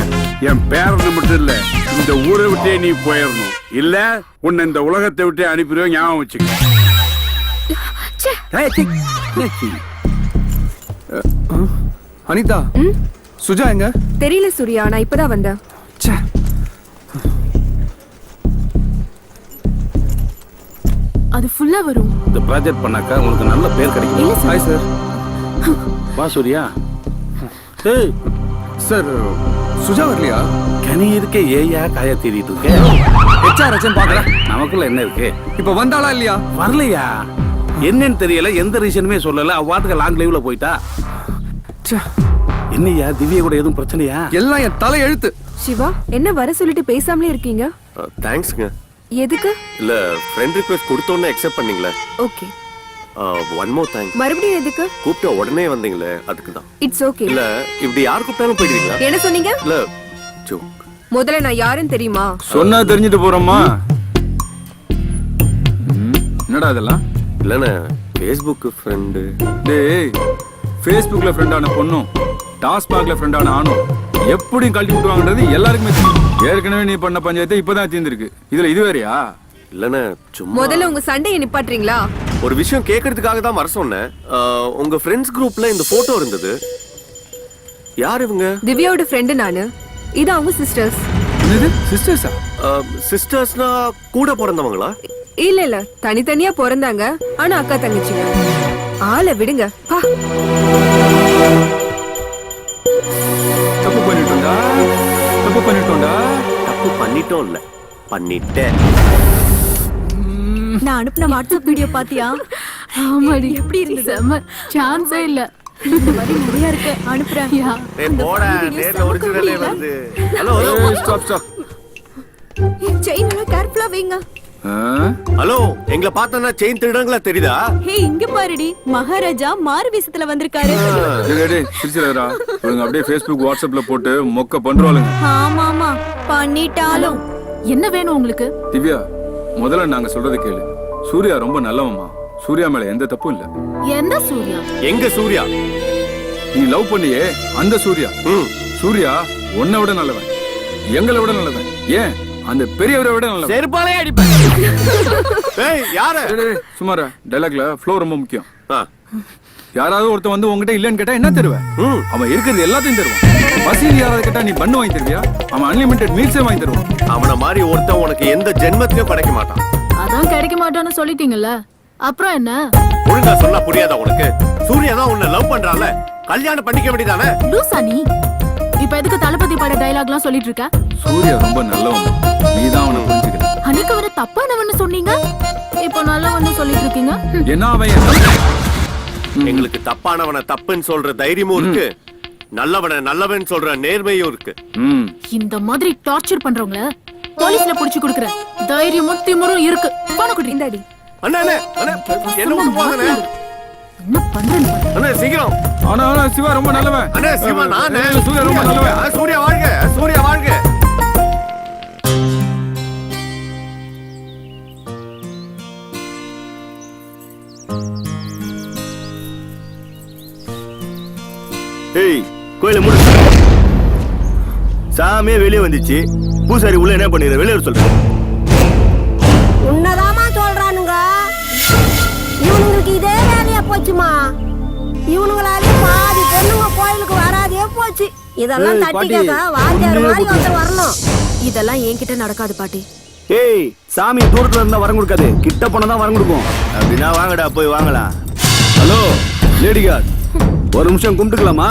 [SPEAKER 7] என் பேரனை மட்டும் இல்ல, இந்த ஊரை விட்டே நீ போயிடணும். இல்ல உன்னை இந்த உலகத்தை விட்டே அனுப்பிடுவேன், ஞாபகம் வச்சுக்க.
[SPEAKER 4] அனிதா, சுஜா எங்க?
[SPEAKER 14] தெரியல சூர்யா, நான் இப்பதான் வந்தேன்.
[SPEAKER 9] அது ஃபுல்லா வரும்.
[SPEAKER 6] இந்த ப்ராஜெக்ட் பண்ணாக்கா உனக்கு நல்ல பேர் கிடைக்கும்.
[SPEAKER 4] Hi sir.
[SPEAKER 6] வா சூர்யா. ஏய்
[SPEAKER 4] சார், சுஜா வரலையா?
[SPEAKER 6] கனி இருக்க ஏயா காய தேடிட்டு இருக்க?
[SPEAKER 4] ஹெச்ஆர் பாக்குறேன்.
[SPEAKER 6] நமக்குள்ள என்ன இருக்கு?
[SPEAKER 4] இப்ப வந்தாளா இல்லையா?
[SPEAKER 6] வரலையா? என்னன்னு தெரியல, எந்த ரீசனுமே சொல்லல. அவ்வாட்டுக்கு லாங் லைவ்ல போயிட்டா. என்னையா திவ்யா கூட எதுவும் பிரச்சனையா?
[SPEAKER 4] எல்லாம் என் தலை எழுத்து.
[SPEAKER 14] சிவா, என்ன வர சொல்லிட்டு பேசாமலே இருக்கீங்க?
[SPEAKER 3] தேங்க்ஸ்ங்க.
[SPEAKER 14] எதுக்கு?
[SPEAKER 3] இல்ல ஃப்ரெண்ட் ரிக்வெஸ்ட் கொடுத்தோன்னே அக்செப்ட் பண்ணீங்களே.
[SPEAKER 14] ஓகே.
[SPEAKER 3] One more thanks.
[SPEAKER 14] மறுபடியும் எதுக்கு?
[SPEAKER 3] கூப்பிட்ட உடனே வந்தீங்களே, அதுக்கு தான்.
[SPEAKER 14] It's okay.
[SPEAKER 3] இல்ல இப்படி யார் கூப்பிட்டாலும் போயிடுவீங்களா?
[SPEAKER 14] என்ன சொன்னீங்க?
[SPEAKER 3] இல்ல ஜோக்.
[SPEAKER 14] முதல்ல நான் யாருன்னு தெரியுமா?
[SPEAKER 1] சொன்னா தெரிஞ்சுட்டு போறோமா? என்னடா இதெல்லாம்?
[SPEAKER 3] இல்லண்ணே, ஃபேஸ்புக் ஃப்ரெண்டு.
[SPEAKER 1] டேய், ஃபேஸ்புக்ல ஃப்ரெண்டான பொண்ணும் டாஸ்மாக்ல ஃப்ரெண்டான ஆணும் எப்படியும் கழட்டி விட்டுவாங்கன்றது எல்லாருக்குமே தெரியும். ஏற்கனவே நீ பண்ண பஞ்சாயத்து இப்பதான் தீர்ந்திருக்கு. இதுல இது வேறையா?
[SPEAKER 3] இல்லண்ணே சும்மா
[SPEAKER 14] முதல்ல உங்க சண்டையை நிப்பாட்டுறீங்களா?
[SPEAKER 3] ஒரு விஷயம் கேட்கறதுக்காக தான் வர சொன்னேன். உங்க ஃப்ரெண்ட்ஸ் குரூப்ல இந்த போட்டோ இருந்தது. யார் இவங்க?
[SPEAKER 14] திவ்யாவோட ஃப்ரெண்டு நானு. இது அவங்க சிஸ்டர்ஸ்.
[SPEAKER 1] என்னது சிஸ்டர்ஸா?
[SPEAKER 3] சிஸ்டர்ஸ்னா கூட பிறந்தவங்களா?
[SPEAKER 14] இல்ல தனித்தனியா பிறந்தாங்க. ஆனா அக்கா தங்கச்சிங்க. ஆளை விடுங்க.
[SPEAKER 1] தப்பு பண்ணிட்டோம்டா.
[SPEAKER 3] தப்பு பண்ணிட்டோம் இல்ல, பண்ணிட்டேன்.
[SPEAKER 9] நான் அனுப்பின வாட்ஸ்அப் வீடியோ பாத்தியா?
[SPEAKER 5] ஆமாடி.
[SPEAKER 9] எப்படி இருந்தது?
[SPEAKER 5] செம சான்ஸே இல்ல.
[SPEAKER 9] இந்த மாதிரி நிறைய இருக்கு, அனுப்புறேன்.
[SPEAKER 3] டேய் போடா, நேர்ல ஒரிஜினலே வருது. Hello
[SPEAKER 1] stop.
[SPEAKER 9] செயின் எல்லாம் கேர்ஃபுல்லா வைங்க.
[SPEAKER 3] ஹலோ, எங்களை பார்த்தா செயின் திருடங்களா தெரியுதா?
[SPEAKER 9] ஹே, இங்க பாருடி, மகாராஜா மாறு வேஷத்துல வந்திருக்காரு.
[SPEAKER 1] டேய் சிரிச்சலடா. இவங்க அப்படியே ஃபேஸ்புக் வாட்ஸ்அப்ல போட்டு மொக்க பண்றாளுங்க.
[SPEAKER 9] ஆமாமா பண்ணிட்டாலும்.
[SPEAKER 5] என்ன வேணும் உங்களுக்கு?
[SPEAKER 1] திவ்யா, முதல்ல நாங்க சொல்றது கேளு. சூர்யா ரொம்ப நல்லவம்மா. சூர்யா மேல எந்த தப்பும் இல்ல.
[SPEAKER 5] எந்த சூர்யா?
[SPEAKER 3] எங்க சூர்யா?
[SPEAKER 1] நீ லவ் பண்ணியே அந்த சூர்யா. சூர்யா உன்னை விட நல்லவன், எங்களை விட நல்லவன், ஏன் அந்த பெரியவரை விட நல்லவன்.
[SPEAKER 8] செருப்பாலே அடிப்பேன்.
[SPEAKER 3] ஏய் யாரு?
[SPEAKER 1] சுமாரா டைலாக்ல ஃப்ளோ ரொம்ப முக்கியம். யாராவது ஒருத்தன் வந்து உங்ககிட்ட இல்லன்னு கேட்டா என்ன தருவேன்? அவன் இருக்கிறது எல்லாத்தையும் தருவான். பசியில் யாராவது கேட்டா நீ பண்ணு வாங்கி தருவியா? அவன் அன்லிமிட்டெட் மீல்ஸே வாங்கி தருவான்.
[SPEAKER 3] அவன மாதிரி ஒருத்தன் உனக்கு எந்த ஜென்மத்திலயும் கிடைக்க மாட்டான்.
[SPEAKER 5] அதான் கிடைக்க மாட்டான்னு சொல்லிட்டீங்கல்ல, அப்புறம் என்ன?
[SPEAKER 3] ஒழுங்கா சொன்னா புரியாதா உனக்கு? சூர்யா தான் உன்னை லவ் பண்றான்ல, கல்யாணம் பண்ணிக்க வேண்டியதானே?
[SPEAKER 5] லூசா நீ? இப்ப எதுக்கு தளபதி பட டயலாக்லாம் சொல்லிட்டு இருக்க?
[SPEAKER 1] சூர்யா ரொம்ப நல்லவன், நீதான் அவனை புரிஞ்சுக்கல.
[SPEAKER 5] அன்னைக்கு அவரை தப்பானவன்னு சொன்னீங்க, இப்போ நல்லவன்னு சொல்லிட்டு இருக்கீங்க.
[SPEAKER 3] என்ன அவன்? எங்களுக்கு தப்பானவனை தப்புன்னு சொல்ற தைரியமும் இருக்கு, நல்லவனை நல்லவன் சொல்ற நேர்மையும் இருக்கு.
[SPEAKER 5] இந்த மாதிரி டார்ச்சர் பண்றவங்கள போலீஸ்ல புடிச்சு கொடுக்கற தைரியமும் திமிரும் இருக்கு. போன குடி இந்தாடி.
[SPEAKER 3] அண்ணா அண்ணா என்ன ஒண்ணு போங்கண்ணே.
[SPEAKER 5] என்ன பண்றேன்னு
[SPEAKER 3] அண்ணா சீக்கிரம்.
[SPEAKER 1] ஆனா சிவா ரொம்ப நல்லவன்.
[SPEAKER 3] அண்ணா சிவா நானே.
[SPEAKER 1] சூர்யா ரொம்ப நல்லவன்.
[SPEAKER 3] சூர்யா வாழ்க, சூர்யா வாழ்க.
[SPEAKER 15] ஏய் கோயில மூடு. சாமியே வெளியே வந்துச்சு, பூசாரி உள்ள என்ன பண்ணிடுற? வெளியே சொல்ற.
[SPEAKER 13] உன்னதாமா சொல்றானுங்க. இவனுங்களுக்கு இதே வேலையா போச்சுமா. இவனுங்களாலே பாதி பொண்ணுங்க கோயிலுக்கு வராதே போச்சு. இதெல்லாம் தட்டி கேட்க வாத்தியார் மாதிரி ஒருத்தர் வரணும்.
[SPEAKER 9] இதெல்லாம் என்கிட்ட நடக்காது பாட்டி.
[SPEAKER 15] ஏய் சாமி தூரத்துல இருந்தா வரம் கொடுக்காது, கிட்ட போனா தான் வரம் கொடுக்கும். அப்படின்னா வாங்கடா போய் வாங்கலாம். ஹலோ லேடி கார்டு, ஒரு நிமிஷம் கும்பிட்டுக்கலாமா?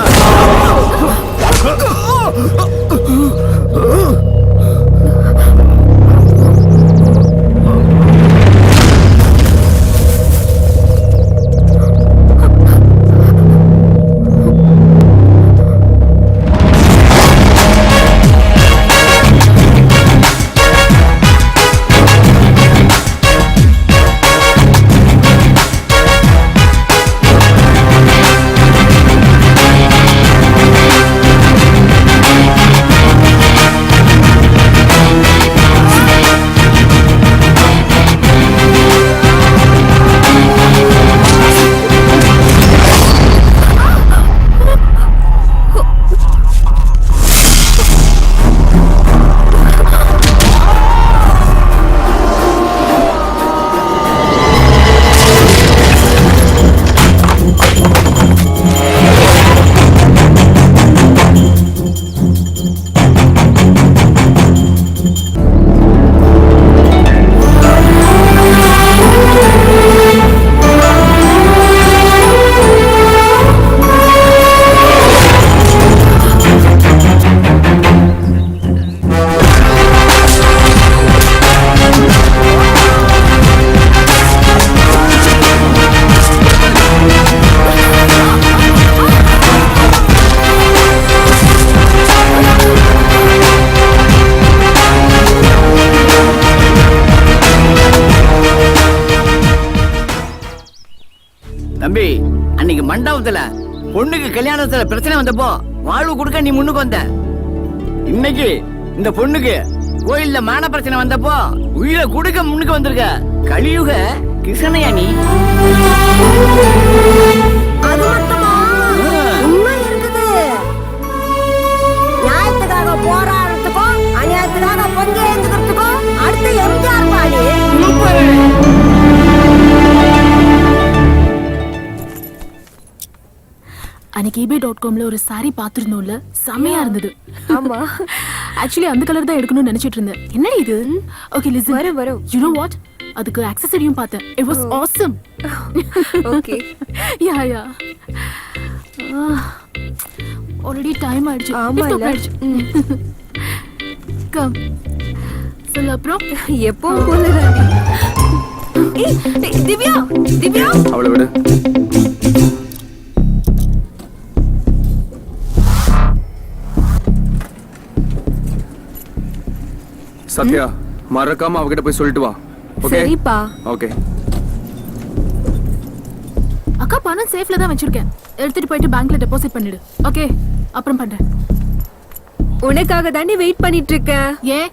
[SPEAKER 8] தம்பி, அன்னைக்கு மண்டபத்துல பொண்ணுக்கு கல்யாணத்துல பிரச்சனை வந்தப்போ வாழ்வு கொடுக்க நீ முன்னுக்கு வந்த. இன்னைக்கு இந்த பொண்ணுக்கு கோயில்ல மான பிரச்சனை வந்தப்போ உயிரை கொடுக்க முன்னுக்கு வந்திருக்க. கலியுக கிருஷ்ணயா நீ.
[SPEAKER 13] அது மட்டுமா
[SPEAKER 9] அன்னைக்கு ebay.comல ஒரு சாரி பாத்துருந்தோம்ல, செமையா இருந்தது.
[SPEAKER 14] ஆமா.
[SPEAKER 9] ஆக்சுவலி அந்த கலர் தான் எடுக்கணும்னு நினைச்சிட்டு இருந்தேன். என்ன இது? Okay listen.
[SPEAKER 14] வரும்.
[SPEAKER 9] You know what? அதுக்கு ஆக்சஸரியும் பார்த்தேன். It was awesome.
[SPEAKER 14] Okay.
[SPEAKER 9] Yeah. Already time ஆயிடுச்சு.
[SPEAKER 14] ஆமா இல்ல.
[SPEAKER 9] கம். சொல்ல அப்புறம்
[SPEAKER 14] எப்பவும் போலதான். ஏய் திவ்யா, திவ்யா.
[SPEAKER 4] அவளை விடு. சத்யா, மறக்காம அவகிட்ட போய் சொல்லிட்டு வா. ஓகே?
[SPEAKER 14] சரிப்பா.
[SPEAKER 4] ஓகே.
[SPEAKER 9] அக்கா பணம் சேஃப்ல தான் வச்சிருக்கேன். எடுத்துட்டு போயிட்டு பேங்க்ல டெபாசிட் பண்ணிடு. ஓகே? அப்புறம் பண்றேன்.
[SPEAKER 14] உனக்காக தாண்டி வெயிட் பண்ணிட்டு இருக்கேன்.
[SPEAKER 9] ஏன்?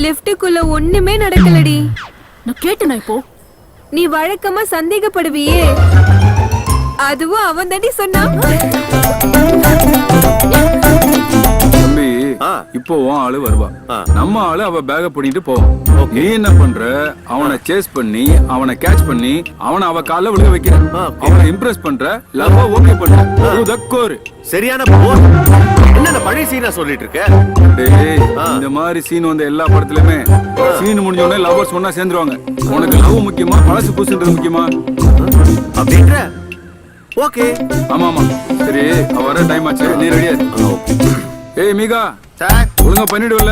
[SPEAKER 14] லிஃப்ட்டுக்குள்ள ஒண்ணுமே நடக்கலடி.
[SPEAKER 9] நான் கேட்டேனா இப்போ?
[SPEAKER 14] நீ வழக்கமா சந்தேகப்படுவியே, அதுவும் அவன் தாண்டி சொன்னான்.
[SPEAKER 1] தம்பி, இப்போ உன் ஆளு வருவா. நம்ம ஆளு அவ பேக பண்ணிட்டு போவோம். நீ என்ன பண்ற? அவனை சேஸ் பண்ணி, அவனை கேட்ச் பண்ணி, அவனை அவ கால்ல விழுக வைக்கிற. அவனை இம்ப்ரெஸ் பண்ற, லவ் ஓகே பண்ற. உதக்கோரு
[SPEAKER 3] சரியான போர். என்ன பழைய சீனா சொல்லிட்டு இருக்க?
[SPEAKER 1] டேய், இந்த மாதிரி சீன் வந்த எல்லா படத்துலயுமே சீன் முடிஞ்ச உடனே லவ்வர்ஸ் ஒண்ணா சேர்ந்துருவாங்க. உனக்கு லவ் முக்கியமா, பழசு புதுசுன்றது முக்கியமா?
[SPEAKER 3] அப்படின்ற ஓகே.
[SPEAKER 1] ஆமா. சரி, அவ வர டைம் ஆச்சு. நீ ரெடியா? ஏய் மீகா
[SPEAKER 15] சார்,
[SPEAKER 1] ஒழுங்கா பண்ணிடுவல?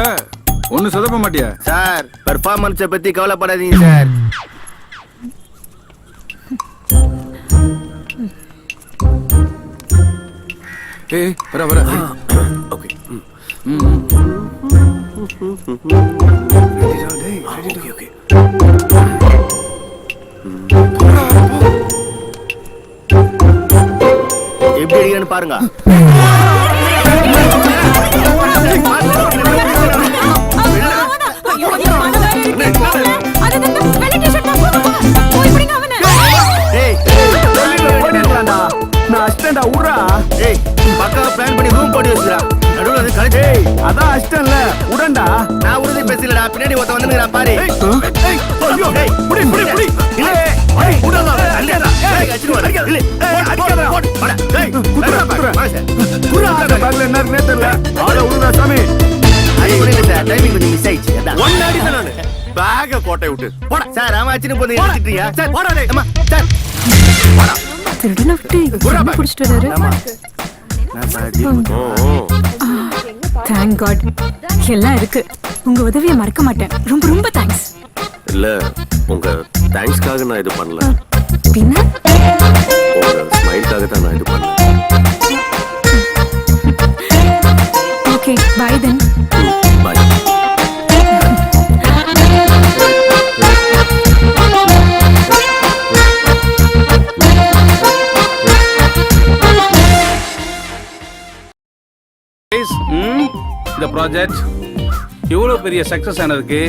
[SPEAKER 1] ஒன்னும் சொதப்ப மாட்டியா?
[SPEAKER 15] சார் பெர்ஃபார்மன்ஸை பத்தி கவலைப்படாதீங்க சார்.
[SPEAKER 1] ஏய் வர.
[SPEAKER 3] ஓகே. ஓகே.
[SPEAKER 15] எப்படி அடிக்கன்னு பாருங்க. நான் அஸ்டண்டா ஊரா. ஏய் பக்காவா பிளான் பண்ணி ரூம் போட்டு வச்சுடா. நடுவுல வந்து கலெக்ட். ஏய் அதான் அஸ்டன்ல உடண்டா. நான் உறுதி பேசலடா. பின்னாடி ஒருத்த வந்துங்கடா பாரு. ஏய் ஐயோ ஏய் புடி. இல்ல ஏய் உடடா. அல்லடா. ஏய் அடிச்சு வர. இல்ல அடிக்கடா. போடா. ஏய் குறா பேக்ல என்ன இருக்குனே தெரியல. ஆள உடுடா சாமி. அடி புரியல சார். டைமிங் கொஞ்சம் மிஸ் ஆயிடுச்சு. அதான்
[SPEAKER 3] ஒண்ணு அடிதான் நானு. பேக கோட்டை விட்டு போடா.
[SPEAKER 15] சார் அவன் அடிச்சு போய் எடுத்துட்டீங்க. சார் போடா டேய். அம்மா சார் போடா.
[SPEAKER 14] திருடன விட்டு புடிச்சிட்டு வராரு.
[SPEAKER 15] ஆமா. நான் சாதி.
[SPEAKER 14] Thank god. எல்லாம் இருக்கு. உங்க உதவியை மறக்க மாட்டேன். ரொம்ப தேங்க்ஸ்.
[SPEAKER 3] இல்ல உங்க தேங்க்ஸ்க்காக நான் இது பண்ணல.
[SPEAKER 14] பின்ன
[SPEAKER 3] உங்க ஸ்மைல்காக தான் நான் இது பண்ணேன்.
[SPEAKER 14] Okay bye then.
[SPEAKER 3] பை.
[SPEAKER 7] இந்த ப்ராஜெக்ட் இவ்வளவு பெரிய சக்சஸ் ஆனதுக்கு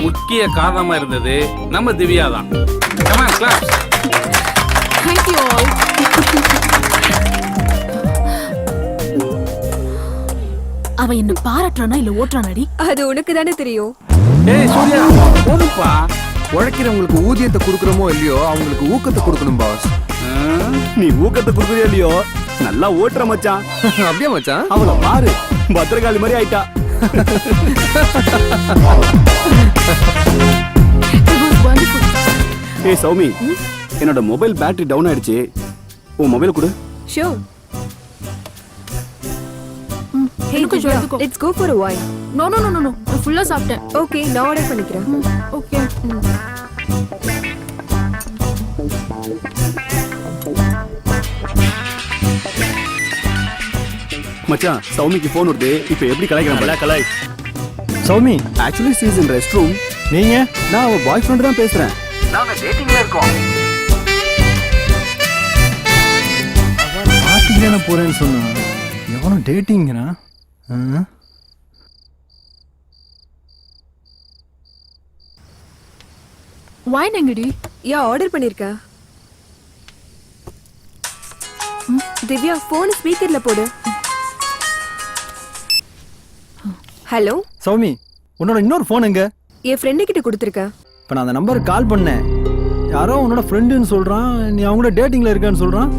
[SPEAKER 7] முக்கிய காரணமா இருந்தது நம்ம திவ்யா தான். Come on, claps.
[SPEAKER 9] Thank you all. அவ என்ன பாராட்டுறானா இல்ல ஓட்டுறானாடி?
[SPEAKER 14] அது உனக்கு தானே தெரியும்.
[SPEAKER 7] ஏய் சூர்யா, போடுப்பா.
[SPEAKER 4] உழைக்கிறவங்களுக்கு ஊதியத்தை கொடுக்குறோமோ இல்லையோ, அவங்களுக்கு ஊக்கத்தை கொடுக்கணும் பாஸ்.
[SPEAKER 15] நீ ஊக்கத்தை கொடுக்குறியோ இல்லையோ, நல்லா ஓட்டுற மச்சான்.
[SPEAKER 4] அப்படியே மச்சான்.
[SPEAKER 15] அவளை பாரு, பத்திரகாளி மாதிரி ஆயிட்டா.
[SPEAKER 9] It was wonderful.
[SPEAKER 15] ஏய் சௌமி, என்னோட மொபைல் பேட்டரி டவுன் ஆயிடுச்சு. உன் மொபைல் கொடு.
[SPEAKER 14] Sure. Hey
[SPEAKER 9] கொஞ்சம்
[SPEAKER 14] Divya,
[SPEAKER 9] எடுத்துக்கோ.
[SPEAKER 14] let's go for a while.
[SPEAKER 9] No. நான் ஃபுல்லா சாப்பிட்டேன்.
[SPEAKER 14] Okay, நான் ஆர்டர் பண்ணிக்கிறேன்.
[SPEAKER 9] ஓகே.
[SPEAKER 15] மச்சான், சௌமிக்கு ஃபோன் வருது. இப்போ எப்படி கலாய்க்கிறான்? கலாய்.
[SPEAKER 11] Soumi,
[SPEAKER 15] actually she is in rest room.
[SPEAKER 11] நீங்க?
[SPEAKER 15] நான் அவ பாய் ஃப்ரெண்ட் தான் பேசுறேன்.
[SPEAKER 2] நாங்க டேட்டிங்ல இருக்கோம்.
[SPEAKER 11] பார்ட்டிக்கு தானே போறேன்னு சொன்னா, எவனும் டேட்டிங்கிறா?
[SPEAKER 9] வைன் எங்கடி?
[SPEAKER 14] யா ஆர்டர் பண்ணிருக்கேன். திவ்யா போன் ஸ்பீக்கர்ல போடு. ஹலோ
[SPEAKER 11] சௌமி, உன்னோட இன்னொரு போன் எங்க?
[SPEAKER 14] என் ஃப்ரெண்டு கிட்ட கொடுத்துருக்கேன்.
[SPEAKER 6] இப்போ நான் அந்த நம்பருக்கு கால் பண்ணேன். யாரோ உன்னோட ஃப்ரெண்டுன்னு சொல்றான், நீ அவங்களோட டேட்டிங்ல இருக்கான்னு சொல்றான்.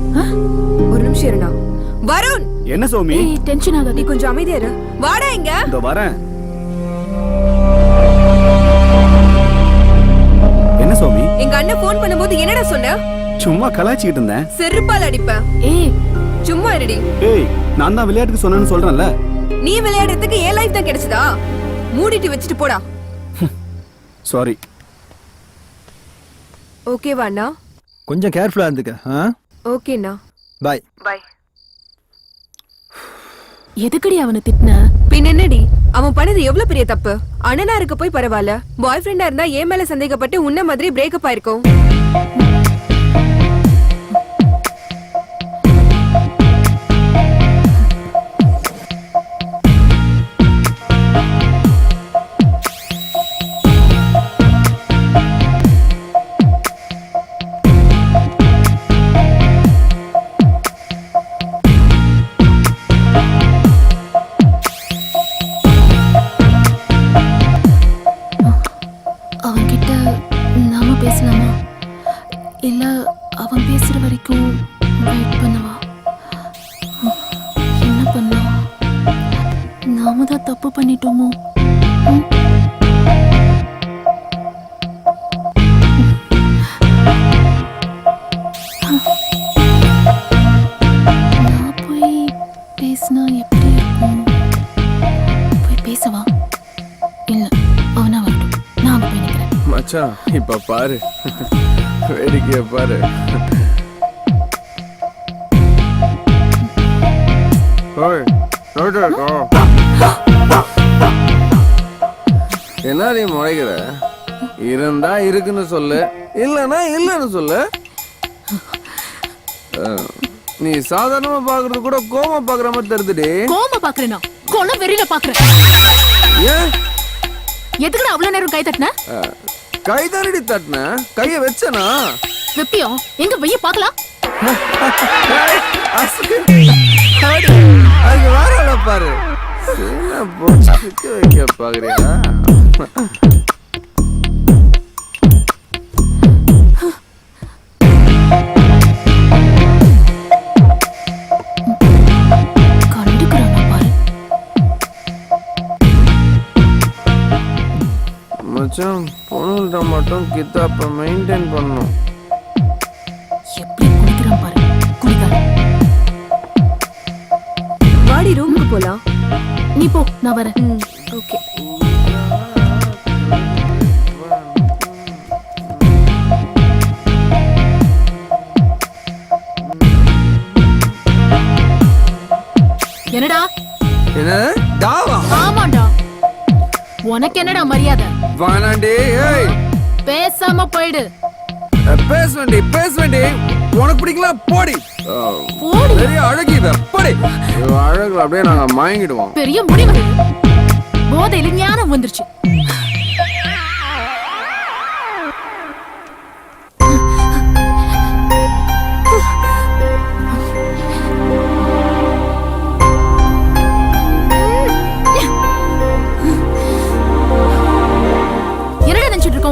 [SPEAKER 14] ஒரு நிமிஷம் இருடா. வருண்,
[SPEAKER 15] என்ன சௌமி?
[SPEAKER 14] டென்ஷன் ஆகாத, நீ கொஞ்சம் அமைதியா இரு. வாடா இங்க.
[SPEAKER 15] இதோ வரேன். என்ன சௌமி?
[SPEAKER 14] எங்க அண்ணன் ஃபோன் பண்ணும்போது என்னடா சொன்ன?
[SPEAKER 15] சும்மா கலாய்ச்சிக்கிட்டு இருந்தேன்.
[SPEAKER 14] செருப்பால் அடிப்பேன். ஏய் சும்மா இருடி.
[SPEAKER 15] ஏய், நான் தான் விளையாட்டுக்கு சொன்னேன்னு சொல்றேன்ல.
[SPEAKER 14] நீ விளையாடுறதுக்கு ஏன் லைஃப் தான் கிடைச்சதா? மூடிட்டு வச்சுட்டு போடா.
[SPEAKER 15] சாரி.
[SPEAKER 14] ஓகேவா அண்ணா?
[SPEAKER 6] கொஞ்சம் கேர்ஃபுல்லா இருந்துக்க.
[SPEAKER 14] ஓகேண்ணா.
[SPEAKER 6] பை.
[SPEAKER 14] பை.
[SPEAKER 9] எதுக்கடி அவனை திட்டின?
[SPEAKER 14] பின் என்னடி, அவன் பண்ணது எவ்வளவு பெரிய தப்பு. அண்ணனா இருக்க போய் பரவாயில்ல, பாய் ஃப்ரெண்டா இருந்தா ஏன் மேல சந்தேகப்பட்டு உன்ன மாதிரி பிரேக்கப் ஆயிருக்கும்.
[SPEAKER 9] அவன்கிட்ட நாம பேசலாமா, இல்ல அவன் பேசுற வரைக்கும் வெயிட் பண்ணவா? என்ன பண்ணலாம்? நாம தான் தப்பு பண்ணிட்டோமோ? நான் போய் பேசினா எப்படி இருக்கும்? போய் பேசவா? இல்ல, அவனா வரட்டும், நான் போய் நிக்கிறேன்.
[SPEAKER 4] மச்சான் இப்ப பாரு, வேடிக்கைய பாரு. என்ன நீ முறைகிற? இருந்தா இருக்குன்னு சொல்லு, இல்லன்னா இல்லன்னு சொல்லு. நீ சாதாரணமா பாக்குறது கூட கோமா பாக்குற மாதிரி தெரியுதுடி.
[SPEAKER 9] கோமா பாக்குறேனா? கொலை வெறியில பாக்குறேன்.
[SPEAKER 4] ஏன்
[SPEAKER 9] எதுக்குடா அவ்வளவு நேரம் கை தட்டின?
[SPEAKER 4] கை தானடி தட்டின, கைய வச்சனா?
[SPEAKER 9] வெப்பியோ எங்க வெய்ய பாக்கலாம்.
[SPEAKER 4] அதுக்கு வேற பாரு, வைக்க பாக்குறியா? மச்சான், பொண்ணுகிட்ட மட்டும் கித்தாப்ப மெயின்டைன் பண்ணணும்.
[SPEAKER 9] எப்படி குடிக்கிறான் பாரு, குடிக்காரன்.
[SPEAKER 14] வாடி ரூமுக்கு போலாம்.
[SPEAKER 9] நீ போ, நான் வரேன்.
[SPEAKER 14] ஓகே.
[SPEAKER 9] என்னடா?
[SPEAKER 4] என்ன டாவா?
[SPEAKER 9] ஆமாடா. உனக்கு என்னடா மரியாதை?
[SPEAKER 4] வானாண்டி, ஏய்
[SPEAKER 9] பேசாம போயிடு.
[SPEAKER 4] பேசுவேண்டி பேசுவேண்டி, உனக்கு பிடிக்கலாம் போடி.
[SPEAKER 9] போடி.
[SPEAKER 4] பெரிய அழகி இவ, போடி. அழகு அப்படியே நாங்க மயங்கிடுவோம்.
[SPEAKER 9] பெரிய முடி வருது, போதையில ஞானம் வந்துருச்சு.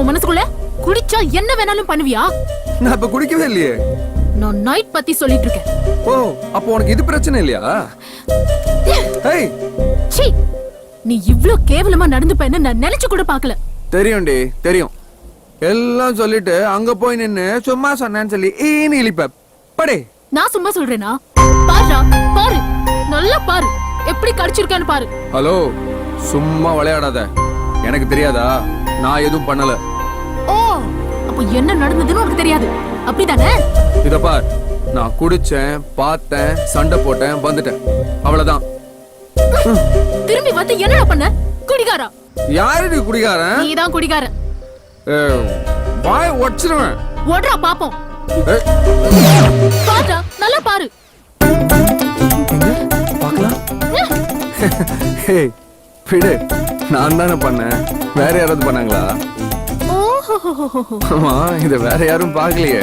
[SPEAKER 9] மனசுக்குள்ள குடிச்சா என்ன வேணாலும் பண்ணுவியா?
[SPEAKER 4] நான் இப்ப குடிக்கவே இல்லையே.
[SPEAKER 9] நான் நைட் பத்தி சொல்லிட்டு இருக்கேன்.
[SPEAKER 4] ஓ, அப்போ உனக்கு இது பிரச்சனை இல்லையா? ஏய்
[SPEAKER 9] சீ, நீ இவ்ளோ கேவலமா நடந்துப்பேன்னு நான் நினைச்சு கூட பார்க்கல.
[SPEAKER 4] தெரியும்டி, தெரியும். எல்லாம் சொல்லிட்டு அங்க போய் நின்னு சும்மா சொன்னேன்னு சொல்லி ஈனி இழிப்ப படே.
[SPEAKER 9] நான் சும்மா சொல்றேனா? பாருடா, பாரு, நல்லா பாரு, எப்படி கடிச்சிருக்கான்னு பாரு.
[SPEAKER 4] ஹலோ, சும்மா விளையாடாத. எனக்கு தெரியாதா? நான் எதுவும் பண்ணல.
[SPEAKER 9] ஓ, அப்ப என்ன நடந்ததுன்னு உனக்கு தெரியாது, அப்படிதானே?
[SPEAKER 4] இத பார், நான் குடிச்சேன், பார்த்தேன், சண்டை போட்டேன், வந்துட்டேன், அவ்வளவுதான்.
[SPEAKER 9] திரும்பி வந்து என்னடா பண்ண? குடிகாரா?
[SPEAKER 4] யாருடி குடிகாரன்?
[SPEAKER 9] நீதான் குடிகாரன்.
[SPEAKER 4] வாய் உடைச்சிருவேன்.
[SPEAKER 9] ஓடுறா பாப்போம். பாருடா, நல்லா பாரு.
[SPEAKER 4] பார்க்கலாம். ஹே, விடு, நான் தானே பண்ணேன், வேற யாராவது பண்ணாங்களா? ஆமா, இத வேற யாரும் பார்க்கலையே.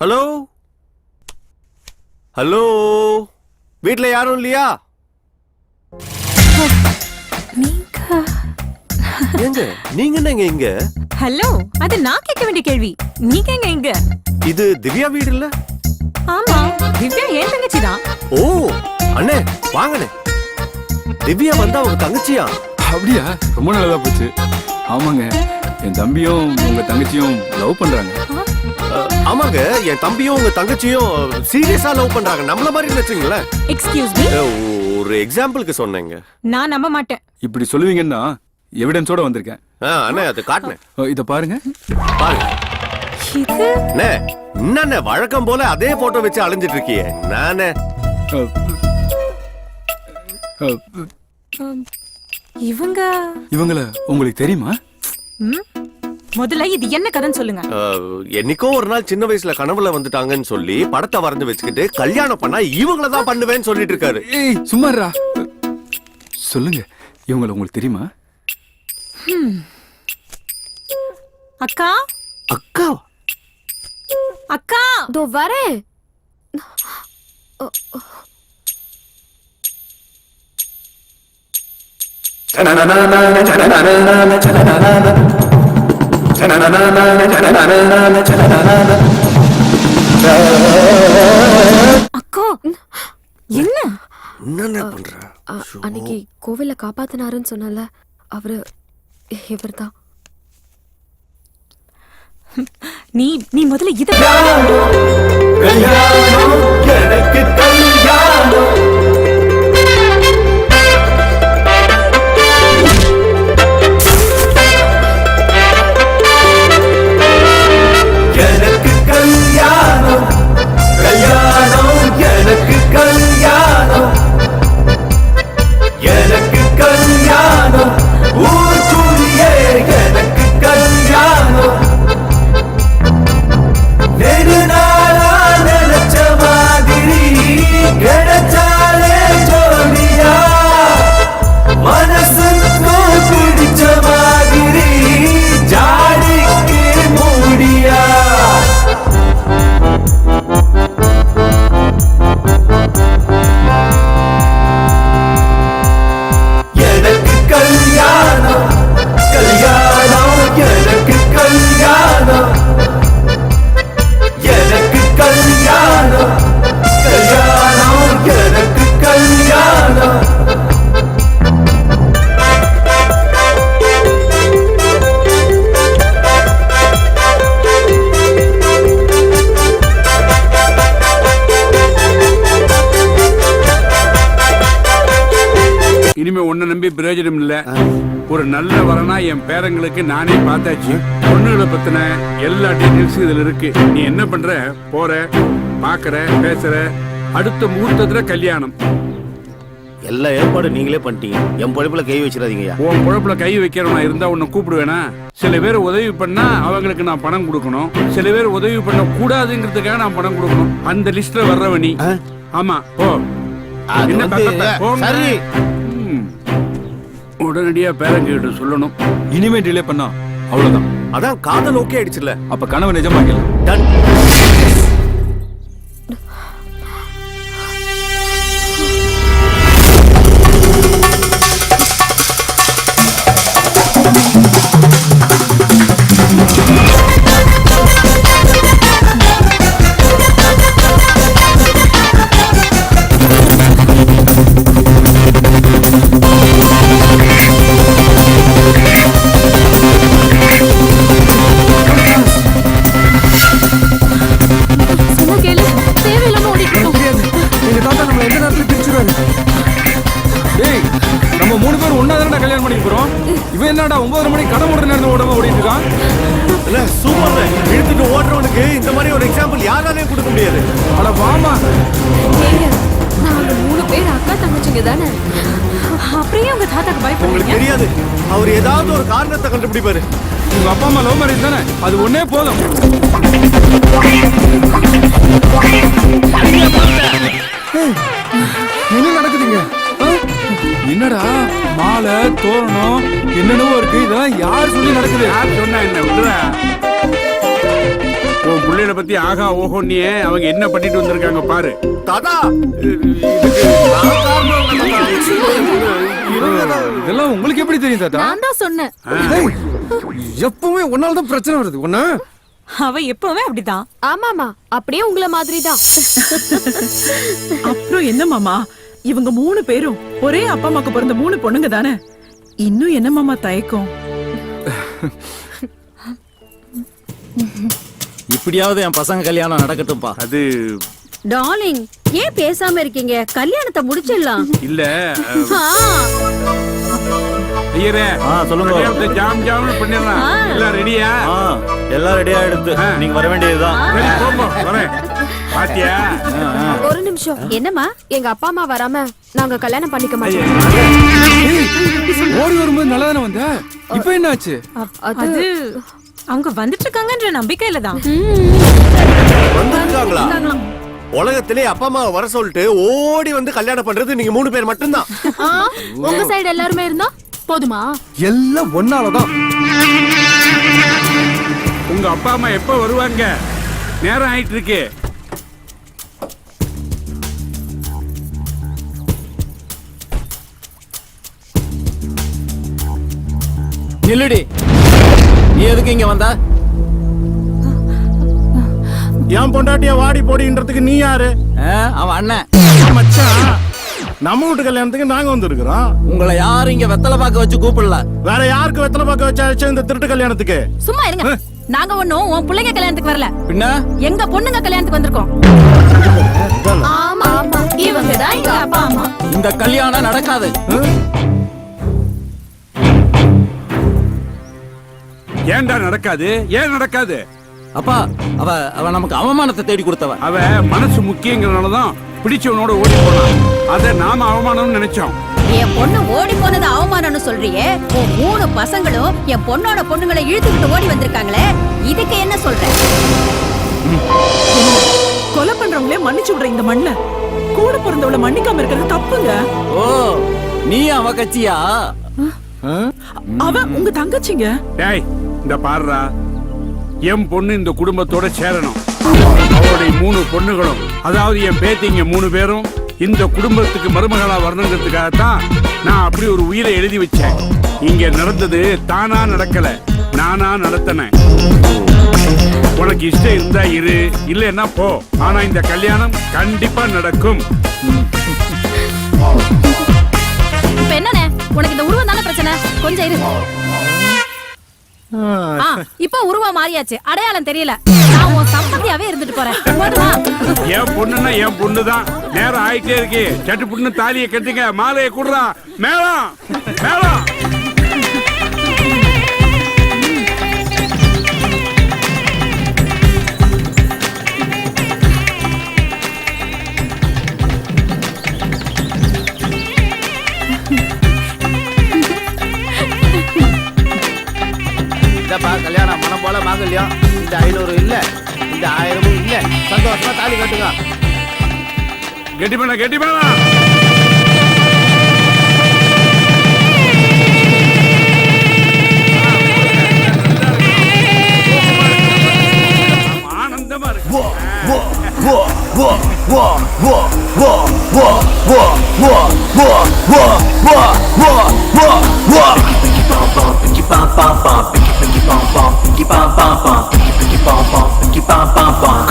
[SPEAKER 3] ஹலோ ஹலோ, வீட்ல யாரும் இல்லையா? ஏங்க நீங்க என்னங்க இங்க?
[SPEAKER 9] ஹலோ, அது நான் கேட்க வேண்டிய கேள்வி. நீங்க எங்க இங்க?
[SPEAKER 3] இது திவ்யா வீடு இல்ல?
[SPEAKER 9] ஆமா, திவ்யா ஏன் தங்கச்சி தான்.
[SPEAKER 3] ஓ அண்ணே வாங்கண்ணே. திவ்யா வந்தா உங்க தங்கச்சியா?
[SPEAKER 1] அப்படியா? ரொம்ப நல்லதா போச்சு. ஆமாங்க, என் தம்பியும் உங்க தங்கச்சியும் லவ் பண்றாங்க.
[SPEAKER 3] ஆமாங்க, என் தம்பியும் உங்க தங்கச்சியும் சீரியஸா லவ் பண்றாங்க. நம்மள மாதிரி நினைச்சீங்களே.
[SPEAKER 9] Excuse me.
[SPEAKER 3] ஒரு எக்ஸாம்பிளுக்கு சொன்னேங்க.
[SPEAKER 9] நான் நம்ப மாட்டேன்.
[SPEAKER 1] இப்படி சொல்லுவீங்கன்னா எவிடன்ஸோட வந்திருக்கேன்.
[SPEAKER 3] அண்ணே அது காட்டுனேன்.
[SPEAKER 1] இத பாருங்க.
[SPEAKER 3] பாருங்க.
[SPEAKER 9] இது
[SPEAKER 3] என்ன வழக்கம் போல அதே போட்டோ வச்சு அலைஞ்சிட்டு இருக்கியே. நானே
[SPEAKER 1] இவங்கள உங்களுக்கு தெரியுமா?
[SPEAKER 9] முதல்ல இது என்ன கதைன்னு சொல்லுங்க.
[SPEAKER 3] என்னைக்கோ ஒரு நாள் சின்ன வயசுல கனவுல வந்துட்டாங்கன்னு சொல்லி படத்தை வரைஞ்சு வச்சுக்கிட்டு கல்யாணம் பண்ணா இவங்கள தான் பண்ணுவேன்னு சொல்லிட்டு இருக்காரு.
[SPEAKER 1] ஏய் சும்மாரா. சொல்லுங்க, இவங்கள உங்களுக்கு தெரியுமா?
[SPEAKER 9] அக்கா
[SPEAKER 3] அக்கா
[SPEAKER 9] அக்கா
[SPEAKER 14] தோ வரேன்.
[SPEAKER 9] அக்கா என்ன
[SPEAKER 3] என்ன பண்ற?
[SPEAKER 14] அன்னைக்கு கோவில்ல காப்பாத்தினாருன்னு சொன்னல அவரு இவர்தான்.
[SPEAKER 9] நீ முதல்ல இத
[SPEAKER 7] இனிமே உன்னை நம்பி பிரயோஜனம் இல்ல. ஒரு நல்ல வரனா என் பேரங்களுக்கு நானே பார்த்தாச்சு. பொண்ணுகளை பத்தின எல்லா டீடைல்ஸும் இதுல இருக்கு. நீ என்ன பண்ற, போற, பாக்குற, பேசுற, அடுத்த முகூர்த்தத்துல கல்யாணம்.
[SPEAKER 8] எல்லா ஏற்பாடு நீங்களே பண்ணிட்டீங்க. என் பொழப்புல கை வச்சிடாதீங்கய்யா.
[SPEAKER 7] உன் பொழப்புல கை வைக்கிறவனா இருந்தா உன்னை கூப்பிடுவேனா? சில பேர் உதவி பண்ணா அவங்களுக்கு நான் பணம் கொடுக்கணும். சில பேர் உதவி பண்ண கூடாதுங்கிறதுக்காக நான் பணம் கொடுக்கணும். அந்த லிஸ்ட்ல வர்றவனி. ஆமா போ. என்ன
[SPEAKER 8] சரி,
[SPEAKER 7] உடனடியா பேரங்கிட்ட சொல்லணும்.
[SPEAKER 1] இனிமே டிலே பண்ணா அவ்வளவுதான்.
[SPEAKER 3] அதான் காதல் ஓகே ஆயிடுச்சுல.
[SPEAKER 1] அப்ப கனவு நிஜமாக்கல.
[SPEAKER 3] டன்.
[SPEAKER 1] என்னடா 9:30 மணிக்கு கடை மூடுற நேரத்துல ஓடாம ஓடிட்டு இருக்கான்?
[SPEAKER 3] இல்ல சூப்பர். இழுத்துட்டு ஓடுறவனுக்கு இந்த மாதிரி ஒரு எக்ஸாம்பிள் யாராலையும் கொடுக்க முடியாது.
[SPEAKER 1] அட வாமா.
[SPEAKER 14] நாங்க 3 பேர் அக்கா தங்கச்சிங்க தானே.
[SPEAKER 9] அப்படியே உங்க தாத்தாக்கு பயப்படுறீங்க?
[SPEAKER 3] உங்களுக்கு தெரியாது, அவர் ஏதாவது ஒரு காரணத்தை கண்டுபிடிப்பாரு.
[SPEAKER 1] உங்க அப்பா அம்மா லவ் மேரேஜ் தானே, அது ஒன்னே போதும். என்ன நடக்குதுங்க? என்னடா மாலை தோரணம் என்னென்னவோ இருக்கு. இதெல்லாம் யார் சொல்லி நடக்குது?
[SPEAKER 7] யார் சொன்னா என்ன? விடுறா. உன் பிள்ளைகளை பத்தி ஆகா ஓஹோ நீ அவங்க என்ன பண்ணிட்டு வந்திருக்காங்க பாரு.
[SPEAKER 3] தாத்தா
[SPEAKER 1] இதெல்லாம் உங்களுக்கு எப்படி தெரியும் தாத்தா?
[SPEAKER 9] நான் தான் சொன்னேன்.
[SPEAKER 4] எப்பவுமே உன்னால தான் பிரச்சனை வருது ஒண்ணா.
[SPEAKER 9] அவ எப்பவுமே அப்படிதான்.
[SPEAKER 14] ஆமாமா, அப்படியே உங்கள மாதிரி தான்.
[SPEAKER 10] அப்புறம் என்ன மாமா, இவங்க 3 பேரும் ஒரே அப்பா அம்மாக்கு பிறந்த 3 பொண்ணுங்க தானே. இன்னும் என்ன மாமா தயக்கம்?
[SPEAKER 6] இப்படியாவது என் பசங்க கல்யாணம் நடக்கட்டும்பா.
[SPEAKER 7] அது
[SPEAKER 13] டார்லிங், ஏன் பேசாம இருக்கீங்க? கல்யாணத்தை முடிச்சிடலாம்.
[SPEAKER 7] இல்ல
[SPEAKER 13] ஆ,
[SPEAKER 7] ஐயரே,
[SPEAKER 6] சொல்லுங்க.
[SPEAKER 7] கல்யாணத்தை ஜாம் ஜாம்னு பண்ணிடலாம். எல்லாம் ரெடியா?
[SPEAKER 6] எல்லாம் ரெடியா எடுத்து நீங்க வர வேண்டியதுதான்.
[SPEAKER 7] சரி, போங்க, வரேன். பாத்தியா?
[SPEAKER 14] ஒரு நிமிஷம்.
[SPEAKER 13] என்னம்மா?
[SPEAKER 14] எங்க அப்பா அம்மா வராம நாங்க கல்யாணம் பண்ணிக்க மாட்டோம்.
[SPEAKER 1] ஓடி வரும்போது நல்லா தானே வந்த, இப்ப என்ன ஆச்சு?
[SPEAKER 9] அது அவங்க வந்துட்டு இருக்காங்கன்ற நம்பிக்கையில தான்.
[SPEAKER 3] வந்திருக்காங்களா? உலகத்திலே அப்பா அம்மா வர சொல்லிட்டு ஓடி வந்து கல்யாணம் பண்றது நீங்க 3 பேர் மட்டும்தான்.
[SPEAKER 14] உங்க சைடு எல்லாருமே இருந்தா போதுமா?
[SPEAKER 4] எல்லாம் ஒன்னாலதான்.
[SPEAKER 7] உங்க அப்பா அம்மா எப்ப வருவாங்க? நேரம் ஆயிட்டு இருக்கு.
[SPEAKER 6] நில்லுடி, நீ எதுக்கு இங்க வந்தா?
[SPEAKER 11] என் பொண்டாட்டிய வாடி போடின்றதுக்கு நீ யாரு?
[SPEAKER 6] அவன் அண்ணன்.
[SPEAKER 11] மச்சான், நம்ம வீட்டு கல்யாணத்துக்கு நாங்க வந்திருக்கிறோம்.
[SPEAKER 6] உங்களை யாரும் இங்க வெத்தலை பாக்க வச்சு கூப்பிடல.
[SPEAKER 11] வேற யாருக்கு வெத்தலை பாக்க வச்சாச்சு இந்த திருட்டு கல்யாணத்துக்கு?
[SPEAKER 9] சும்மா இருங்க. நாங்க ஒண்ணும் உன் பிள்ளைங்க கல்யாணத்துக்கு வரல,
[SPEAKER 6] பின்ன
[SPEAKER 9] எங்க பொண்ணுங்க கல்யாணத்துக்கு வந்திருக்கோம்.
[SPEAKER 14] ஆமா ஆமா,
[SPEAKER 9] இவங்க தான் எங்க அப்பா அம்மா.
[SPEAKER 6] இந்த கல்யாணம் நடக்காது.
[SPEAKER 7] ஏன்டா நடக்காது? ஏன் நடக்காது?
[SPEAKER 6] அப்பா, அவ நமக்கு அவமானத்தை தேடி கொடுத்தவ.
[SPEAKER 7] அவ மனசு முக்கியங்கிறனாலதான் பிடிச்சவனோட ஓடி போனான். அத நாம அவமானம்னு நினைச்சோம்.
[SPEAKER 9] என் பொண்ணு ஓடி போனது அவமானம்னு சொல்றியே, உன் 3 பசங்களும் என் பொண்ணோட பொண்ணுங்களை இழுத்துக்கிட்டு ஓடி வந்திருக்காங்களே, இதுக்கு என்ன சொல்ற?
[SPEAKER 10] கொலை பண்றவங்களே மன்னிச்சு விடுற இந்த மண்ணுல கூட பிறந்தவள மன்னிக்காம இருக்கிறது தப்புங்க.
[SPEAKER 6] ஓ, நீ அவ கட்சியா?
[SPEAKER 10] அவ உங்க தங்கச்சிங்க.
[SPEAKER 7] டேய், இந்த பாருடா, என் பொண்ணு இந்த குடும்பத்தோட சேரணும். அவருடைய 3 பொண்ணுகளும், அதாவது என் பேத்திங்க 3 பேரும் இந்த குடும்பத்துக்கு மருமகளா வரணுங்கிறதுக்காகத்தான் நான் அப்படி ஒரு உயிரை எழுதி வச்சேன். இங்க நடந்தது தானா நடக்கல, நானா நடத்தினேன். உனக்கு இஷ்டம் இருந்தா இரு, இல்லைன்னா போ. ஆனா இந்த கல்யாணம் கண்டிப்பா நடக்கும்.
[SPEAKER 9] இப்ப என்னண்ணே, உனக்கு இந்த உருவம் தானே பிரச்சனை? கொஞ்சம் இரு. இப்ப உருவம் மாறியாச்சு, அடையாளம் தெரியல. நான் உன் சம்பந்தியாவே இருந்துட்டு போறேன். போதுமா?
[SPEAKER 7] என் பொண்ணுன்னா என் பொண்ணுதான். நேரம் ஆயிட்டே இருக்கு. சட்டு புண்ணு தாலியை கட்டுங்க, மாலையை குடுறா. மேளம் மேளம்.
[SPEAKER 8] கல்யாணம் மனம் போல மாங்கல்யம். இந்த 500 இல்ல, இந்த 1000 இல்ல. சந்தோஷமா தாலி கட்டுங்க.
[SPEAKER 7] கெட்டி பண்ண கெட்டி பண்ண. ஆனந்தமா இருக்கு.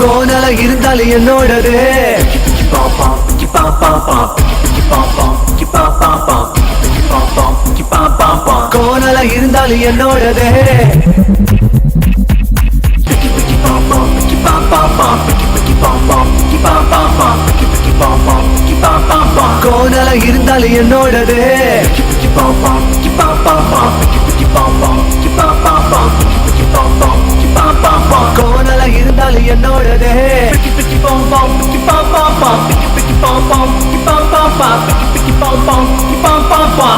[SPEAKER 2] கோணல இருந்தாலும் என்னோடது, கோணல இருந்தாலும் என்னோடது, கோணல இருந்தாலும் என்னோடது, கோணல இருந்தாலும் என்னோடது,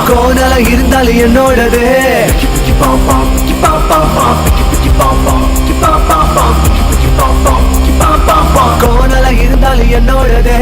[SPEAKER 2] கோணல இருந்தாலும் என்னோடது, கோணல இருந்தாலும் என்னோடது.